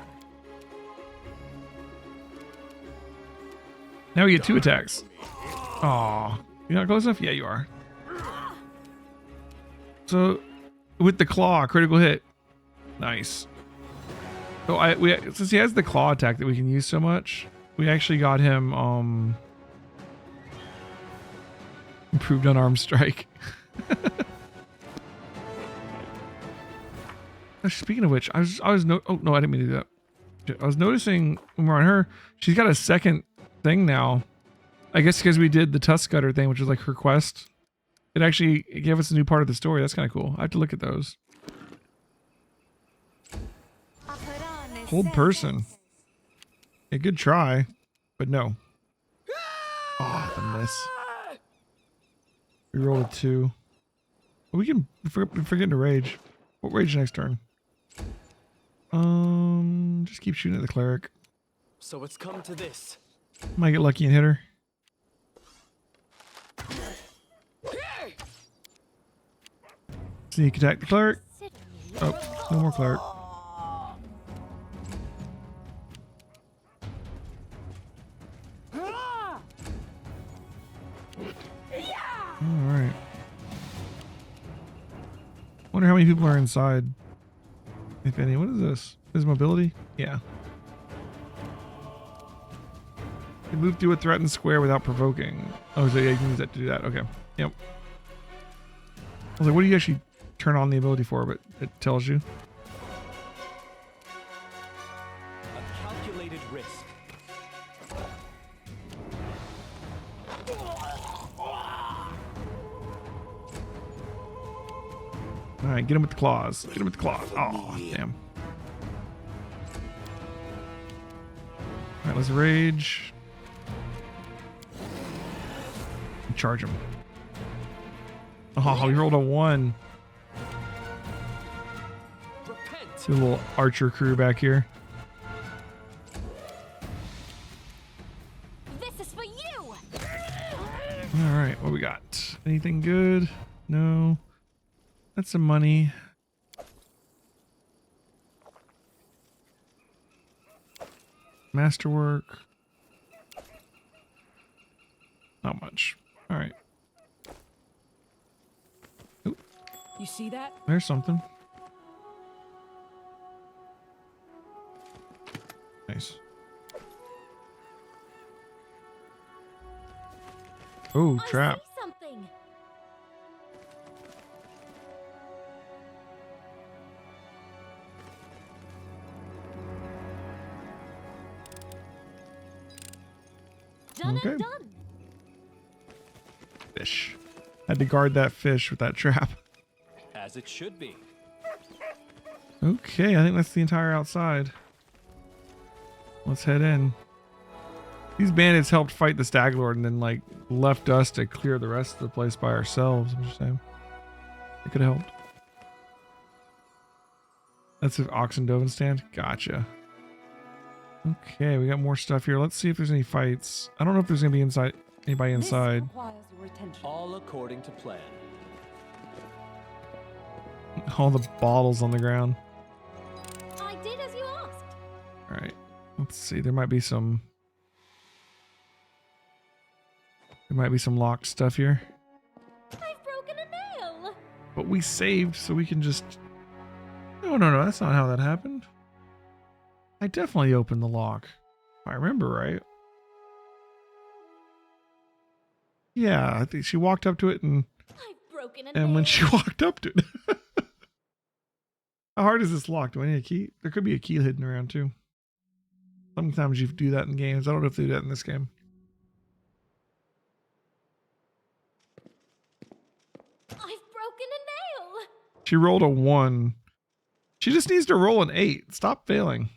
Now we get 2 attacks. Aw, you're not close enough? Yeah, you are. So, with the claw, critical hit. Nice. So since he has the claw attack that we can use so much, we actually got him improved unarmed strike. Speaking of which, I was oh no, I didn't mean to do that. I was noticing when we're on her, she's got a second thing now. I guess because we did the tusk cutter thing, which was like her quest. It gave us a new part of the story. That's kind of cool. I have to look at those. Hold person. A good try, but no. Oh, the miss. We rolled a 2. We can forget to rage. What rage next turn? Just keep shooting at the cleric. So it's come to this. Might get lucky and hit her. Sneak attack the cleric. Oh, no more cleric. Alright. Wonder how many people are inside. If any. What is this? Is mobility? Yeah. You move to a threatened square without provoking. Oh, so yeah, you can use that to do that. Okay. Yep. I was like, what do you actually turn on the ability for? But it tells you. A calculated risk. Alright, get him with the claws. Get him with the claws. Oh, damn. Alright, let's rage. Charge him. Oh, he rolled a 1. See a little archer crew back here. This is for you! Alright, what we got? Anything good? No. That's some money. Masterwork. Not much. Alright. You see that? There's something. Nice. Oh, trap. I see something. Done Okay. and done. Fish. Had to guard that fish with that trap. As it should be. Okay, I think that's the entire outside. Let's head in. These bandits helped fight the Stag Lord and then like left us to clear the rest of the place by ourselves. I'm just saying. It could have helped. That's an oxen dovin stand. Gotcha. Okay, we got more stuff here. Let's see if there's any fights. I don't know if there's gonna be anybody inside. All according to plan. All the bottles on the ground. I did as you asked. All right. Let's see. There might be some locked stuff here. I've broken a nail. But we saved, so we can just... No, that's not how that happened. I definitely opened the lock. If I remember right. Yeah, I think she walked up to it and... I've broken a And nail. when she walked up to it... How hard is this lock? Do I need a key? There could be a key hidden around too. Sometimes you do that in games. I don't know if they do that in this game. I've broken a nail. She rolled a 1. She just needs to roll an 8. Stop failing.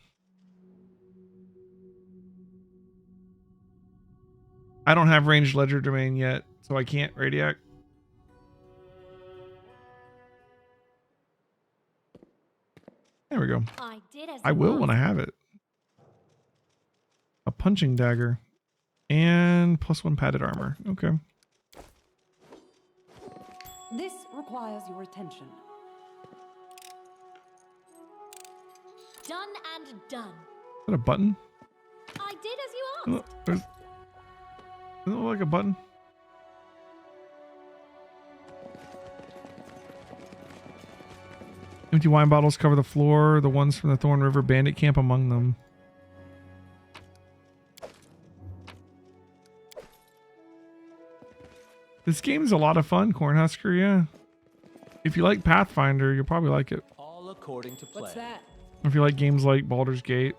I don't have ranged ledger domain yet, so I can't radiac. There we go. I did as I you will when I asked. have it. A punching dagger. And +1 padded armor. Okay. This requires your attention. Done and done. Is that a button? I did as you asked. Doesn't it look like a button? Empty wine bottles cover the floor. The ones from the Thorn River bandit camp among them. This game is a lot of fun, Cornhusker, yeah. If you like Pathfinder, you'll probably like it. All according to plan. What's that? If you like games like Baldur's Gate,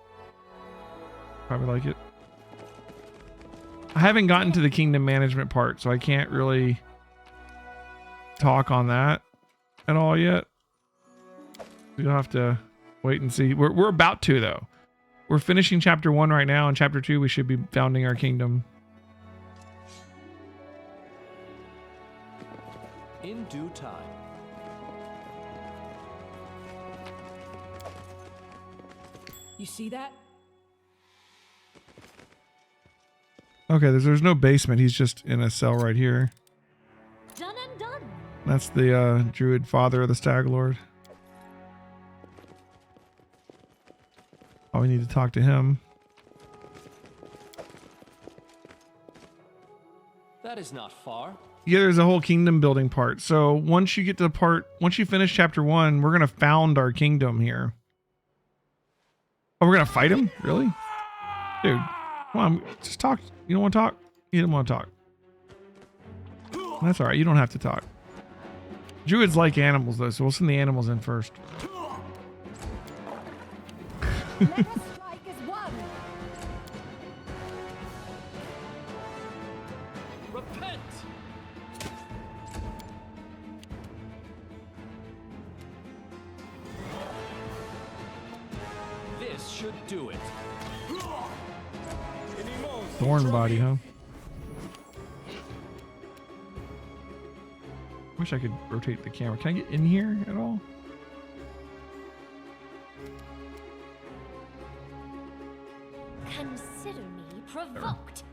probably like it. I haven't gotten to the kingdom management part, so I can't really talk on that at all yet. You'll have to wait and see. We're about to, though. We're finishing chapter 1 right now, and chapter 2 we should be founding our kingdom. In due time. You see that? Okay, there's no basement. He's just in a cell right here. Done and done. That's the druid father of the Stag Lord. Oh, we need to talk to him. That is not far. Yeah, there's a whole kingdom building part. So once you get to the part, once you finish chapter 1, we're going to found our kingdom here. Oh, we're going to fight him? Really? Dude, come on, just talk. You don't want to talk? You don't want to talk. That's all right. You don't have to talk. Druids like animals, though, so we'll send the animals in first. Let us strike as one. Repent! This should do it. Thorn body, huh? Wish I could rotate the camera. Can I get in here at all? Consider me provoked.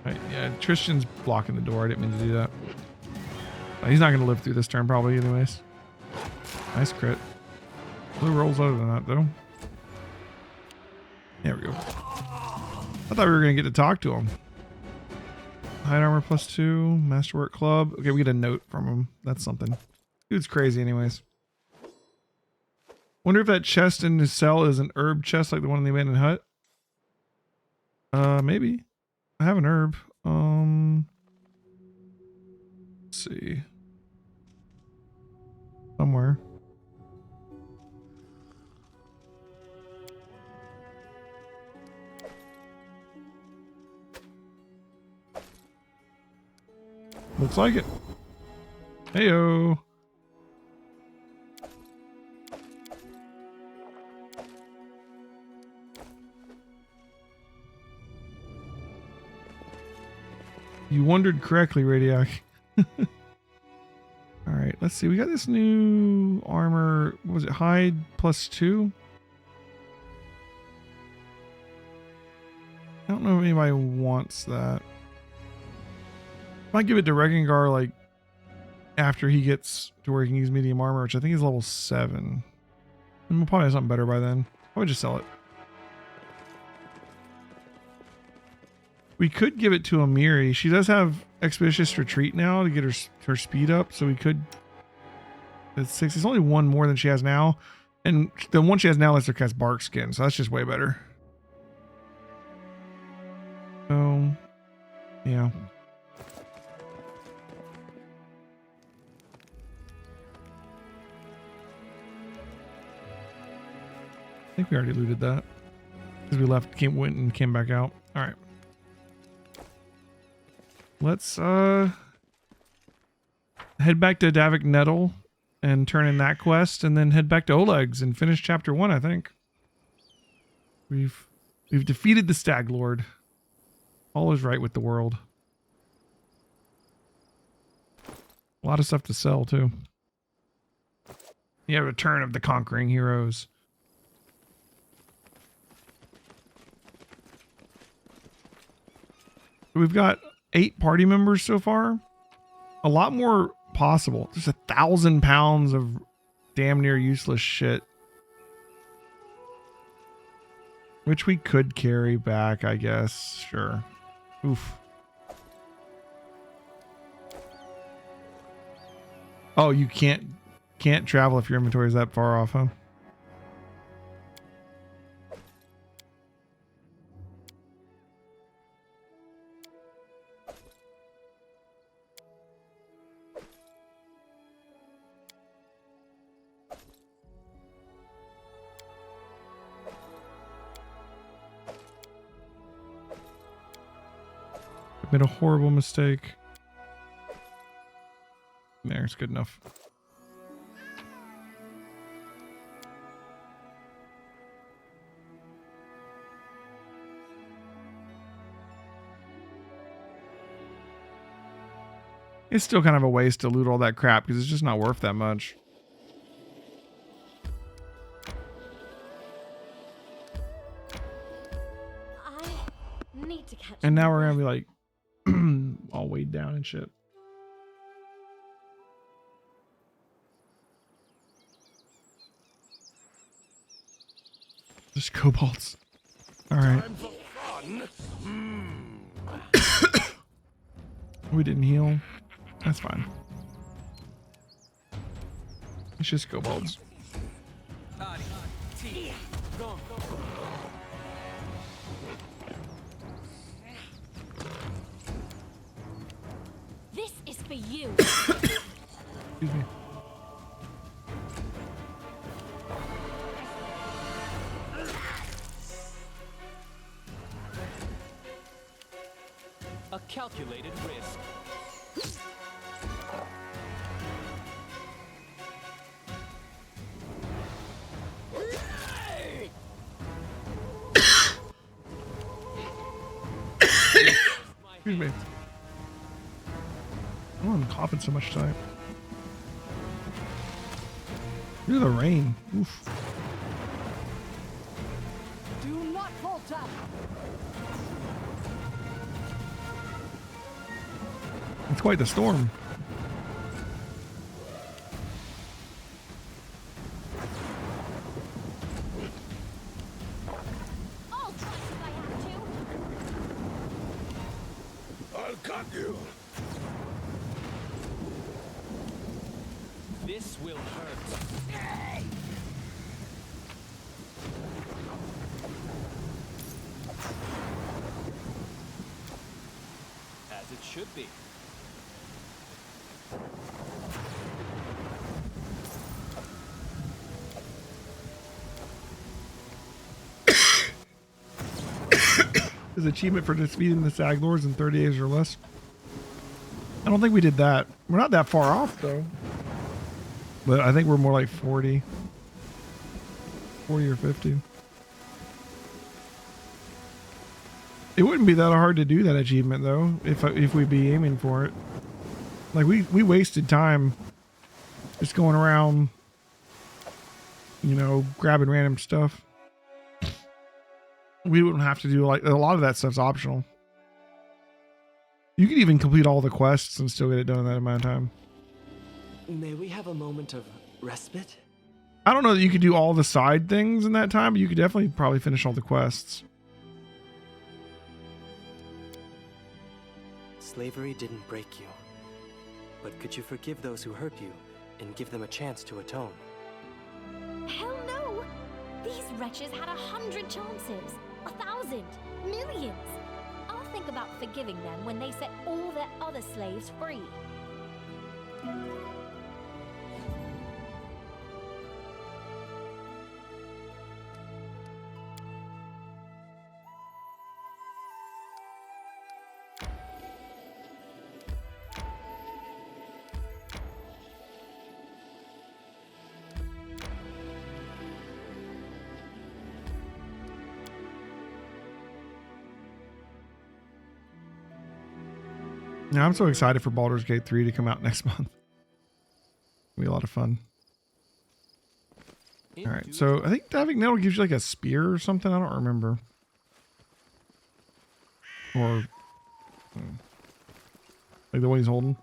Right, yeah, Tristan's blocking the door. I didn't mean to do that. He's not going to live through this turn probably anyways. Nice crit. Blue rolls other than that though. There we go. I thought we were going to get to talk to him. Hide armor +2. Masterwork club. Okay, we get a note from him. That's something. Dude's crazy anyways. Wonder if that chest in his cell is an herb chest like the one in the abandoned hut. Maybe. I have an herb. Let's see. Somewhere. Looks like it. Heyo. You wondered correctly, Radiac. All right, let's see. We got this new armor. What was it? Hide +2. I don't know if anybody wants that. Might give it to Regengar like after he gets to where he can use medium armor, which I think is level 7. And we'll probably have something better by then. I would just sell it. We could give it to Amiri. She does have Expeditious Retreat now to get her speed up, so we could. It's 6. It's only one more than she has now, and the one she has now lets her cast Bark Skin, so that's just way better. So, yeah. I think we already looted that because we went and came back out. All right. Let's head back to Davik Nettle and turn in that quest, and then head back to Oleg's and finish chapter 1. I think we've defeated the Stag Lord. All is right with the world. A lot of stuff to sell too. Yeah, Return of the Conquering Heroes. We've got 8 party members so far. A lot more possible. There's 1,000 pounds of damn near useless shit, which we could carry back, I guess. Sure. Oof. Oh, you can't travel if your inventory is that far off, huh? Made a horrible mistake. There, it's good enough. It's still kind of a waste to loot all that crap because it's just not worth that much. I need to catch. And now we're gonna be like all weighed down and shit. Just kobolds. All right. We didn't heal. That's fine. It's just kobolds. This is for you. Excuse me. A calculated risk. Excuse me. Oh, I'm coughing so much tonight. Look at the rain. Oof. Do not falter. It's quite the storm. I'll try if I have to. I'll cut you. This will hurt. As it should be. Is achievement for defeating the Stag Lords in 30 days or less. I don't think we did that. We're not that far off though. But I think we're more like 40. 40 or 50. It wouldn't be that hard to do that achievement though, if we'd be aiming for it. Like we wasted time just going around, you know, grabbing random stuff. We wouldn't have to do like a lot of that stuff's optional. You could even complete all the quests and still get it done in that amount of time. May we have a moment of respite? I don't know that you could do all the side things in that time, but you could definitely probably finish all the quests. Slavery didn't break you. But could you forgive those who hurt you and give them a chance to atone? Hell no! These wretches had 100 chances. 1,000. Millions. I'll think about forgiving them when they set all their other slaves free. Yeah, I'm so excited for Baldur's Gate 3 to come out next month. It'll be a lot of fun. All right, so I think Diving Nettle gives you like a spear or something. I don't remember. Or like the one he's holding.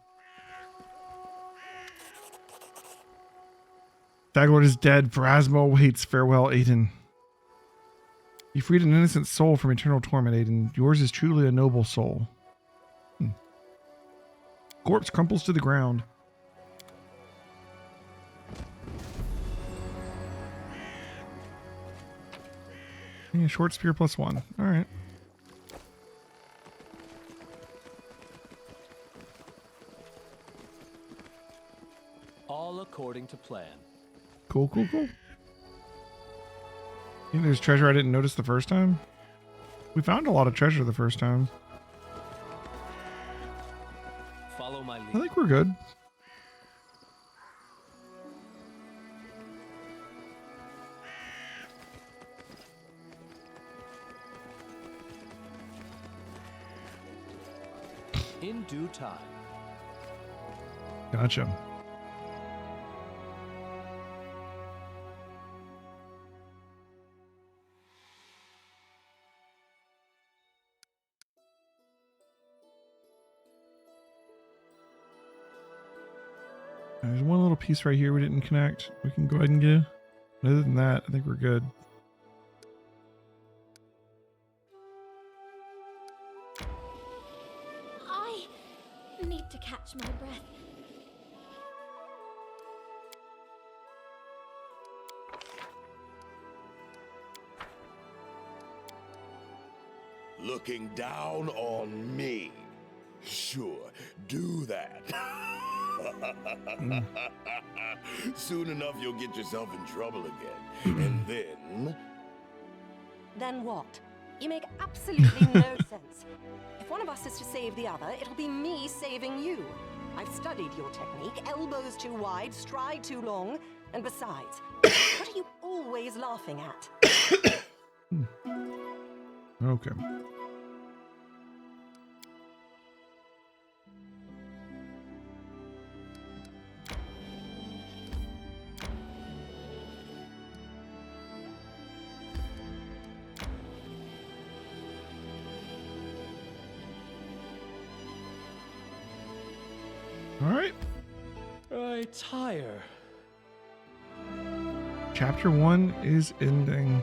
Daglord is dead. Pharasma awaits. Farewell, Aiden. You freed an innocent soul from eternal torment, Aiden. Yours is truly a noble soul. Corpse crumples to the ground. Yeah, short spear +1. All right. All according to plan. Cool, cool, cool. You think there's treasure I didn't notice the first time? We found a lot of treasure the first time. Follow my lead. I think we're good. In due time. Gotcha. There's one little piece right here we didn't connect. We can go ahead and get. Other than that, I think we're good. I need to catch my breath. Looking down on me. Sure, do that. Soon enough, you'll get yourself in trouble again. And then... Then what? You make absolutely no sense. If one of us is to save the other, it'll be me saving you. I've studied your technique. Elbows too wide, stride too long. And besides, what are you always laughing at? Okay. All right. I tire. Chapter 1 is ending.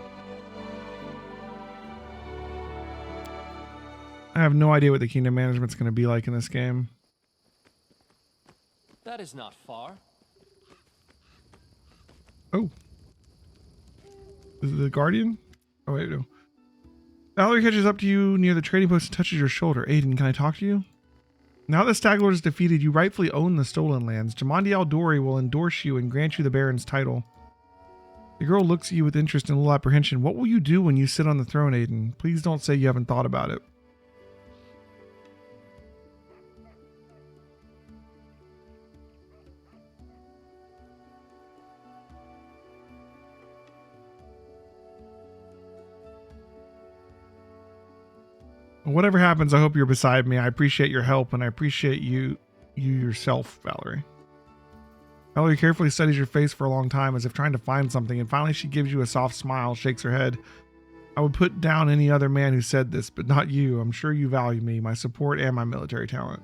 I have no idea what the kingdom management's going to be like in this game. That is not far. Oh. Is it the Guardian? Oh, wait, no. Valerie catches up to you near the trading post and touches your shoulder. Aiden, can I talk to you? Now that Staglord is defeated, you rightfully own the stolen lands. Jamandi Aldori will endorse you and grant you the Baron's title. The girl looks at you with interest and a little apprehension. What will you do when you sit on the throne, Aiden? Please don't say you haven't thought about it. Whatever happens, I hope you're beside me. I appreciate your help, and I appreciate you yourself, Valerie. Valerie carefully studies your face for a long time as if trying to find something, and finally she gives you a soft smile, shakes her head. I would put down any other man who said this, but not you. I'm sure you value me, my support, and my military talent.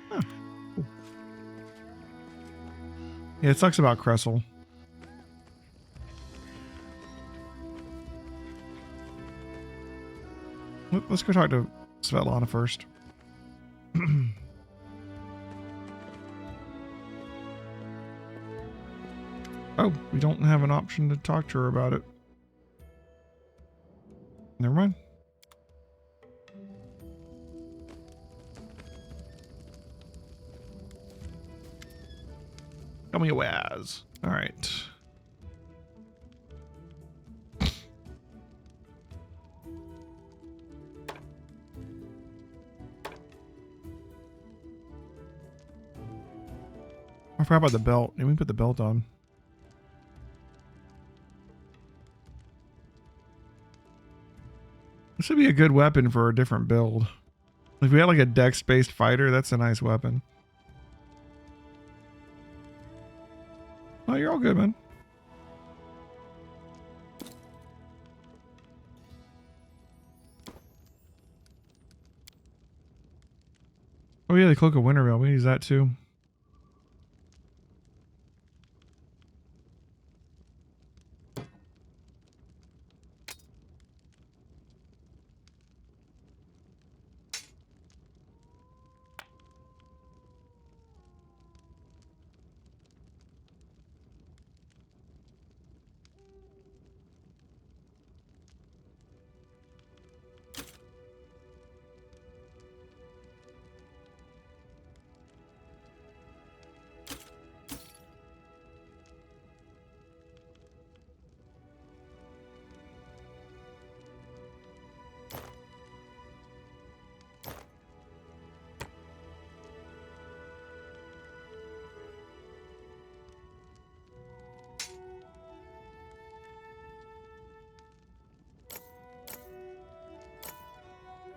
Huh. Cool. Yeah, it sucks about Kressel. Let's go talk to Svetlana first. Oh, we don't have an option to talk to her about it. Never mind. Tell me a Waz. All right. I forgot about the belt. Let me put the belt on. This would be a good weapon for a different build. If we had like a dex-based fighter, that's a nice weapon. Oh, you're all good, man. Oh yeah, the Cloak of Wintervale. We use that too.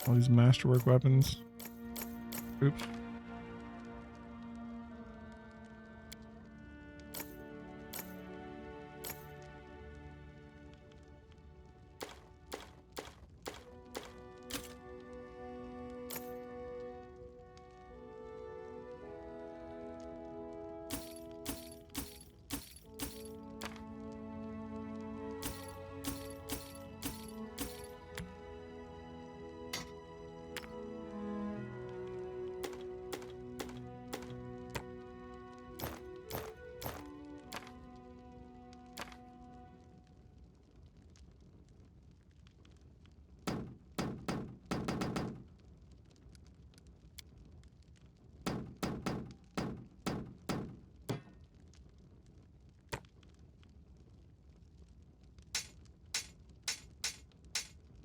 All these masterwork weapons. Oops.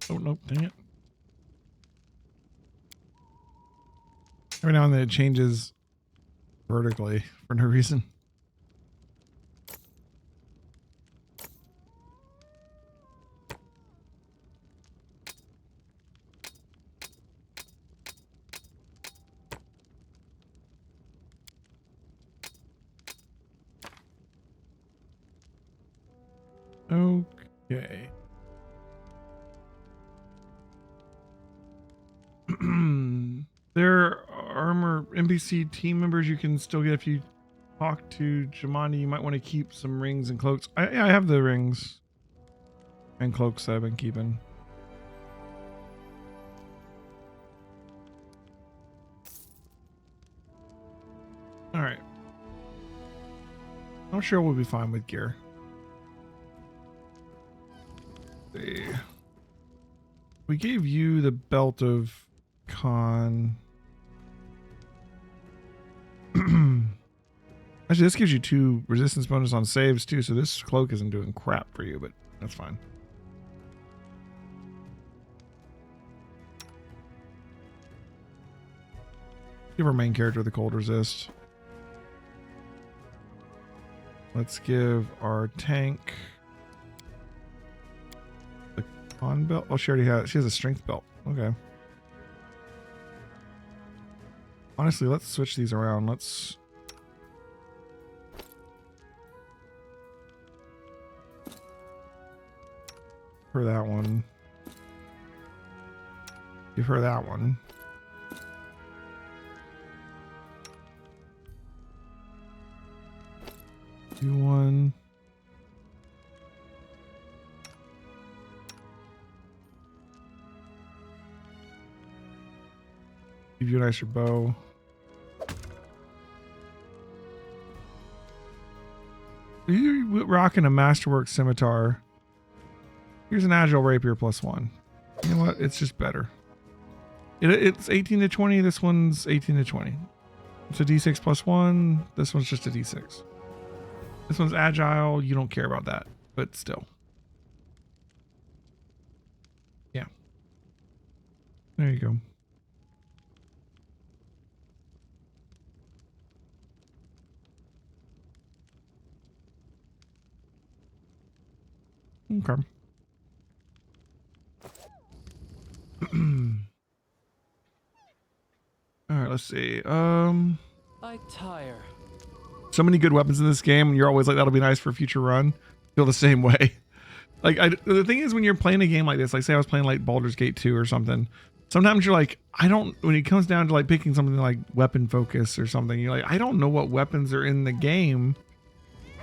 Oh, nope, dang it. Every now and then it changes vertically for no reason. Okay. There are NPC team members you can still get if you talk to Jamani. You might want to keep some rings and cloaks. I have the rings and cloaks that I've been keeping. All right. I'm sure we'll be fine with gear. Let's see. We gave you the belt of Khan. Actually, this gives you 2 resistance bonus on saves too, so this cloak isn't doing crap for you, but that's fine. Give our main character the cold resist. Let's give our tank the con belt. Oh, she already has. She has a strength belt. Okay. Honestly, let's switch these around. Let's... For that one. Give her that one. Do one. Give you a nicer bow. You're rocking a masterwork scimitar. Here's an agile rapier +1. You know what? It's just better. It's 18 to 20. This one's 18 to 20. It's a d6 +1. This one's just a d6. This one's agile. You don't care about that, but still. Yeah. There you go. Okay. All right, let's see. I tire. So many good weapons in this game, and you're always like, that'll be nice for a future run. Feel the same way. Like, the thing is, when you're playing a game like this, like say I was playing like Baldur's Gate 2 or something, sometimes you're like, when it comes down to like picking something like weapon focus or something, you're like, I don't know what weapons are in the game.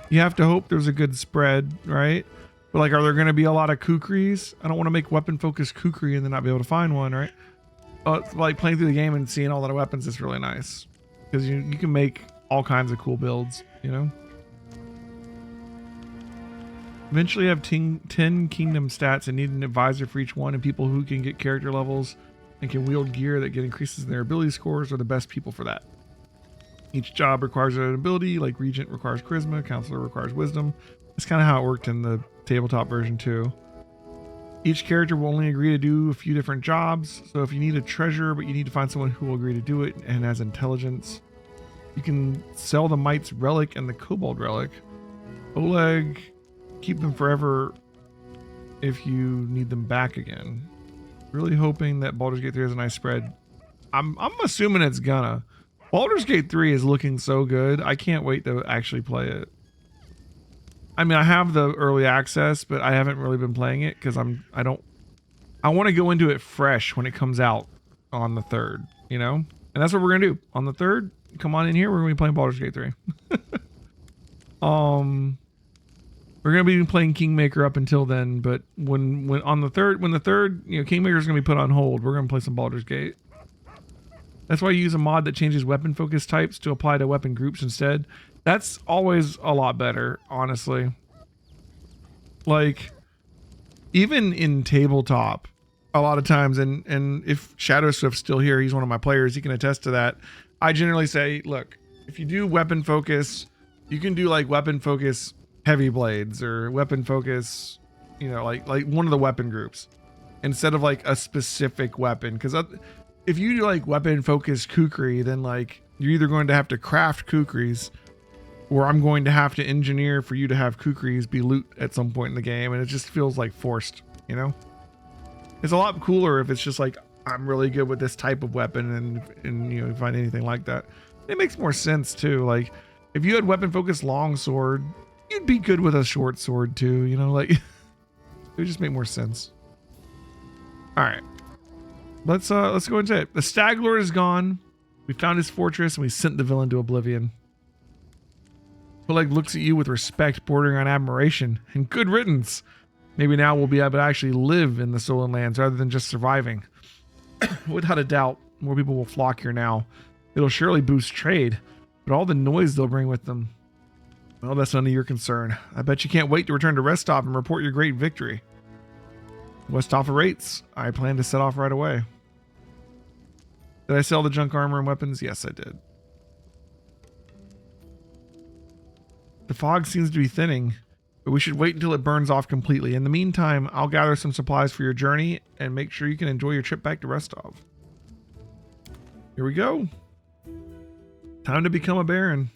You have to hope there's a good spread, right? But like, are there going to be a lot of kukris? I don't want to make weapon focus kukri and then not be able to find one, right? Like playing through the game and seeing all that weapons is really nice because you can make all kinds of cool builds, you know? Eventually have 10 kingdom stats and need an advisor for each one, and people who can get character levels and can wield gear that get increases in their ability scores are the best people for that. Each job requires an ability, like Regent requires Charisma, Counselor requires Wisdom. That's kind of how it worked in the tabletop version too. Each character will only agree to do a few different jobs, so if you need a treasure but you need to find someone who will agree to do it and has intelligence, you can sell the Might's Relic and the Kobold Relic. Oleg, keep them forever if you need them back again. Really hoping that Baldur's Gate 3 has a nice spread. I'm assuming it's gonna. Baldur's Gate 3 is looking so good. I can't wait to actually play it. I mean, I have the early access, but I haven't really been playing it because I want to go into it fresh when it comes out on the 3rd, you know? And that's what we're going to do. On the 3rd, come on in here. We're going to be playing Baldur's Gate 3. We're going to be playing Kingmaker up until then, but when the 3rd, you know, Kingmaker is going to be put on hold, we're going to play some Baldur's Gate. That's why you use a mod that changes weapon focus types to apply to weapon groups instead. That's always a lot better, honestly. Like, even in tabletop, a lot of times, and if Shadow Swift's still here, he's one of my players, he can attest to that. I generally say, look, if you do weapon focus, you can do like weapon focus heavy blades or weapon focus, you know, like one of the weapon groups instead of like a specific weapon. Because if you do like weapon focus kukri, then like you're either going to have to craft kukris, or I'm going to have to engineer for you to have kukris be loot at some point in the game, and it just feels like forced, you know? It's a lot cooler if it's just like, I'm really good with this type of weapon and you know, find anything like that. It makes more sense too. Like, if you had weapon focused long sword, you'd be good with a short sword too, you know, like, it would just make more sense. All right. Let's go into it. The Stag Lord is gone. We found his fortress and we sent the villain to oblivion. Oleg looks at you with respect bordering on admiration and good riddance. Maybe now we'll be able to actually live in the Stolen Lands rather than just surviving. Without a doubt, more people will flock here now. It'll surely boost trade, but all the noise they'll bring with them, well, that's none of your concern. I bet you can't wait to return to Restov and report your great victory. Westhoff rates. I plan to set off right away. Did I sell the junk armor and weapons? Yes, I did. The fog seems to be thinning, but we should wait until it burns off completely. In the meantime, I'll gather some supplies for your journey and make sure you can enjoy your trip back to Restov. Here we go. Time to become a baron.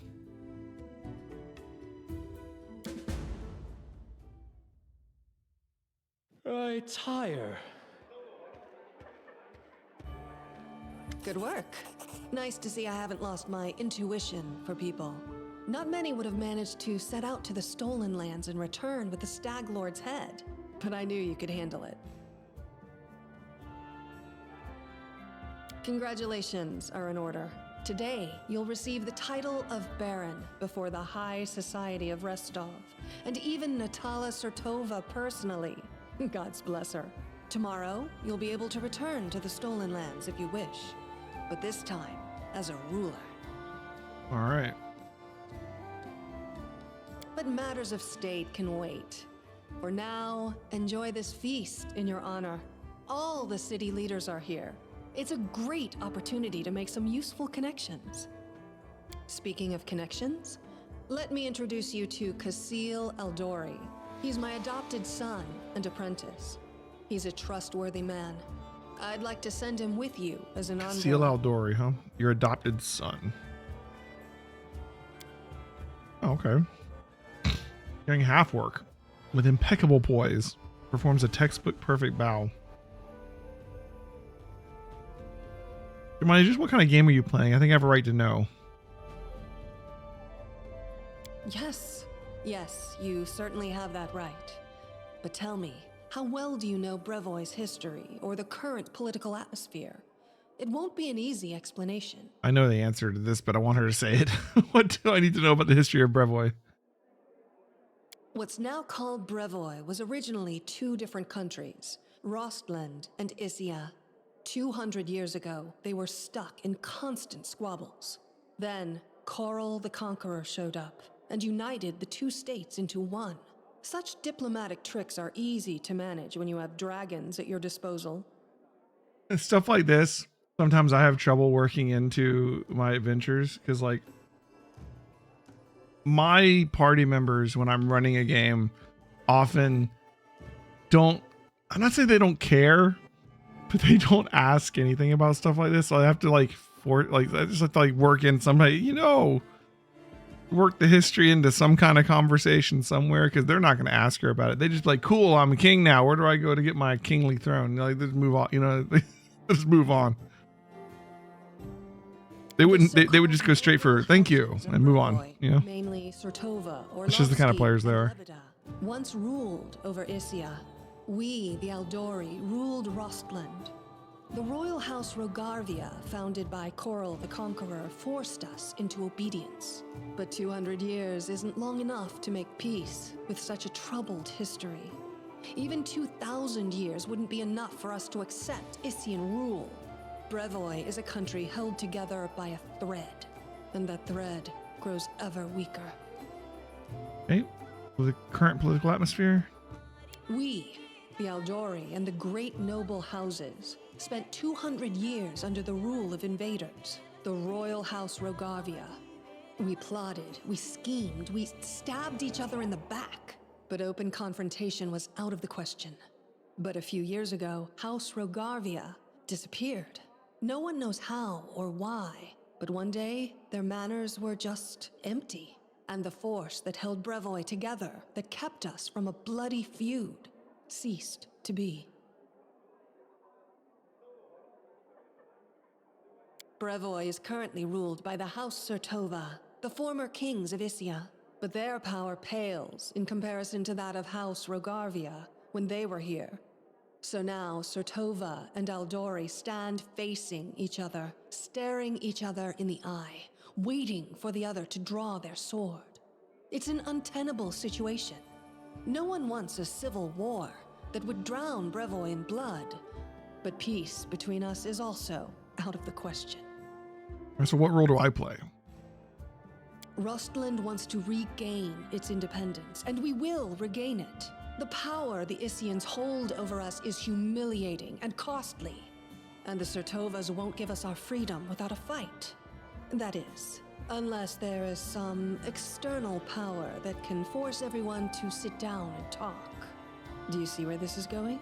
I tire. Good work. Nice to see I haven't lost my intuition for people. Not many would have managed to set out to the Stolen Lands and return with the Stag Lord's head, but I knew you could handle it. Congratulations are in order. Today, you'll receive the title of Baron before the High Society of Restov, and even Natala Sertova personally. God's bless her. Tomorrow, you'll be able to return to the Stolen Lands if you wish, but this time as a ruler. All right. But matters of state can wait. For now, enjoy this feast in your honor. All the city leaders are here. It's a great opportunity to make some useful connections. Speaking of connections, let me introduce you to Kasil Eldori. He's my adopted son and apprentice. He's a trustworthy man. I'd like to send him with you as an envoy. Kasil Eldori, huh? Your adopted son. Oh, okay. Doing half work with impeccable poise. Performs a textbook perfect bow. Remind me, just what kind of game are you playing? I think I have a right to know. Yes, you certainly have that right. But tell me, how well do you know Brevoy's history or the current political atmosphere? It won't be an easy explanation. I know the answer to this, but I want her to say it. What do I need to know about the history of Brevoy? What's now called Brevoy was originally two different countries, Rostland and Issia. 200 years ago, they were stuck in constant squabbles. Then, Coral the Conqueror showed up and united the two states into one. Such diplomatic tricks are easy to manage when you have dragons at your disposal. And stuff like this, sometimes I have trouble working into my adventures because, like, my party members, when I'm running a game, often don't, I'm not saying they don't care, but they don't ask anything about stuff like this. So I have to I just have to work in somebody, work the history into some kind of conversation somewhere, because they're not going to ask her about it. They just like, cool, I'm a king now. Where do I go to get my kingly throne? Just move on, just move on. They wouldn't, they would just go straight for thank you and move on, Mainly Sertova or It's just the kind of players they are. Once ruled over Issia. We, the Eldori, ruled Rostland. The royal house Rogarvia, founded by Coral the Conqueror, forced us into obedience. But 200 years isn't long enough to make peace with such a troubled history. Even 2,000 years wouldn't be enough for us to accept Issian rule. Brevoy is a country held together by a thread, and that thread grows ever weaker. Okay, with the current political atmosphere? We, the Eldori and the great noble houses, spent 200 years under the rule of invaders, the royal house Rogarvia. We plotted, we schemed, we stabbed each other in the back, but open confrontation was out of the question. But a few years ago, House Rogarvia disappeared. No one knows how or why, but one day, their manors were just empty, and the force that held Brevoy together, that kept us from a bloody feud, ceased to be. Brevoy is currently ruled by the House Sertova, the former kings of Issia, but their power pales in comparison to that of House Rogarvia when they were here. So now Sertova and Eldori stand facing each other, staring each other in the eye, waiting for the other to draw their sword. It's an untenable situation. No one wants a civil war that would drown Brevoy in blood, but peace between us is also out of the question. So what role do I play? Rostland wants to regain its independence, and we will regain it. The power the Issians hold over us is humiliating and costly, and the Sertovas won't give us our freedom without a fight. That is, unless there is some external power that can force everyone to sit down and talk. Do you see where this is going?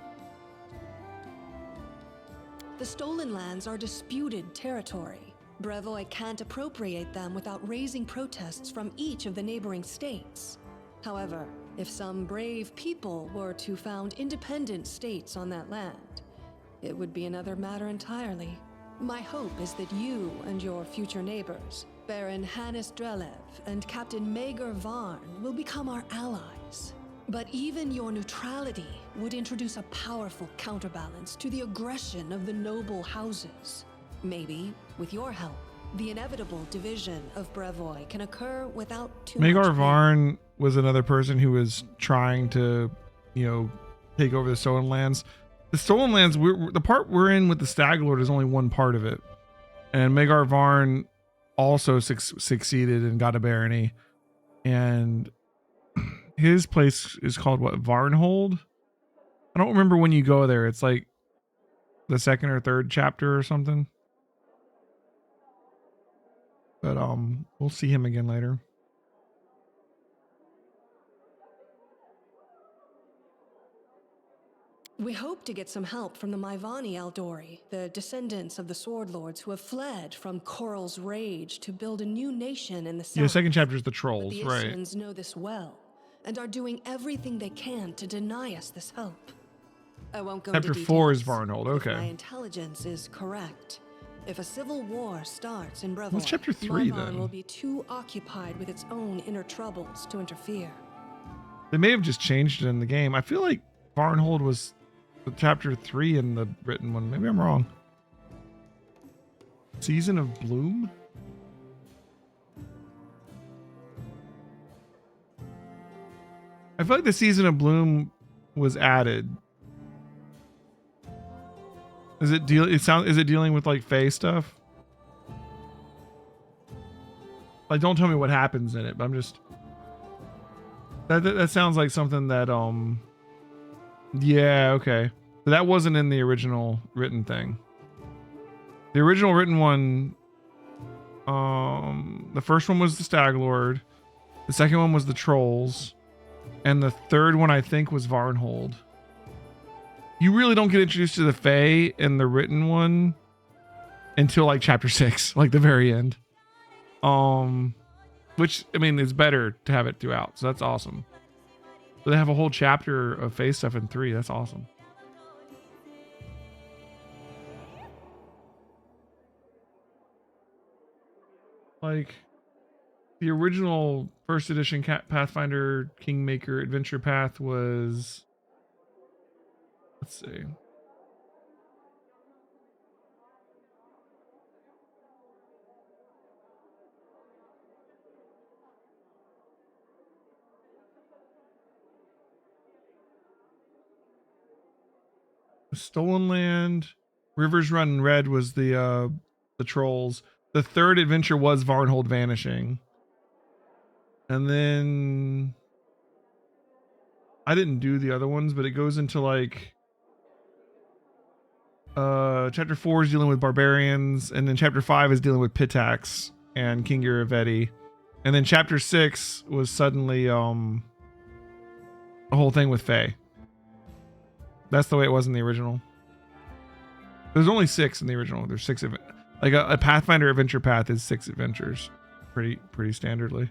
The Stolen Lands are disputed territory. Brevoy can't appropriate them without raising protests from each of the neighboring states. However, if some brave people were to found independent states on that land, it would be another matter entirely. My hope is that you and your future neighbors, Baron Hannes Drelev and Captain Maegor Varn, will become our allies. But even your neutrality would introduce a powerful counterbalance to the aggression of the noble houses. Maybe, with your help, the inevitable division of Brevoy can occur without too much Maegor pain. Varn was another person who was trying to, take over the Stolen Lands. The Stolen Lands, the part we're in with the Stag Lord is only one part of it. And Maegor Varn also succeeded and got a barony. And his place is called what? Varnhold? I don't remember when you go there. It's like the second or third chapter or something. But we'll see him again later. We hope to get some help from the Maivani Aldori, the descendants of the Sword Lords who have fled from Coral's rage to build a new nation in the south. Yeah, the second chapter is the But trolls, the right? Islands know this well and are doing everything they can to deny us this hope. I won't go Chapter into 4 is details, Varnhold, but if my okay. intelligence is correct, if a civil war starts in Brevoy, What's chapter 3 Maivan then? will be too occupied with its own inner troubles to interfere. They may have just changed it in the game. I feel like Varnhold was the chapter 3 in the written one. Maybe I'm wrong. Season of Bloom? I feel like the Season of Bloom was added. Is it dealing with like Fae stuff? Like, don't tell me what happens in it, but I'm just that sounds like something that yeah, okay. But that wasn't in the original written thing. The original written one, the first one was the Stag Lord, the second one was the Trolls, and the third one I think was Varnhold. You really don't get introduced to the Fae in the written one until like chapter 6, like the very end. Which, I mean, it's better to have it throughout, so that's awesome. So they have a whole chapter of Fae stuff in 3. That's awesome. Like, the original first edition Pathfinder Kingmaker adventure path was, let's see. Stolen Land, Rivers Run Red was the Trolls. The third adventure was Varnhold Vanishing. And then I didn't do the other ones, but it goes into like chapter 4 is dealing with barbarians, and then chapter 5 is dealing with Pitax and King Uravetti. And then chapter 6 was suddenly a whole thing with Fae. That's the way it was in the original. There's only 6 in the original. There's 6 of it. Like a Pathfinder adventure path is 6 adventures, pretty standardly.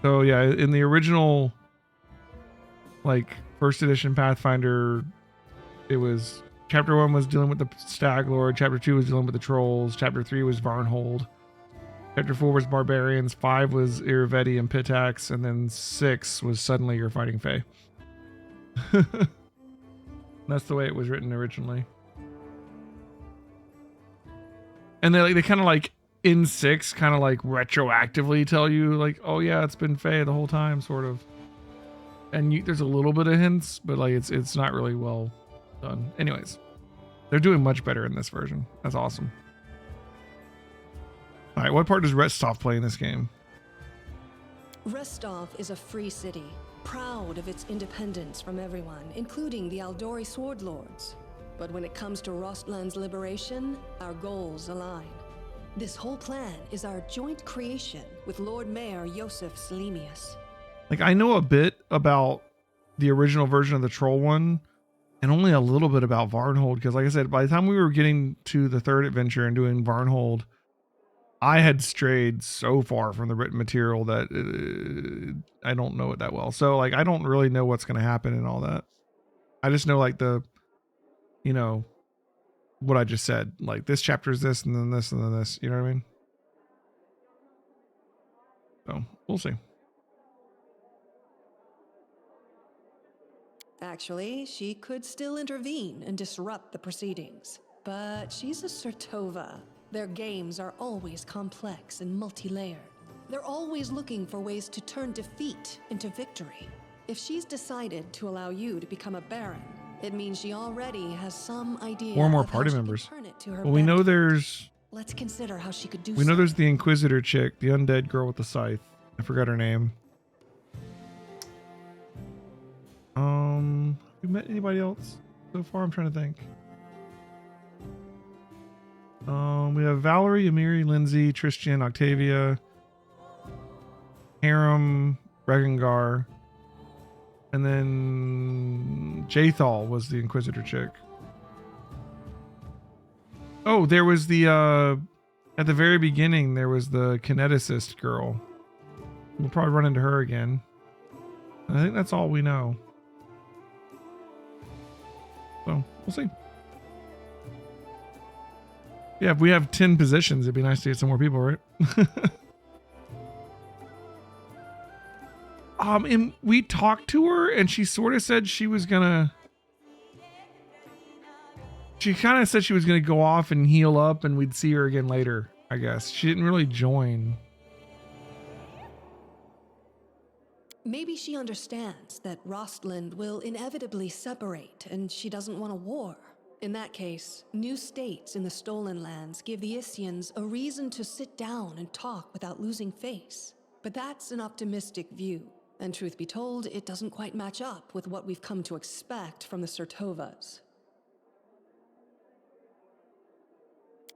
So yeah, in the original, like first edition Pathfinder, it was chapter 1 was dealing with the Stag Lord, chapter 2 was dealing with the Trolls, chapter 3 was Varnhold, chapter 4 was Barbarians, 5 was Iravetti and Pitax, and then 6 was suddenly you're fighting Fae. That's the way it was written originally. And they kind of like in 6 kind of like retroactively tell you like, oh yeah, it's been Fae the whole time, sort of. And there's a little bit of hints, but like it's not really well done. Anyways, they're doing much better in this version. That's awesome. All right, what part does Restov play in this game? Restov is a free city, proud of its independence from everyone, including the Aldori Sword Lords. But when it comes to Rostland's liberation, our goals align. This whole plan is our joint creation with Lord Mayor Yosef Selemius. Like, I know a bit about the original version of the Troll one, and only a little bit about Varnhold, because like I said, by the time we were getting to the third adventure and doing Varnhold, I had strayed so far from the written material that I don't know it that well. So like, I don't really know what's going to happen and all that. I just know like the what I just said. Like this chapter is this, and then this, and then this. You know what I mean? So we'll see. Actually, she could still intervene and disrupt the proceedings. But she's a Sertova. Their games are always complex and multi-layered. They're always looking for ways to turn defeat into victory. If she's decided to allow you to become a Baron, it means she already has some idea. 4 more of how party she can members. turn it to her Well, we know benefit. there's. Let's consider how she could do We know so. there's the Inquisitor chick, the undead girl with the scythe. I forgot her name. We met anybody else so far? I'm trying to think. We have Valerie, Amiri, Lindsay, Tristan, Octavia, Harem, Regengar, and then Jathal was the Inquisitor chick. Oh, there was the at the very beginning there was the kineticist girl. We'll probably run into her again. I think that's all we know. So we'll see. Yeah, if we have 10 positions, it'd be nice to get some more people, right? And we talked to her and she sort of said she was gonna. She kind of said she was gonna go off and heal up and we'd see her again later, I guess. She didn't really join. Maybe she understands that Rostland will inevitably separate and she doesn't want a war. In that case, new states in the Stolen Lands give the Isians a reason to sit down and talk without losing face. But that's an optimistic view, and truth be told, it doesn't quite match up with what we've come to expect from the Sertovas.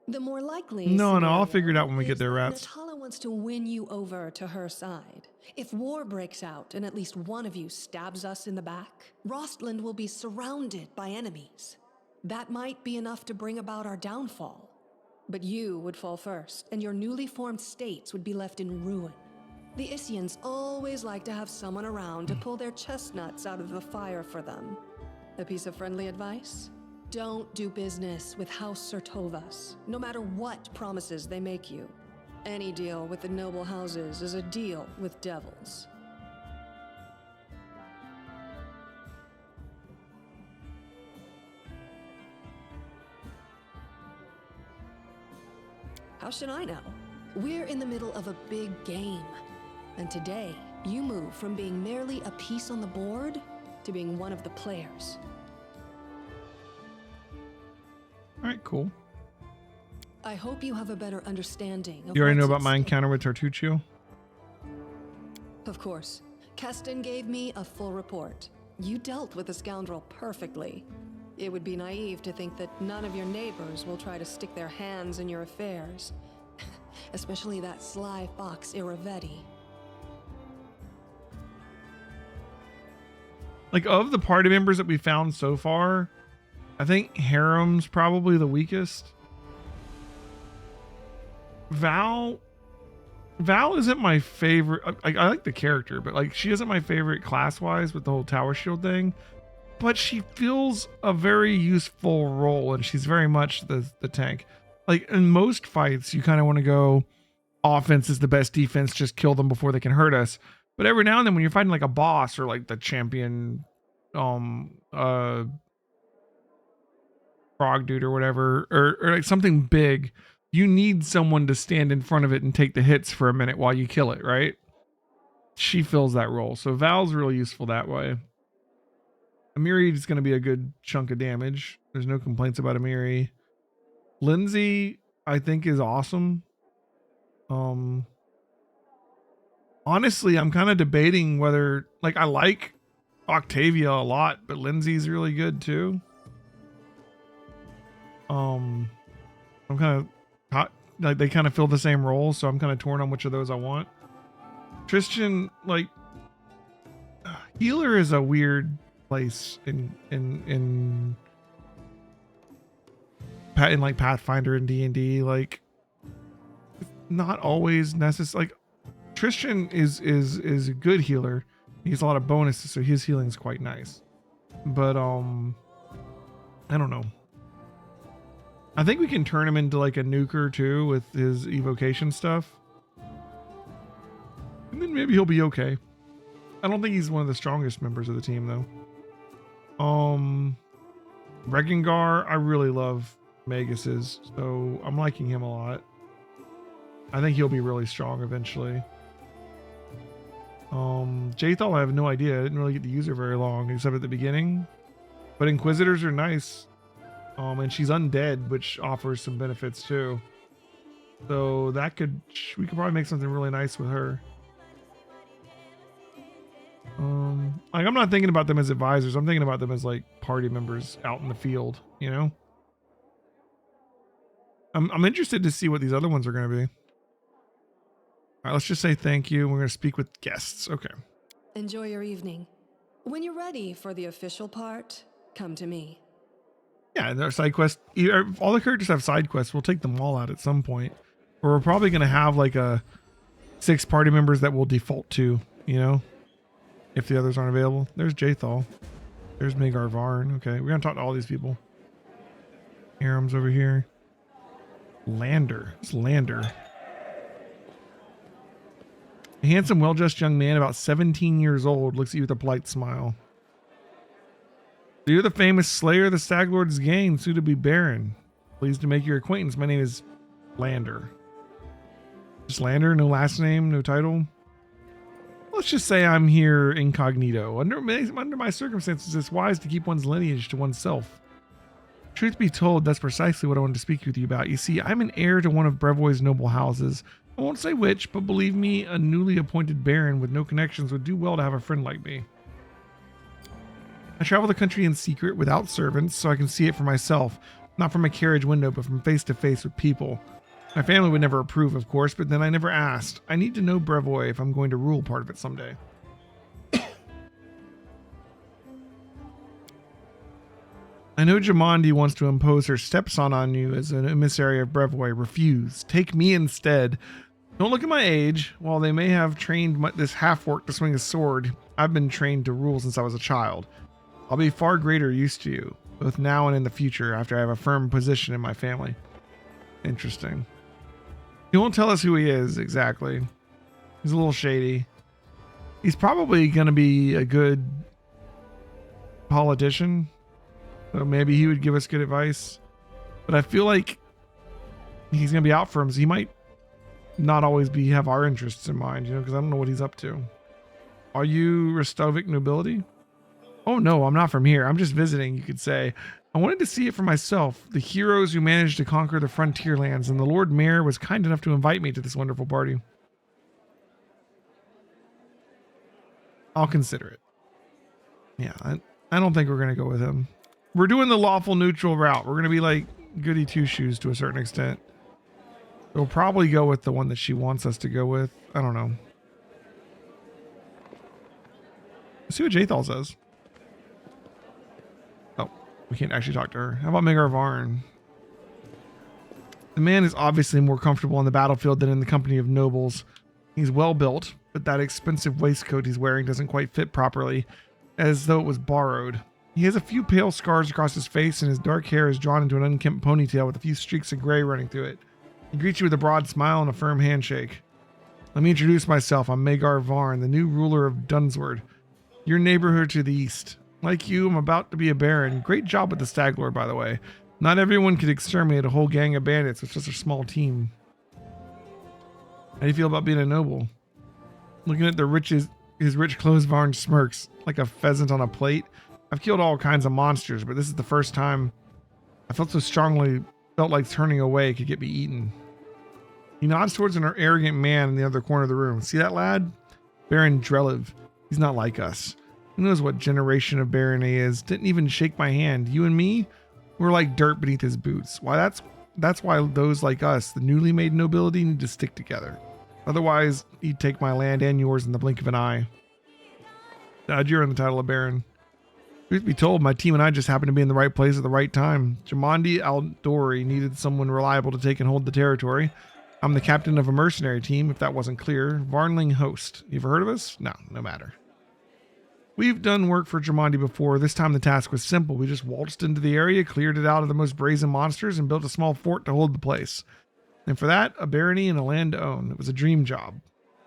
The more likely No, I'll scenario figure it out when we get is there, that rats. Natala wants to win you over to her side. If war breaks out and at least one of you stabs us in the back, Rostland will be surrounded by enemies. That might be enough to bring about our downfall. But you would fall first, and your newly formed states would be left in ruin. The Isians always like to have someone around to pull their chestnuts out of the fire for them. A piece of friendly advice? Don't do business with House Sertovas, no matter what promises they make you. Any deal with the noble houses is a deal with devils. How should I know? We're in the middle of a big game. And today, you move from being merely a piece on the board to being one of the players. All right, cool. I hope you have a better understanding of You already know what's about at my stake. encounter with Tartuccio? Of course. Keston gave me a full report. You dealt with the scoundrel perfectly. It would be naive to think that none of your neighbors will try to stick their hands in your affairs. Especially that sly fox Iravetti. Like, of the party members that we found so far, I think Harem's probably the weakest. Val isn't my favorite. I like the character, but like she isn't my favorite class-wise with the whole tower shield thing. But she feels a very useful role, and she's very much the tank. Like in most fights, you kind of want to go offense is the best defense, just kill them before they can hurt us. But every now and then when you're fighting like a boss or like the champion frog dude or whatever, or like something big, you need someone to stand in front of it and take the hits for a minute while you kill it, right? She fills that role. So Val's really useful that way. Amiri is going to be a good chunk of damage. There's no complaints about Amiri. Lindsay, I think, is awesome. Honestly, I'm kind of debating whether, like, I like Octavia a lot, but Lindsay's really good too. I'm kind of like they kind of fill the same role, so I'm kind of torn on which of those I want. Tristan, like, healer is a weird place in like Pathfinder and D&D. Like, not always necessary. Like, Tristan is a good healer. He has a lot of bonuses, so his healing is quite nice. But I don't know. I think we can turn him into like a nuker too with his evocation stuff. And then maybe he'll be okay. I don't think he's one of the strongest members of the team though. Regengar, I really love Magus's, so I'm liking him a lot. I think he'll be really strong eventually. Jathal, I have no idea. I didn't really get to use her very long, except at the beginning. But Inquisitors are nice. And she's undead, which offers some benefits too. So we could probably make something really nice with her. Like I'm not thinking about them as advisors. I'm thinking about them as like party members out in the field, you know? I'm interested to see what these other ones are going to be. All right, let's just say thank you. We're going to speak with guests. Okay. Enjoy your evening. When you're ready for the official part, come to me. Yeah, and our side quests. All the characters have side quests. We'll take them all out at some point. Or we're probably going to have like 6 party members that we'll default to, you know? If the others aren't available. There's Jathal. There's Magar Varn. Okay, we're going to talk to all these people. Aram's over here. Lander. It's Lander. A handsome, well-dressed young man about 17 years old looks at you with a polite smile. So you're the famous slayer of the Stag Lord's gang, soon to be Baron. Pleased to make your acquaintance. My name is Lander. Just Lander, no last name, no title. Let's just say I'm here incognito. Under my circumstances, it's wise to keep one's lineage to oneself. Truth be told, that's precisely what I wanted to speak with you about. You see, I'm an heir to one of Brevoy's noble houses. I won't say which, but believe me, a newly appointed baron with no connections would do well to have a friend like me. I travel the country in secret without servants, so I can see it for myself, not from a carriage window, but from face to face with people. My family would never approve, of course, but then I never asked. I need to know Brevoy if I'm going to rule part of it someday. I know Jamandi wants to impose her stepson on you as an emissary of Brevoy. Refuse. Take me instead. Don't look at my age. While they may have trained this half-orc to swing a sword, I've been trained to rule since I was a child. I'll be far greater use to you, both now and in the future, after I have a firm position in my family. Interesting. He won't tell us who he is exactly. He's a little shady. He's probably going to be a good politician. So maybe he would give us good advice. But I feel like he's going to be out for him. So he might not always have our interests in mind, you know, because I don't know what he's up to. Are you Restovic nobility? Oh no, I'm not from here. I'm just visiting, you could say. I wanted to see it for myself. The heroes who managed to conquer the frontier lands, and the Lord Mayor was kind enough to invite me to this wonderful party. I'll consider it. Yeah, I don't think we're going to go with him. We're doing the lawful neutral route. We're going to be like goody two-shoes to a certain extent. We'll probably go with the one that she wants us to go with. I don't know. Let's see what Jathal says. Oh, we can't actually talk to her. How about Magar Varn? The man is obviously more comfortable on the battlefield than in the company of nobles. He's well built, but that expensive waistcoat he's wearing doesn't quite fit properly, as though it was borrowed. He has a few pale scars across his face, and his dark hair is drawn into an unkempt ponytail with a few streaks of gray running through it. He greets you with a broad smile and a firm handshake. Let me introduce myself. I'm Magar Varn, the new ruler of Dunsword, your neighborhood to the east. Like you, I'm about to be a baron. Great job with the Stag Lord, by the way. Not everyone could exterminate a whole gang of bandits with just a small team. How do you feel about being a noble? Looking at his rich clothes, Varn smirks, like a pheasant on a plate. I've killed all kinds of monsters, but this is the first time I felt like turning away could get me eaten. He nods towards an arrogant man in the other corner of the room. See that lad? Baron Drelev. He's not like us. Who knows what generation of baron he is? Didn't even shake my hand. You and me? We're like dirt beneath his boots. Why that's why those like us, the newly made nobility, need to stick together. Otherwise, he'd take my land and yours in the blink of an eye. Dad, you're in the title of baron. Truth be told, my team and I just happened to be in the right place at the right time. Jamandi Aldori needed someone reliable to take and hold the territory. I'm the captain of a mercenary team, if that wasn't clear. Varnling Host. You ever heard of us? No matter. We've done work for Jamandi before. This time the task was simple. We just waltzed into the area, cleared it out of the most brazen monsters, and built a small fort to hold the place. And for that, a barony and a land to own. It was a dream job.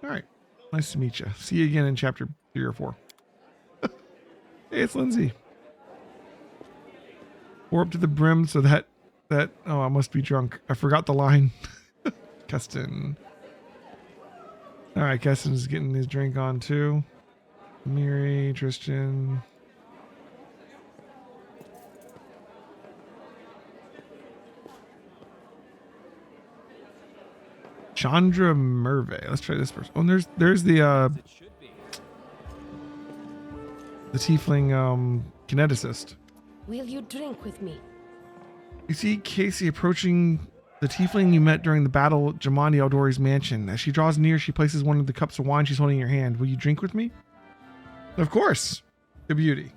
All right. Nice to meet you. See you again in chapter 3 or 4. Hey, it's Lindsay. Pour up to the brim so that oh, I must be drunk. I forgot the line. Keston. All right, Keston's getting his drink on too. Miri, Tristan. Chandra Merve. Let's try this first. Oh, and there's the tiefling kineticist. Will you drink with me? You see Casey approaching the tiefling you met during the battle at Jamandi Aldori's mansion. As she draws near, she places one of the cups of wine she's holding in your hand. Will you drink with me? Of course. To beauty.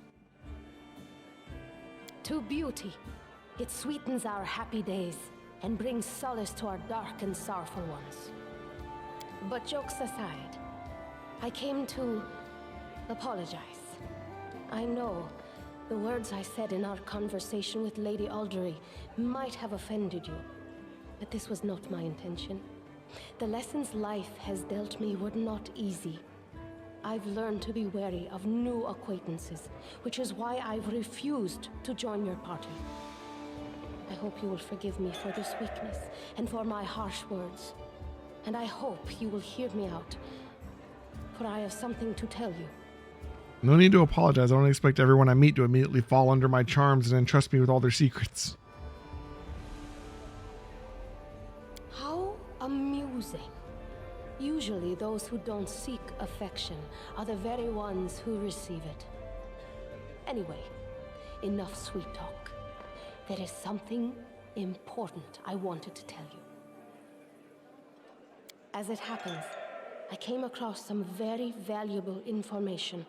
To beauty. It sweetens our happy days and brings solace to our dark and sorrowful ones. But jokes aside, I came to apologize. I know the words I said in our conversation with Lady Aldory might have offended you, but this was not my intention. The lessons life has dealt me were not easy. I've learned to be wary of new acquaintances, which is why I've refused to join your party. I hope you will forgive me for this weakness and for my harsh words. And I hope you will hear me out, for I have something to tell you. No need to apologize. I don't expect everyone I meet to immediately fall under my charms and entrust me with all their secrets. How amusing. Usually those who don't seek affection are the very ones who receive it. Anyway, enough sweet talk. There is something important I wanted to tell you. As it happens, I came across some very valuable information.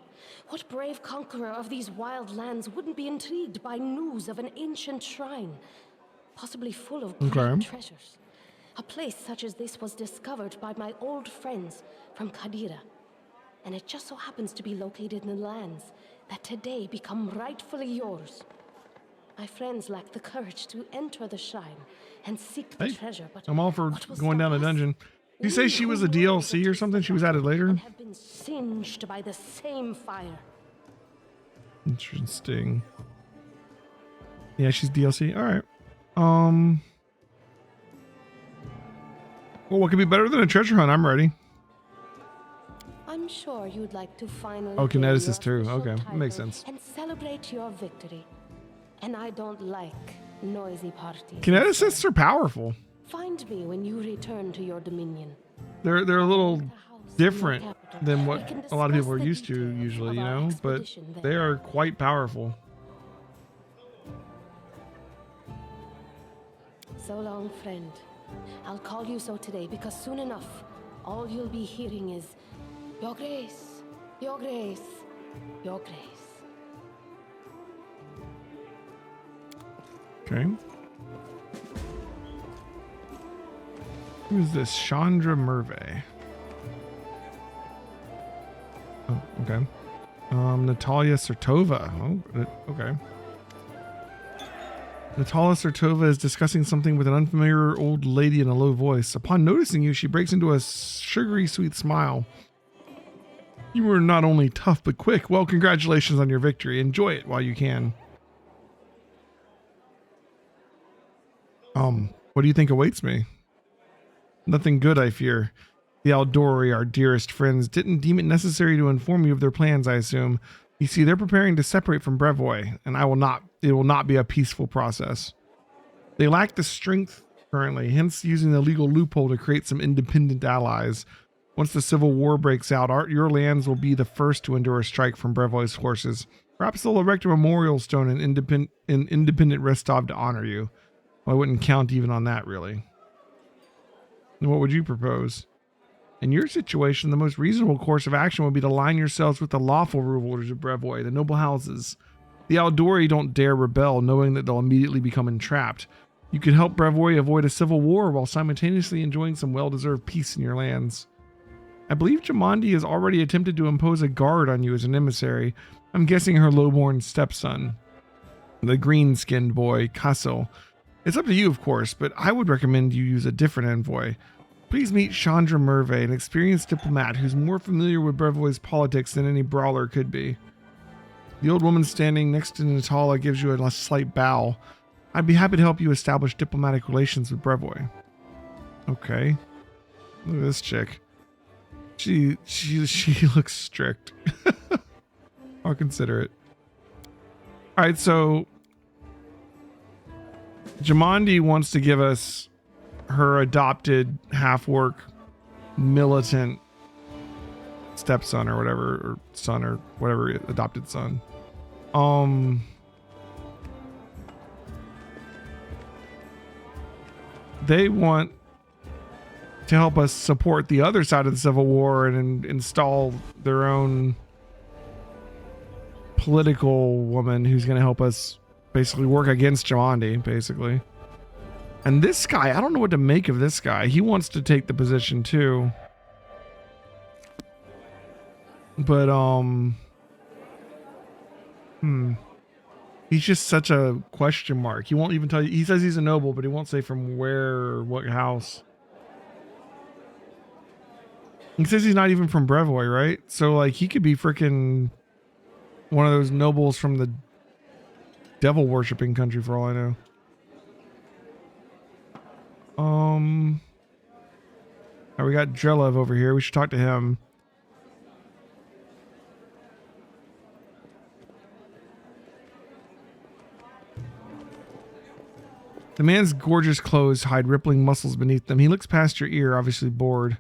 What brave conqueror of these wild lands wouldn't be intrigued by news of an ancient shrine, possibly full of great treasures? A place such as this was discovered by my old friends from Kadira, and it just so happens to be located in the lands that today become rightfully yours. My friends lacked the courage to enter the shrine and seek the treasure, but I'm all for going down a dungeon. Did you say she was a DLC or something? She was added later? And have been singed by the same fire. Interesting. Yeah, she's DLC. All right. Well, what could be better than a treasure hunt? I'm ready. I'm sure you'd like to finally kineticist too. Okay, that makes sense. And celebrate your victory. And I don't like noisy parties. Kineticists are powerful. Find me when you return to your dominion. They're a little different than what a lot of people are used to usually, you know, but they are quite powerful. So long, friend. I'll call you so today because soon enough, all you'll be hearing is, Your Grace, Your Grace, Your Grace. Okay. Who's this? Chandra Merve. Oh, okay. Natalia Sertova. Oh, okay. Natalia Sertova is discussing something with an unfamiliar old lady in a low voice. Upon noticing you, she breaks into a sugary sweet smile. You were not only tough, but quick. Well, congratulations on your victory. Enjoy it while you can. What do you think awaits me? Nothing good, I fear. The Aldori, our dearest friends, didn't deem it necessary to inform you of their plans, I assume. You see, they're preparing to separate from Brevoy, and it will not be a peaceful process. They lack the strength currently, hence using the legal loophole to create some independent allies. Once the civil war breaks out, your lands will be the first to endure a strike from Brevoy's forces. Perhaps they'll erect a memorial stone in independent Restov to honor you. Well, I wouldn't count even on that, really. And what would you propose? In your situation, the most reasonable course of action would be to align yourselves with the lawful rulers of Brevoy, the noble houses. The Aldori don't dare rebel, knowing that they'll immediately become entrapped. You could help Brevoy avoid a civil war while simultaneously enjoying some well-deserved peace in your lands. I believe Jamandi has already attempted to impose a guard on you as an emissary. I'm guessing her lowborn stepson, the green-skinned boy, Kasil. It's up to you, of course, but I would recommend you use a different envoy. Please meet Chandra Merve, an experienced diplomat who's more familiar with Brevoy's politics than any brawler could be. The old woman standing next to Natala gives you a slight bow. I'd be happy to help you establish diplomatic relations with Brevoy. Okay. Look at this chick. She looks strict. I'll consider it. All right, so Jamandi wants to give us her adopted half-orc militant stepson or whatever, or son or whatever, adopted son. They want to help us support the other side of the Civil War and install their own political woman who's going to help us basically work against Jamandi, basically. And this guy, I don't know what to make of this guy. He wants to take the position too. But, he's just such a question mark. He won't even tell you. He says he's a noble, but he won't say from where or what house. He says he's not even from Brevoy, right? So, like, he could be freaking one of those nobles from the devil worshipping country for all I know. Now we got Drelev over here. We should talk to him. The man's gorgeous clothes hide rippling muscles beneath them. He looks past your ear, obviously bored.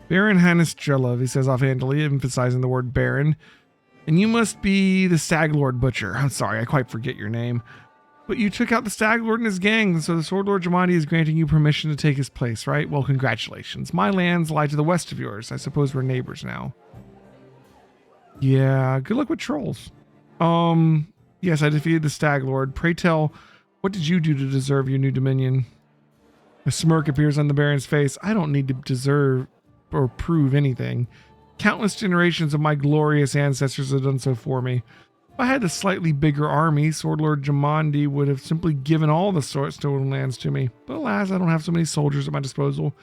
Baron Hannes Drelev, he says offhandedly, emphasizing the word Baron. And you must be the Stag Lord Butcher. I'm sorry, I quite forget your name. But you took out the Stag Lord and his gang, so the Sword Lord Jamandi is granting you permission to take his place, right? Well, congratulations. My lands lie to the west of yours. I suppose we're neighbors now. Yeah, good luck with trolls. Yes, I defeated the Stag Lord. Pray tell, what did you do to deserve your new dominion? A smirk appears on the Baron's face. I don't need to deserve or prove anything. Countless generations of my glorious ancestors have done so for me. If I had a slightly bigger army, Sword Lord Jamandi would have simply given all the stolen lands to me. But alas, I don't have so many soldiers at my disposal.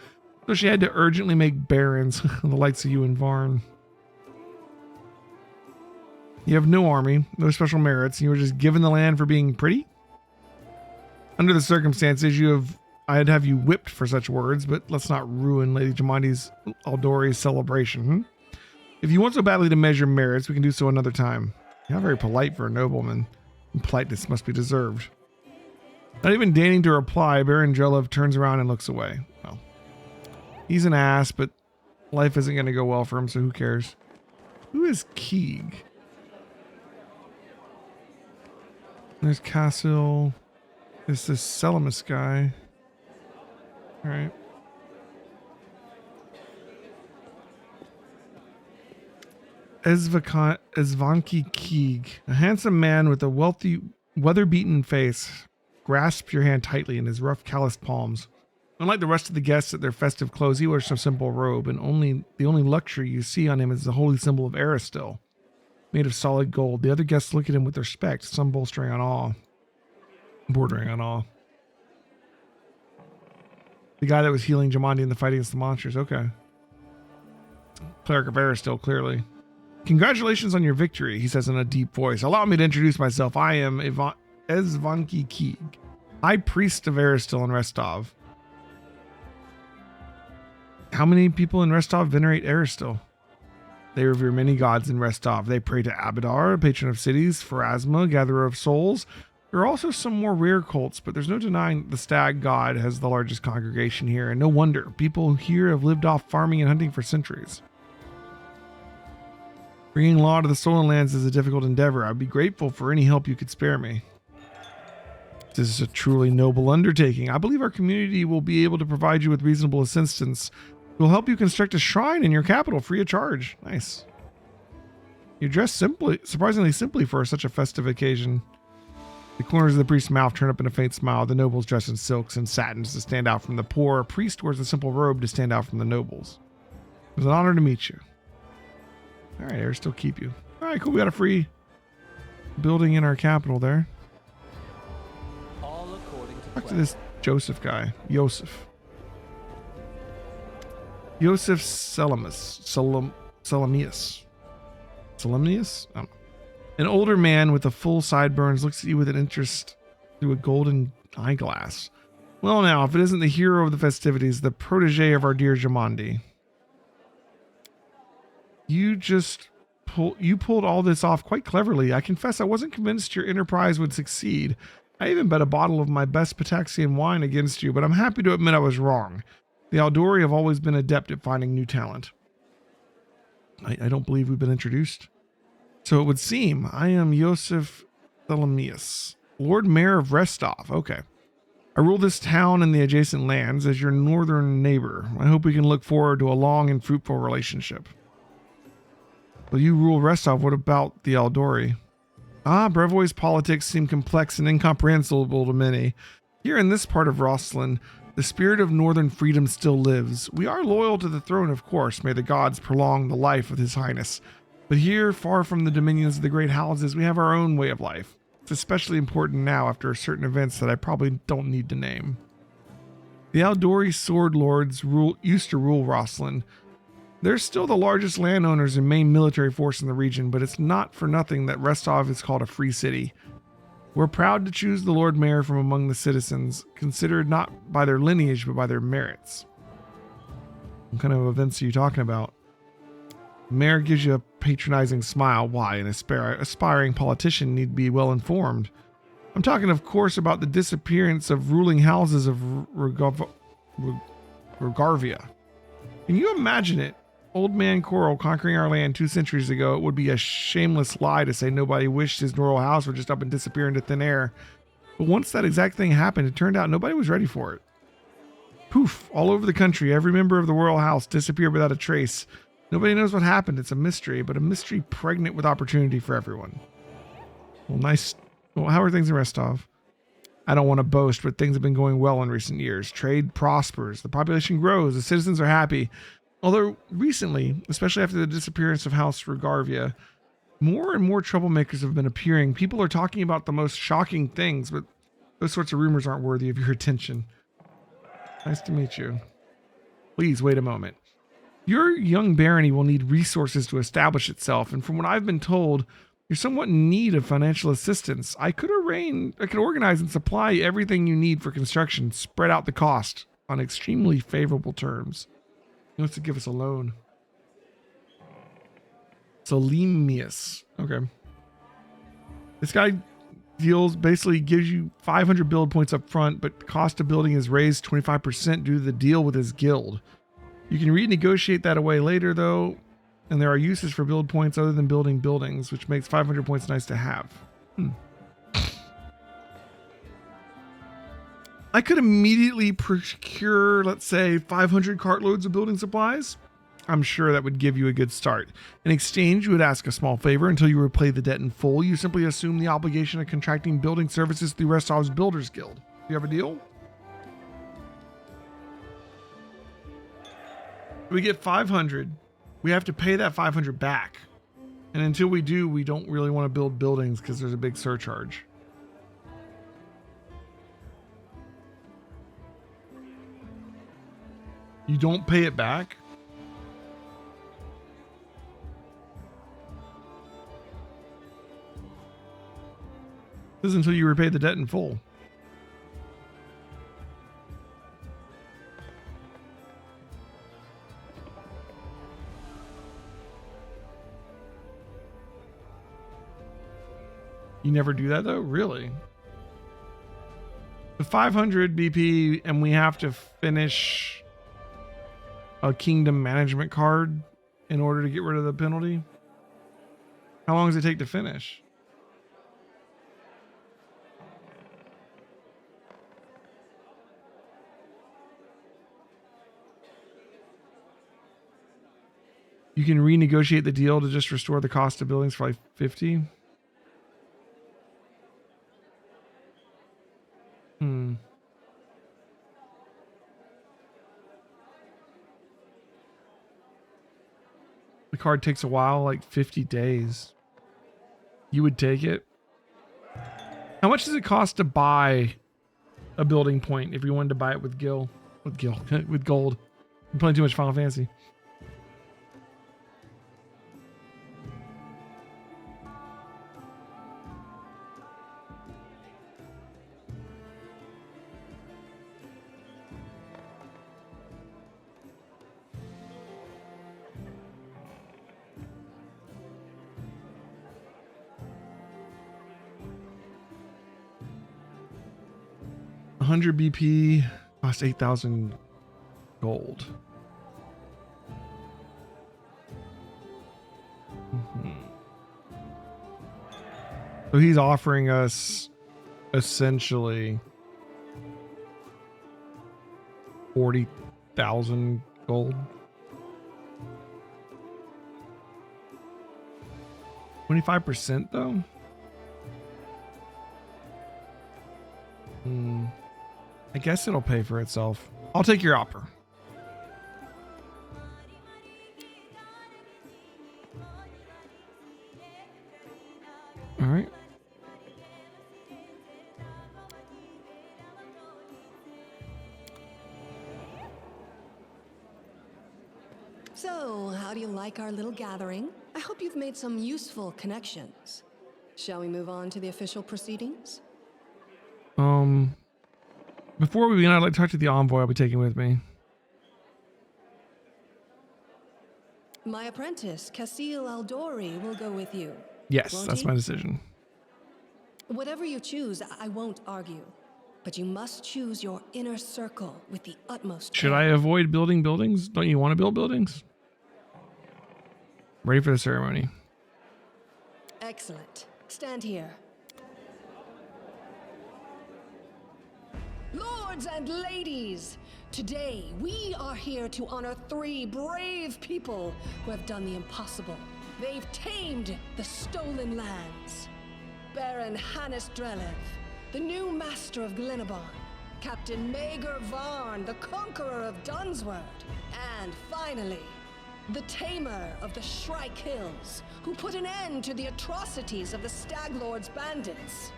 So she had to urgently make barons, the likes of you and Varn. You have no army, no special merits, and you were just given the land for being pretty? Under the circumstances, I'd have you whipped for such words, but let's not ruin Lady Jamandi's Aldori's celebration. If you want so badly to measure merits, we can do so another time. You're not very polite for a nobleman, and politeness must be deserved. Not even deigning to reply, Baron Drelev turns around and looks away. Well, he's an ass, but life isn't going to go well for him, so who cares? Who is Keeg? There's Kasil. There's this Selamus guy. All right. Esvanki Keeg, a handsome man with a wealthy, weather-beaten face, grasps your hand tightly in his rough, calloused palms. Unlike the rest of the guests at their festive clothes, he wears a simple robe, and the only luxury you see on him is the holy symbol of Aristil, made of solid gold. The other guests look at him with respect, some bordering on awe. The guy that was healing Jamandi in the fight against the monsters. Okay. Cleric of Aristil, clearly. Congratulations on your victory, he says in a deep voice. Allow me to introduce myself. I am Esvanki Keeg, High Priest of Aristil and Restov. How many people in Restov venerate Aristil? They revere many gods in Restov. They pray to Abadar, patron of cities, Pharasma, gatherer of souls. There are also some more rare cults, but there's no denying that the stag god has the largest congregation here, and no wonder. People here have lived off farming and hunting for centuries. Bringing law to the stolen lands is a difficult endeavor. I'd be grateful for any help you could spare me. This is a truly noble undertaking. I believe our community will be able to provide you with reasonable assistance. We'll help you construct a shrine in your capital free of charge. Nice. You dress surprisingly simply for such a festive occasion. The corners of the priest's mouth turn up in a faint smile. The nobles dress in silks and satins to stand out from the poor. A priest wears a simple robe to stand out from the nobles. was an honor to meet you. All right, I'll still keep you. All right, cool. We got a free building in our capital there. All according to Talk to this Joseph guy. Yosef Salamius. An older man with the full sideburns looks at you with an interest through a golden eyeglass. Well, now, if it isn't the hero of the festivities, the protege of our dear Jamandi. You pulled all this off quite cleverly. I confess I wasn't convinced your enterprise would succeed. I even bet a bottle of my best Pataxian wine against you, but I'm happy to admit I was wrong. The Aldori have always been adept at finding new talent. I don't believe we've been introduced. So it would seem I am Yosef Thelemius, Lord Mayor of Restov. Okay. I rule this town and the adjacent lands as your northern neighbor. I hope we can look forward to a long and fruitful relationship. Well, you rule Restov. What about the Aldori? Brevoy's politics seem complex and incomprehensible to many. Here in this part of Rosslyn, the spirit of northern freedom still lives. We are loyal to the throne, of course. May the gods prolong the life of His Highness. But here, far from the dominions of the great houses, we have our own way of life. It's especially important now after certain events that I probably don't need to name. The Aldori sword lords used to rule Rosslyn. They're still the largest landowners and main military force in the region, but it's not for nothing that Restov is called a free city. We're proud to choose the Lord Mayor from among the citizens, considered not by their lineage, but by their merits. What kind of events are you talking about? The mayor gives you a patronizing smile. Why? An aspiring politician need be well informed. I'm talking, of course, about the disappearance of ruling houses of Rogarvia. Can you imagine it? Old man Coral conquering our land 2 centuries ago. It would be a shameless lie to say nobody wished his royal house would just up and disappear into thin air. But once that exact thing happened, it turned out nobody was ready for it. Poof, all over the country, every member of the royal house disappeared without a trace. Nobody knows what happened. It's a mystery, but a mystery pregnant with opportunity for everyone. Well, nice. Well, how are things in Restov? I don't want to boast, but things have been going well in recent years. Trade prospers, the population grows, the citizens are happy. Although recently, especially after the disappearance of House Rogarvia, more and more troublemakers have been appearing. People are talking about the most shocking things, but those sorts of rumors aren't worthy of your attention. Nice to meet you. Please wait a moment. Your young barony will need resources to establish itself, and from what I've been told, you're somewhat in need of financial assistance. I could organize and supply everything you need for construction, spread out the cost on extremely favorable terms. He wants to give us a loan. Salimius. Okay. This guy basically gives you 500 build points up front, but the cost of building is raised 25% due to the deal with his guild. You can renegotiate that away later, though, and there are uses for build points other than building buildings, which makes 500 points nice to have. I could immediately procure, let's say, 500 cartloads of building supplies. I'm sure that would give you a good start. In exchange, you would ask a small favor until you repay the debt in full. You simply assume the obligation of contracting building services through Restov's Builders Guild. Do you have a deal? We get 500. We have to pay that 500 back. And until we do, we don't really want to build buildings because there's a big surcharge. You don't pay it back? This is until you repay the debt in full. You never do that though? Really? The 500 BP and we have to finish a kingdom management card in order to get rid of the penalty? How long does it take to finish? You can renegotiate the deal to just restore the cost of buildings for like 50. The card takes a while, like 50 days. You would take it? How much does it cost to buy a building point if you wanted to buy it with with gold? I'm playing too much Final Fantasy. $100 BP costs 8,000 gold. So he's offering us essentially 40,000 gold. 25% though? I guess it'll pay for itself. I'll take your offer. All right. So, how do you like our little gathering? I hope you've made some useful connections. Shall we move on to the official proceedings? Before we begin, I'd like to talk to the envoy I'll be taking with me. My apprentice, Casil Aldori, will go with you. Yes, that's my decision. Whatever you choose, I won't argue. But you must choose your inner circle with the utmost care. Should I avoid building buildings? Don't you want to build buildings? Ready for the ceremony. Excellent. Stand here. Lords and ladies, today we are here to honor 3 brave people who have done the impossible. They've tamed the stolen lands. Baron Hannes Drelev, the new master of Glenabon, Captain Maegor Varn, the conqueror of Dunsword, and finally, the tamer of the Shrike Hills, who put an end to the atrocities of the Stag Lord's bandits.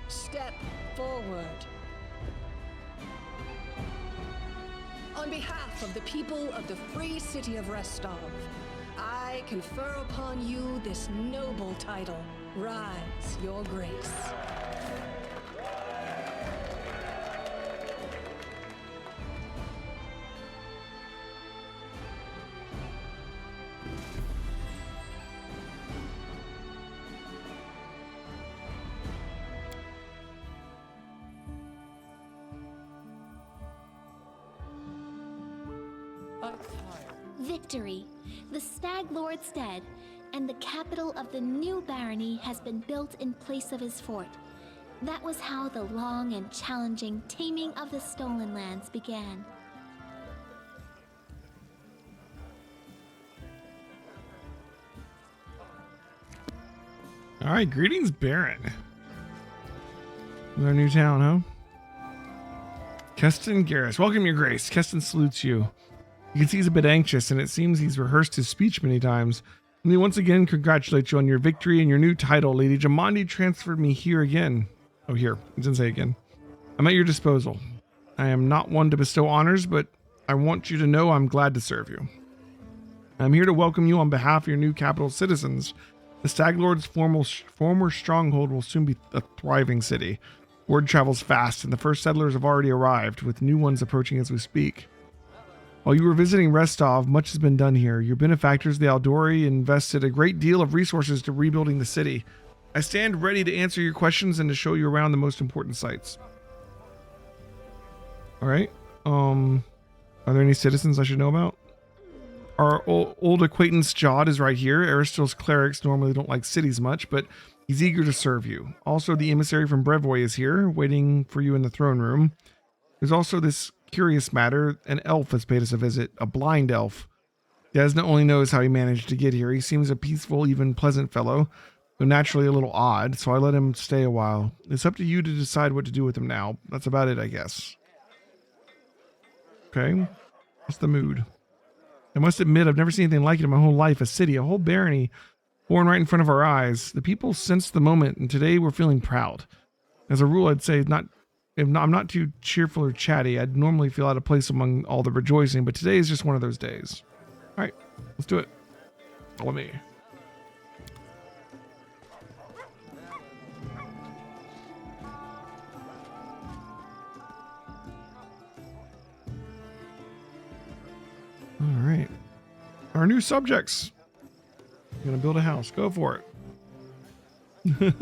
Step forward. On behalf of the people of the free city of Restov, I confer upon you this noble title. Rise, your grace. Victory! The Stag Lord's dead, and the capital of the new barony has been built in place of his fort. That was how the long and challenging taming of the stolen lands began. All right, greetings, Baron. Our new town, huh? Keston Garrus, welcome, your grace. Keston salutes you. You can see he's a bit anxious, and it seems he's rehearsed his speech many times. Let me once again congratulate you on your victory and your new title. Lady Jamandi transferred me here again. Oh, here. It didn't say again. I'm at your disposal. I am not one to bestow honors, but I want you to know I'm glad to serve you. I'm here to welcome you on behalf of your new capital citizens. The Stag Lord's former stronghold will soon be a thriving city. Word travels fast, and the first settlers have already arrived, with new ones approaching as we speak. While you were visiting Restov, much has been done here. Your benefactors, the Aldori, invested a great deal of resources to rebuilding the city. I stand ready to answer your questions and to show you around the most important sites. All right. Are there any citizens I should know about? Our old acquaintance Jod is right here. Aristil's clerics normally don't like cities much, but he's eager to serve you. Also, the emissary from Brevoy is here, waiting for you in the throne room. There's also this curious matter. An elf has paid us a visit, a blind elf. Desna only knows how he managed to get here. He seems a peaceful, even pleasant fellow, though naturally a little odd, so I let him stay a while. It's up to you to decide what to do with him now. That's about it, I guess. Okay. What's the mood? I must admit, I've never seen anything like it in my whole life. A city, a whole barony, born right in front of our eyes. The people sensed the moment, and today we're feeling proud. As a rule, I'd say I'm not too cheerful or chatty. I'd normally feel out of place among all the rejoicing, but today is just one of those days. All right, let's do it. Follow me. All right. Our new subjects. I'm going to build a house. Go for it.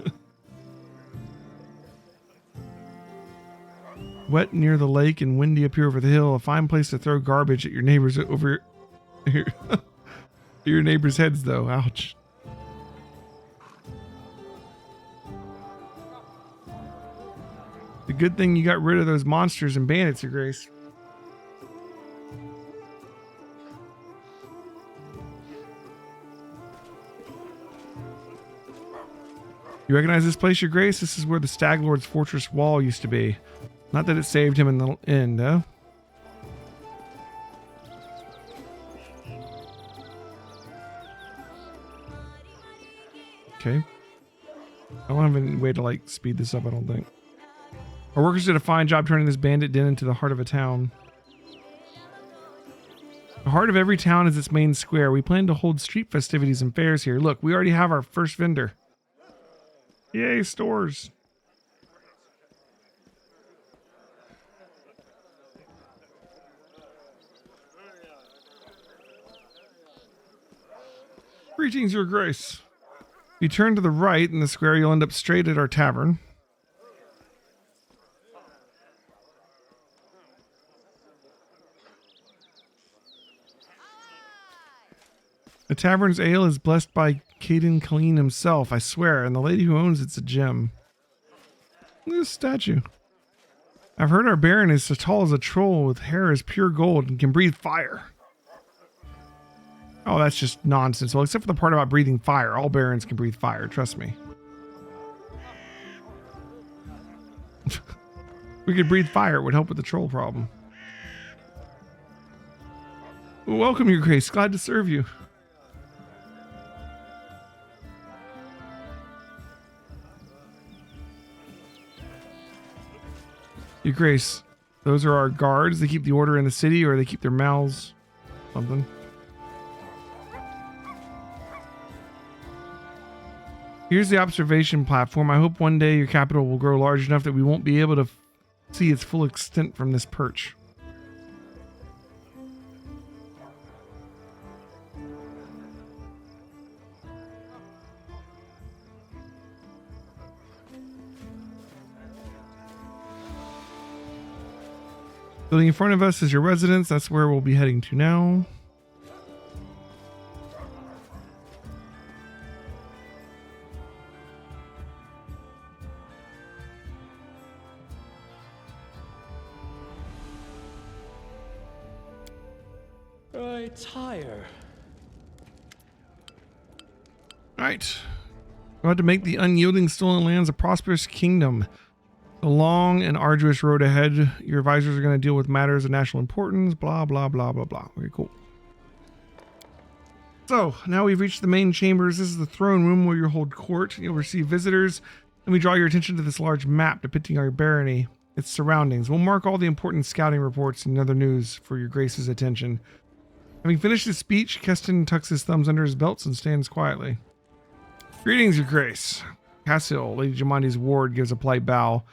Wet near the lake and windy up here over the hill. A fine place to throw garbage at your neighbors over here. Your neighbors' heads, though. Ouch. The good thing you got rid of those monsters and bandits, Your Grace. You recognize this place, Your Grace? This is where the Stag Lord's fortress wall used to be. Not that it saved him in the end, huh? Okay. I don't have any way to, like, speed this up, I don't think. Our workers did a fine job turning this bandit den into the heart of a town. The heart of every town is its main square. We plan to hold street festivities and fairs here. Look, we already have our first vendor. Yay, stores. Greetings, Your Grace. If you turn to the right in the square, you'll end up straight at our tavern. The tavern's ale is blessed by Caden Colleen himself, I swear, and the lady who owns it's a gem. Look at this statue. I've heard our Baron is as tall as a troll with hair as pure gold and can breathe fire. Oh, that's just nonsense. Well, except for the part about breathing fire. All Barons can breathe fire, trust me. We could breathe fire. It would help with the troll problem. Welcome, Your Grace. Glad to serve you. Your Grace, those are our guards. They keep the order in the city, or they keep their mouths. Something. Here's the observation platform. I hope one day your capital will grow large enough that we won't be able to see its full extent from this perch. Building in front of us is your residence. That's where we'll be heading to now. I tire. Right. We're about to make the unyielding stolen lands a prosperous kingdom. A long and arduous road ahead. Your advisors are going to deal with matters of national importance. Blah, blah, blah, blah, blah. Very cool. So, now we've reached the main chambers. This is the throne room where you hold court. You'll receive visitors. And we draw your attention to this large map depicting our barony, its surroundings. We'll mark all the important scouting reports and other news for your Grace's attention. Having finished his speech, Keston tucks his thumbs under his belts and stands quietly. Greetings, Your Grace. Cassil, Lady Jamandi's ward, gives a polite bow.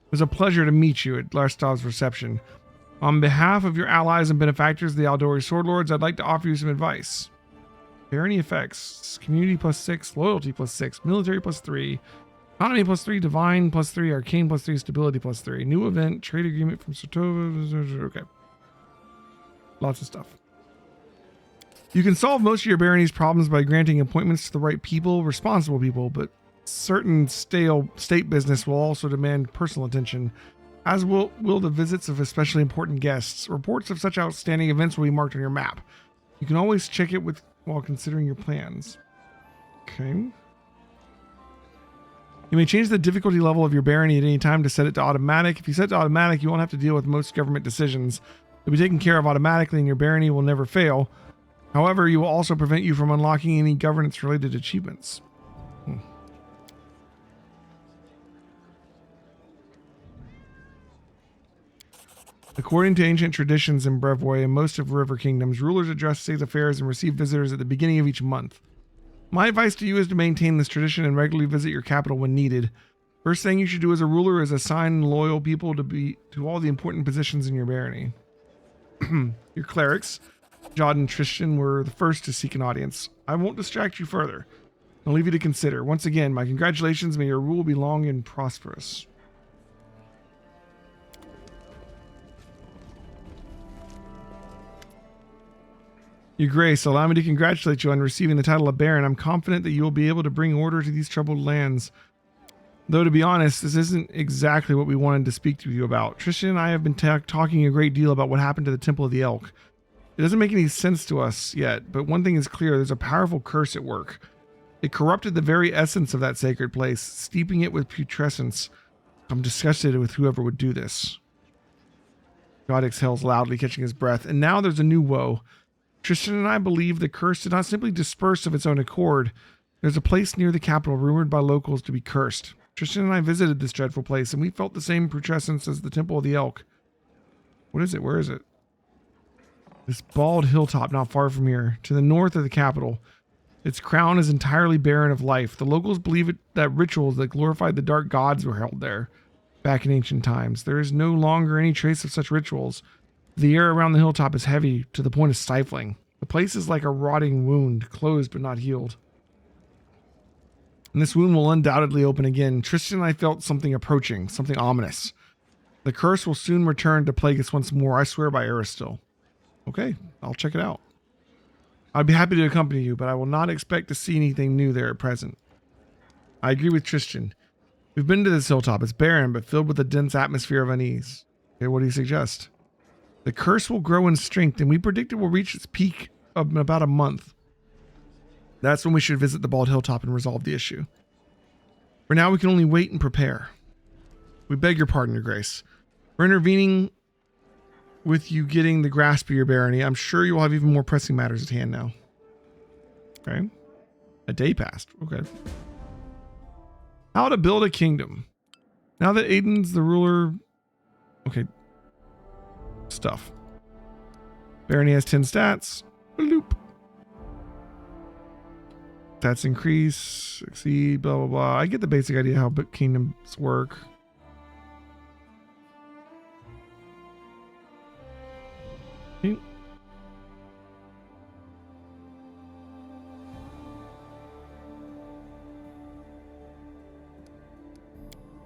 It was a pleasure to meet you at Larstov's reception. On behalf of your allies and benefactors, the Aldori Sword Lords, I'd like to offer you some advice. Barony effects: community +6, loyalty +6, military +3, economy +3, divine +3, arcane +3, stability +3. New event, trade agreement from Sotova. Okay. Lots of stuff. You can solve most of your barony's problems by granting appointments to the right people, responsible people, but certain stale state business will also demand personal attention, as will the visits of especially important guests. Reports of such outstanding events will be marked on your map. You can always check it while considering your plans. Okay. You may change the difficulty level of your barony at any time to set it to automatic. If you set it to automatic, you won't have to deal with most government decisions. They'll be taken care of automatically and your barony will never fail. However, you will also prevent you from unlocking any governance-related achievements. According to ancient traditions in Brevoy and most of River Kingdoms, rulers address state affairs and receive visitors at the beginning of each month. My advice to you is to maintain this tradition and regularly visit your capital when needed. First thing you should do as a ruler is assign loyal people to all the important positions in your barony. Your clerics, Jod and Tristan, were the first to seek an audience. I won't distract you further. I'll leave you to consider. Once again, my congratulations. May your rule be long and prosperous. Your Grace, allow me to congratulate you on receiving the title of Baron. I'm confident that you will be able to bring order to these troubled lands. Though, to be honest, this isn't exactly what we wanted to speak to you about. Tristan and I have been talking a great deal about what happened to the Temple of the Elk. It doesn't make any sense to us yet, but one thing is clear. There's a powerful curse at work. It corrupted the very essence of that sacred place, steeping it with putrescence. I'm disgusted with whoever would do this. God exhales loudly, catching his breath. And now there's a new woe. Tristan and I believe the curse did not simply disperse of its own accord. There's a place near the capital rumored by locals to be cursed. Tristan and I visited this dreadful place, and we felt the same putrescence as the Temple of the Elk. What is it? Where is it? This bald hilltop not far from here, to the north of the capital. Its crown is entirely barren of life. The locals believe that rituals that glorified the dark gods were held there back in ancient times. There is no longer any trace of such rituals. The air around the hilltop is heavy to the point of stifling. The place is like a rotting wound, closed but not healed. And this wound will undoubtedly open again. Tristan and I felt something approaching, something ominous. The curse will soon return to plague us once more, I swear by Aristil. Okay, I'll check it out. I'd be happy to accompany you, but I will not expect to see anything new there at present. I agree with Tristan. We've been to this hilltop. It's barren, but filled with a dense atmosphere of unease. Okay, what do you suggest? The curse will grow in strength, and we predict it will reach its peak in about a month. That's when we should visit the bald hilltop and resolve the issue. For now, we can only wait and prepare. We beg your pardon, Your Grace. For intervening with you getting the grasp of your barony, I'm sure you will have even more pressing matters at hand now. Okay. A day passed. Okay. How to build a kingdom. Now that Aiden's the ruler... Okay. Stuff. Barony has 10 stats. Bloop. Stats increase. Succeed. Blah, blah, blah. I get the basic idea how kingdoms work. Okay.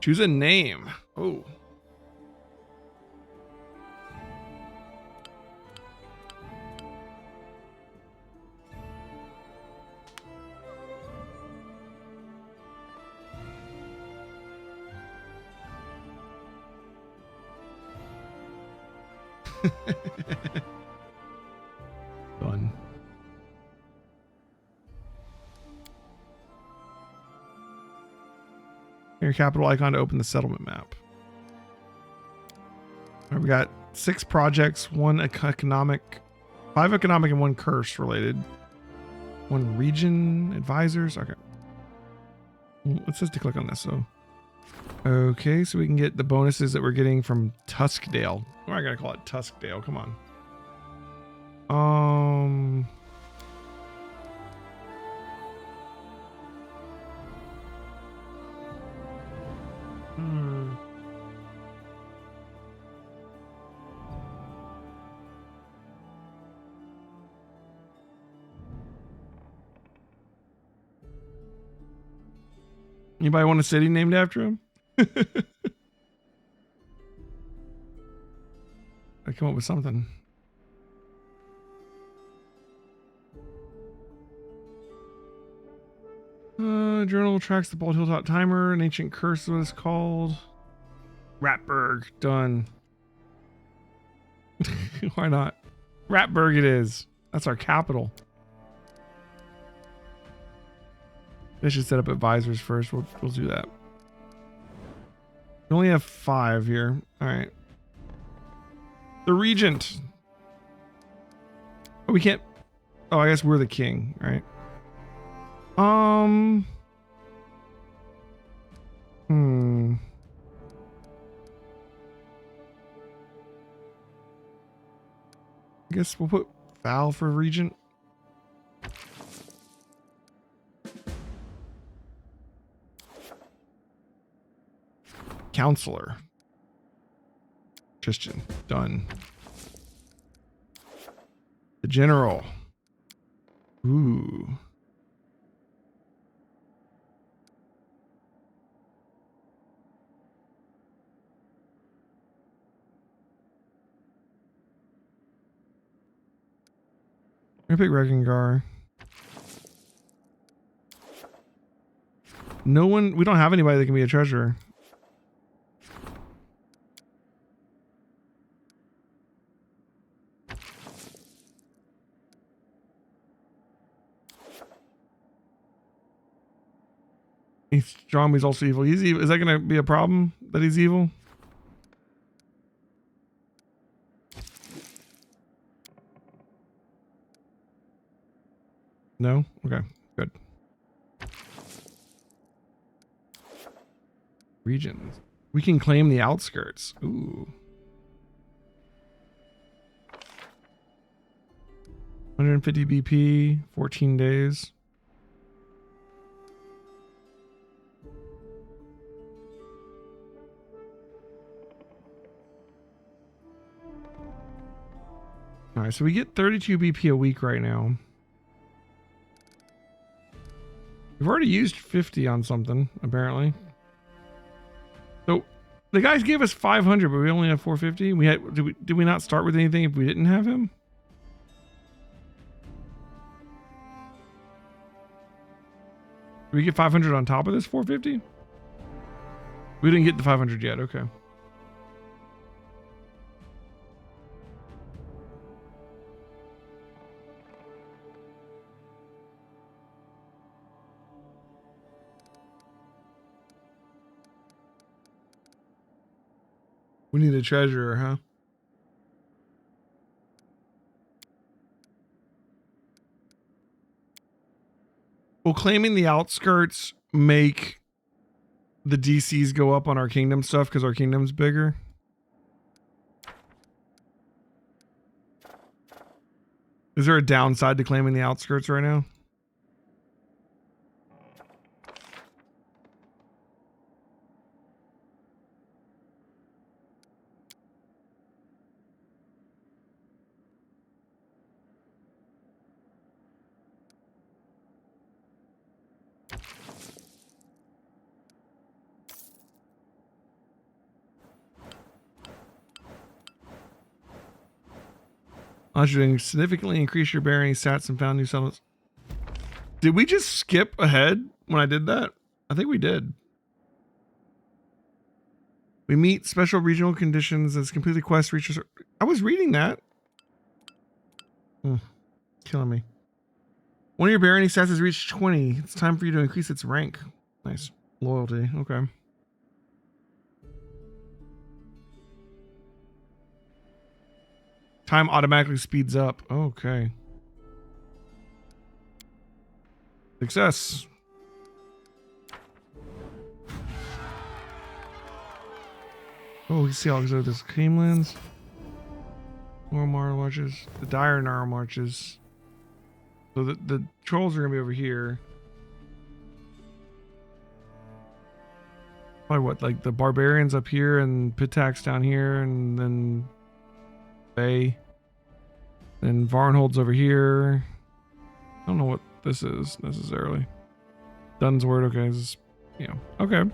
Choose a name. Oh. Done. Your capital icon to open the settlement map. All right, we got 6 projects, 1 economic, 5 economic and 1 curse related. 1 region advisors. Okay. It says to click on this, so. Okay, so we can get the bonuses that we're getting from Tuskdale. Why am I gonna call it Tuskdale? Come on. Anybody want a city named after him? I come up with something. Journal tracks the Bald Hilltop timer. An ancient curse is what it's called. Ratburg. Done. Why not? Ratburg it is. That's our capital. They should set up advisors first. We'll do that. We only have 5 here. All right. The Regent. Oh, we can't. Oh, I guess we're the king, right? I guess we'll put Val for regent. Counselor. Christian. Done. The general. Ooh. I'm gonna pick Regengar. No one, we don't have anybody that can be a treasurer. He's strong, but he's also evil. He's evil. Is that gonna be a problem that he's evil? No? Okay, good. Regions. We can claim the outskirts. Ooh. 150 BP, 14 days. All right, so we get 32 BP a week right now. We've already used 50 on something, apparently. So the guys gave us 500, but we only have 450. Did we not start with anything if we didn't have him? Did we get 500 on top of this 450? We didn't get the 500 yet. Okay. We need a treasurer, huh? Will claiming the outskirts make the DCs go up on our kingdom stuff because our kingdom's bigger? Is there a downside to claiming the outskirts right now? Should significantly increase your barony stats and found new summons. Did we just skip ahead when I did that? I think we did. We meet special regional conditions as completely quest reaches. I was reading that. Killing me. One of your barony stats has reached 20. It's time for you to increase its rank. Nice. Loyalty. Okay. Time automatically speeds up. Okay. Success. Oh, we see all these other Creamlands. More marches. The dire Gnarl marches. So the trolls are gonna be over here. Probably what, like the barbarians up here and Pitax down here, and then Bay. Then Varnhold's over here. I don't know what this is necessarily. Dunsword, okay. This is, yeah. Okay.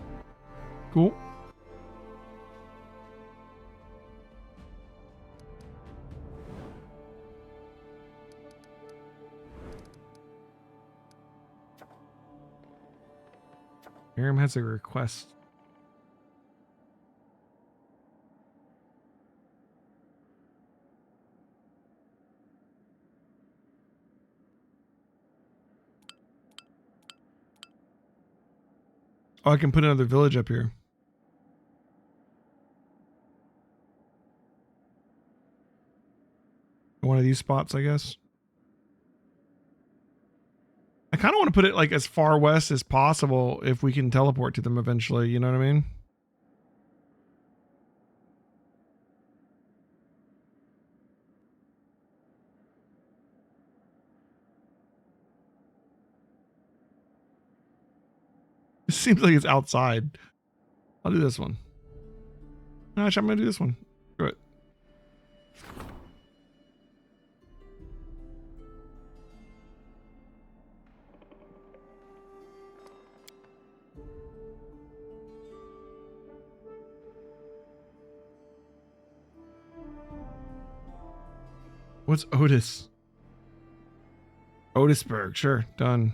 Cool. Miriam has a request. Oh, I can put another village up here. One of these spots, I guess. I kind of want to put it like as far west as possible if we can teleport to them eventually, you know what I mean? It seems like it's outside. I'll do this one. No, actually, I'm gonna do this one. Screw it. What's Otis? Otisburg, sure, done.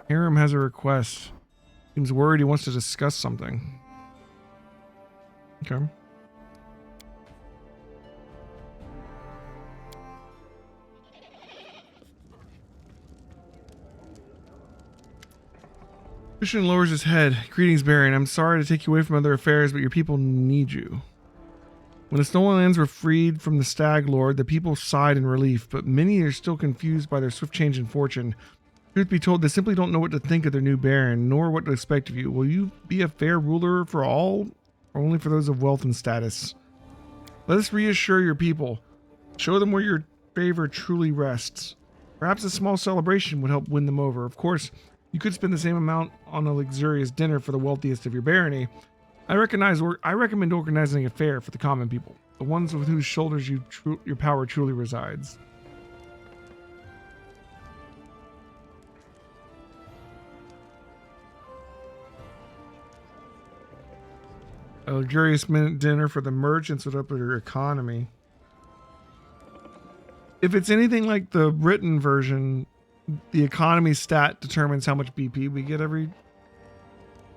Harem has a request. Seems worried he wants to discuss something. Okay. Christian lowers his head. Greetings, Baron. I'm sorry to take you away from other affairs, but your people need you. When the stolen lands were freed from the Stag Lord, the people sighed in relief, but many are still confused by their swift change in fortune. Truth be told, they simply don't know what to think of their new Baron, nor what to expect of you. Will you be a fair ruler for all, or only for those of wealth and status? Let us reassure your people. Show them where your favor truly rests. Perhaps a small celebration would help win them over. Of course, you could spend the same amount on a luxurious dinner for the wealthiest of your barony. I recommend organizing a fair for the common people, the ones with whose shoulders your power truly resides. A luxurious dinner for the merchants would uplift your economy. If it's anything like the written version, the economy stat determines how much BP we get every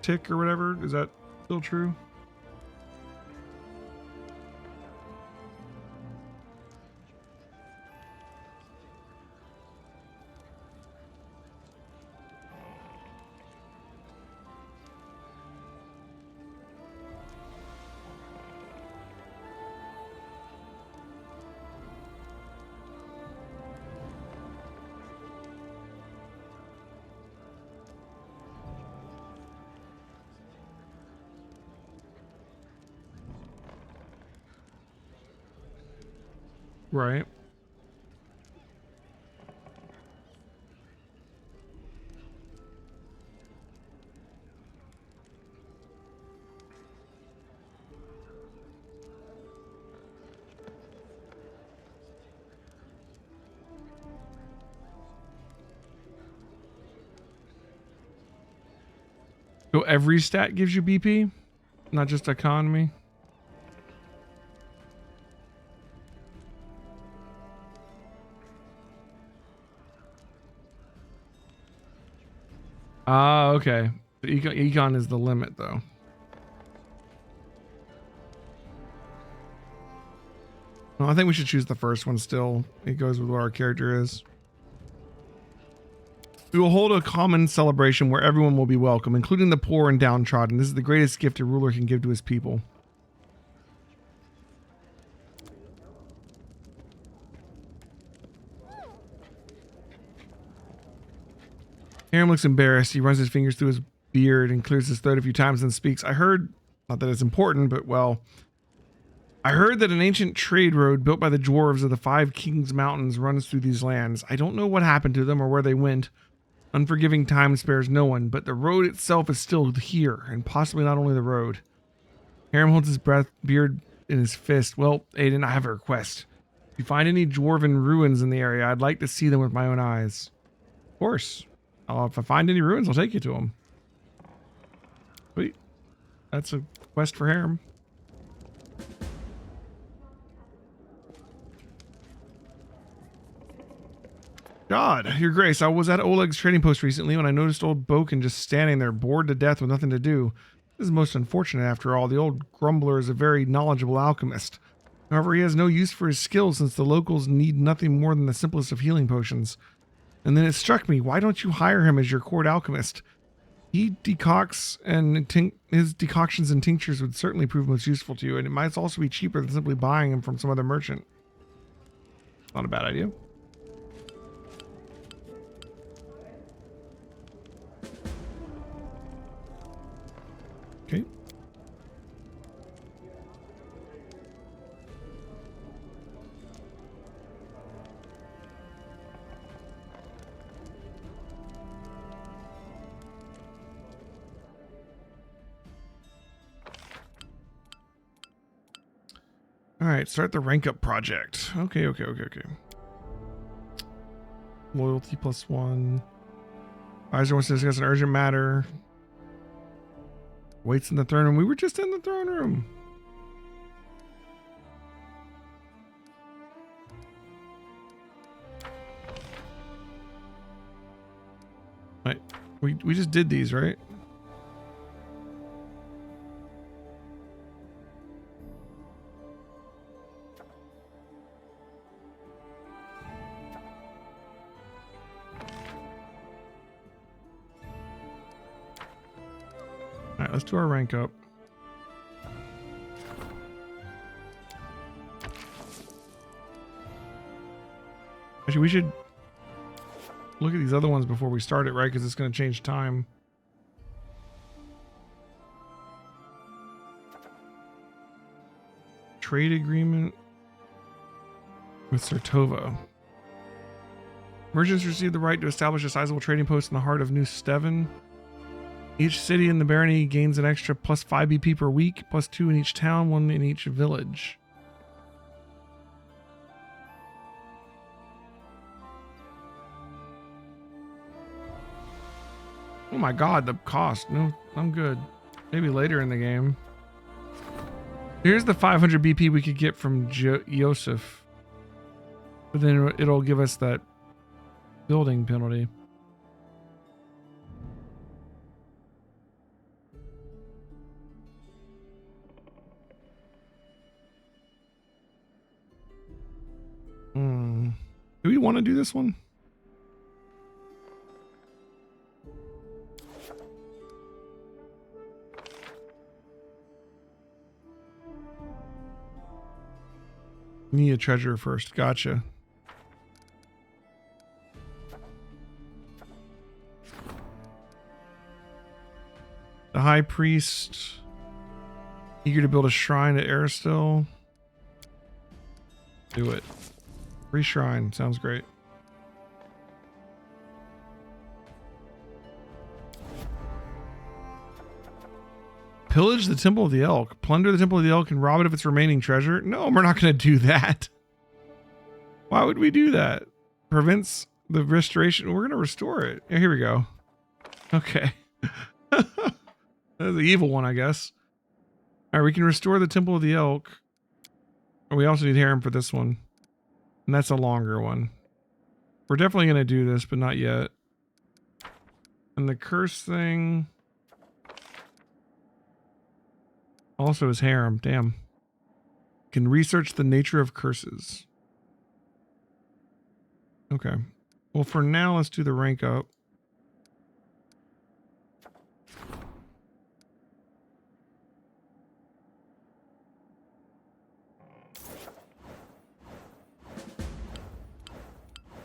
tick or whatever. Is that still true? Right. So every stat gives you BP, not just economy? Ah, okay. The econ is the limit, though. Well, I think we should choose the first one still. It goes with what our character is. We will hold a common celebration where everyone will be welcome, including the poor and downtrodden. This is the greatest gift a ruler can give to his people. Harem looks embarrassed. He runs his fingers through his beard and clears his throat a few times and speaks. I heard, not that it's important, but well, I heard that an ancient trade road built by the dwarves of the Five Kings Mountains runs through these lands. I don't know what happened to them or where they went. Unforgiving time spares no one, but the road itself is still here, and possibly not only the road. Harem holds his beard in his fist. Well, Aiden, I have a request. If you find any dwarven ruins in the area, I'd like to see them with my own eyes. Of course. If I find any ruins, I'll take you to them. Sweet. That's a quest for Harem. God, Your Grace, I was at Oleg's trading post recently when I noticed old Boken just standing there, bored to death with nothing to do. This is most unfortunate after all. The old grumbler is a very knowledgeable alchemist. However, he has no use for his skills since the locals need nothing more than the simplest of healing potions. And then it struck me, why don't you hire him as your court alchemist? He decocts and his decoctions and tinctures would certainly prove most useful to you, and it might also be cheaper than simply buying them from some other merchant. Not a bad idea. Okay. All right, start the rank up project. Okay. Loyalty +1. Advisor wants to discuss an urgent matter. Waits in the throne room. We were just in the throne room. Right. We just did these, right? Alright, let's do our rank up. Actually, we should look at these other ones before we start it, right? Because it's going to change time. Trade agreement with Sertova. Merchants receive the right to establish a sizable trading post in the heart of New Steven. Each city in the barony gains an extra +5 BP per week, +2 in each town, 1 in each village. Oh my god, the cost. No, I'm good. Maybe later in the game. Here's the 500 BP we could get from Yosef. But then it'll give us that building penalty. Do we want to do this one? Need a treasure first. Gotcha. The High Priest, eager to build a shrine at Aristil. Do it. Free shrine. Sounds great. Pillage the Temple of the Elk. Plunder the Temple of the Elk and rob it of its remaining treasure. No, we're not going to do that. Why would we do that? Prevents the restoration. We're going to restore it. Here we go. Okay. That's the evil one, I guess. All right, we can restore the Temple of the Elk. We also need harem for this one. And that's a longer one. We're definitely going to do this, but not yet. And the curse thing also is harem. Damn. Can research the nature of curses. Okay. Well, for now, let's do the rank up.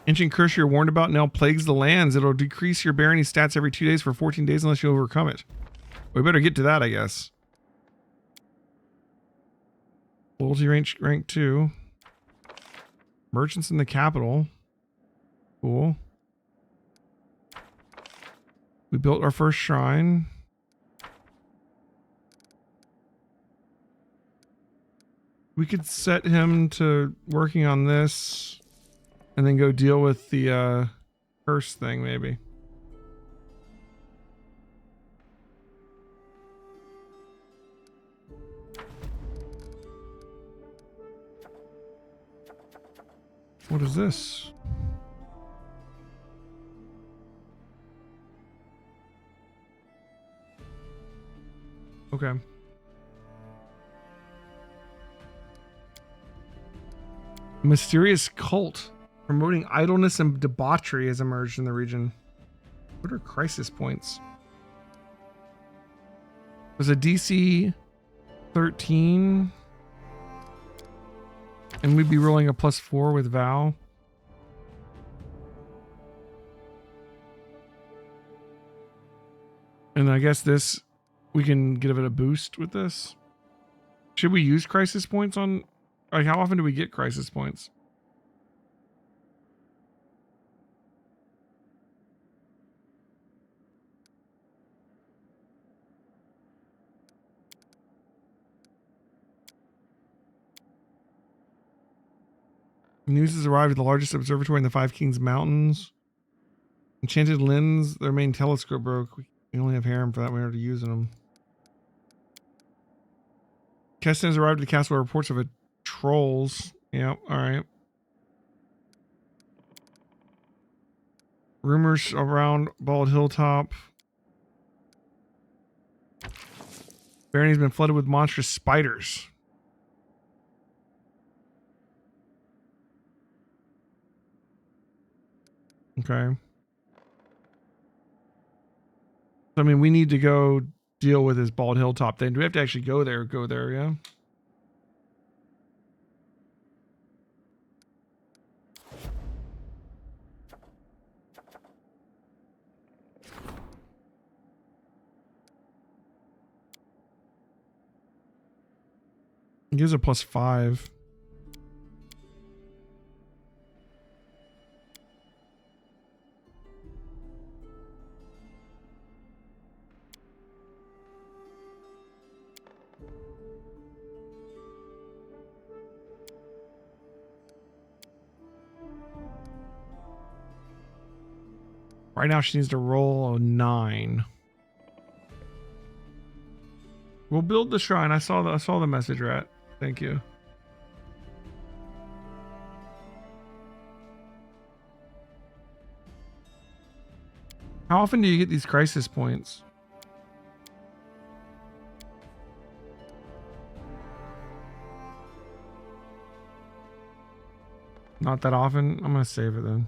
Ancient curse you're warned about now plagues the lands. It'll decrease your barony stats every 2 days for 14 days unless you overcome it. We better get to that, I guess. Loyalty rank 2. Merchants in the capital. Cool. We built our first shrine. We could set him to working on this. And then go deal with the curse thing, maybe. What is this? Okay. Mysterious cult. Promoting idleness and debauchery has emerged in the region. What are crisis points? There's a DC 13. And we'd be rolling a +4 with Val. And I guess this, we can give it a boost with this. Should we use crisis points on, like how often do we get crisis points? News has arrived at the largest observatory in the Five Kings Mountains. Enchanted lens, their main telescope broke. We only have harem for that. We're already using them. Keston has arrived at the castle with reports of a trolls. Yep, alright. Rumors around Bald Hilltop. Barony's been flooded with monstrous spiders. Okay. I mean, we need to go deal with this Bald Hilltop thing. Do we have to actually go there? Go there, yeah? It gives a +5. Right now she needs to roll a 9. We'll build the shrine. I saw the message, Rat. Thank you. How often do you get these crisis points? Not that often. I'm gonna save it then.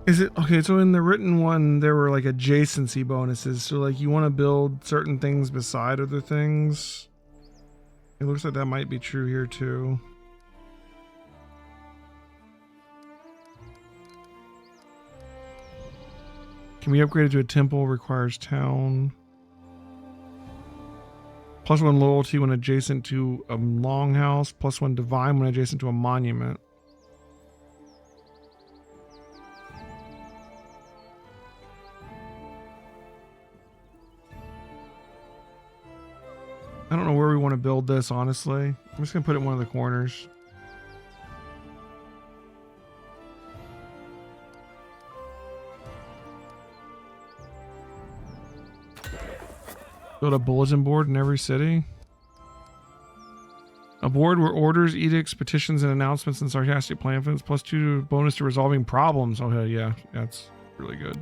Is it okay? So in the written one, there were like adjacency bonuses. So like you want to build certain things beside other things. It looks like that might be true here too. Can we upgrade it to a temple? Requires town. +1 loyalty when adjacent to a longhouse. +1 divine when adjacent to a monument. I don't know where we want to build this, honestly. I'm just going to put it in one of the corners. Build a bulletin board in every city. A board where orders, edicts, petitions, and announcements and sarcastic pamphlets +2 bonus to resolving problems. Okay, yeah, that's really good.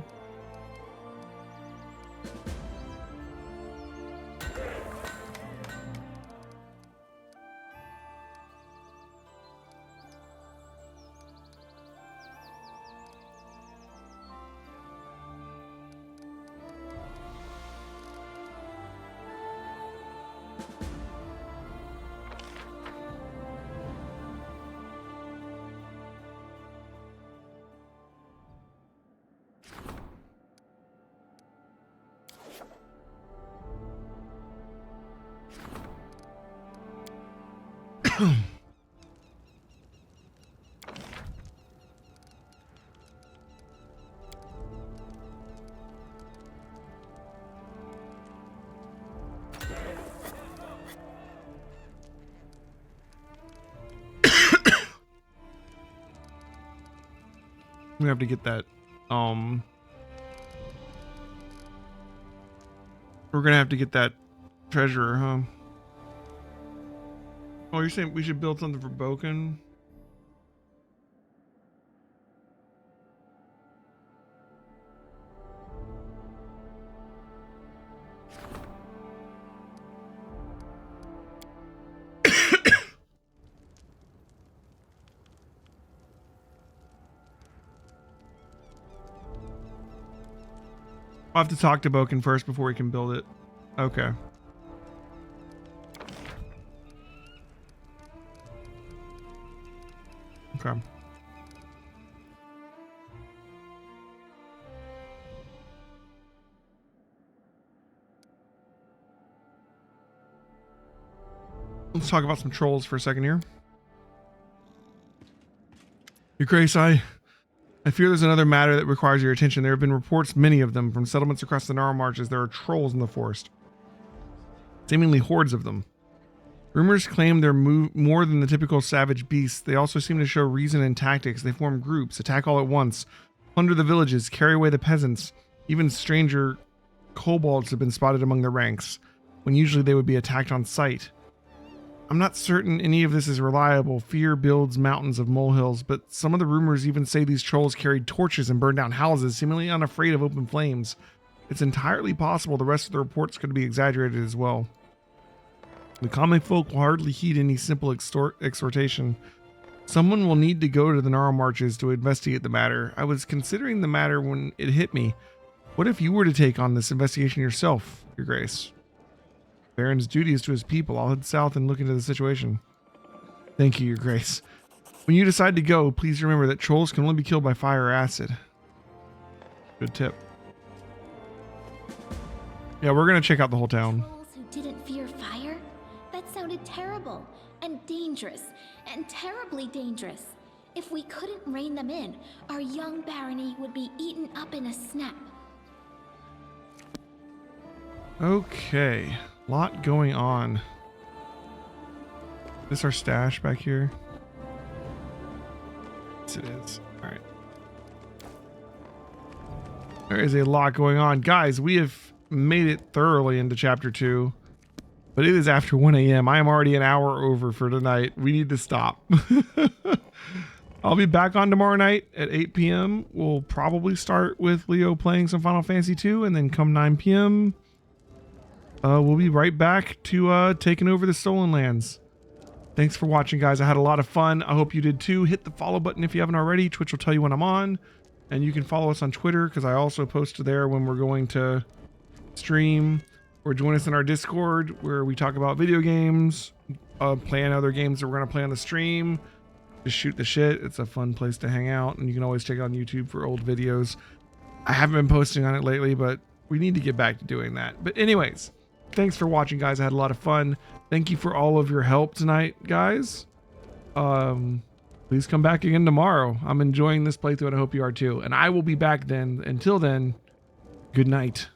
We have to get that we're gonna have to get that treasure, huh? Oh, you're saying we should build something for Boken? I'll have to talk to Boken first before we can build it. Okay. Okay. Let's talk about some trolls for a second here. Your Grace, I fear there's another matter that requires your attention. There have been reports, many of them, from settlements across the Narrow Marches. There are trolls in the forest. Seemingly hordes of them. Rumors claim they're more than the typical savage beasts. They also seem to show reason and tactics. They form groups, attack all at once, plunder the villages, carry away the peasants. Even stranger kobolds have been spotted among the ranks, when usually they would be attacked on sight. I'm not certain any of this is reliable. Fear builds mountains of molehills, but some of the rumors even say these trolls carried torches and burned down houses, seemingly unafraid of open flames. It's entirely possible the rest of the reports could be exaggerated as well. The common folk will hardly heed any simple exhortation. Someone will need to go to the Narrow Marches to investigate the matter. I was considering the matter when it hit me. What if you were to take on this investigation yourself, Your Grace? Baron's duty is to his people. I'll head south and look into the situation. Thank you, Your Grace. When you decide to go, please remember that trolls can only be killed by fire or acid. Good tip. Yeah, we're going to check out the whole town. Trolls who didn't fear fire? That sounded terrible and dangerous and terribly dangerous. If we couldn't rein them in, our young barony would be eaten up in a snap. Okay. Lot going on. Is this our stash back here? Yes, it is. All right. There is a lot going on. Guys, we have made it thoroughly into chapter 2, but it is after 1 a.m. I am already an hour over for tonight. We need to stop. I'll be back on tomorrow night at 8 p.m. We'll probably start with Leo playing some Final Fantasy 2, and then come 9 p.m. We'll be right back to taking over the Stolen Lands. Thanks for watching, guys. I had a lot of fun. I hope you did too. Hit the follow button if you haven't already. Twitch will tell you when I'm on. And you can follow us on Twitter, because I also post there when we're going to stream. Or join us in our Discord, where we talk about video games, playing other games that we're going to play on the stream. Just shoot the shit. It's a fun place to hang out. And you can always check out on YouTube for old videos. I haven't been posting on it lately, but we need to get back to doing that. But anyways, thanks for watching, guys. I had a lot of fun. Thank you for all of your help tonight, guys. Please come back again tomorrow. I'm enjoying this playthrough, and I hope you are too. And I will be back then. Until then, good night.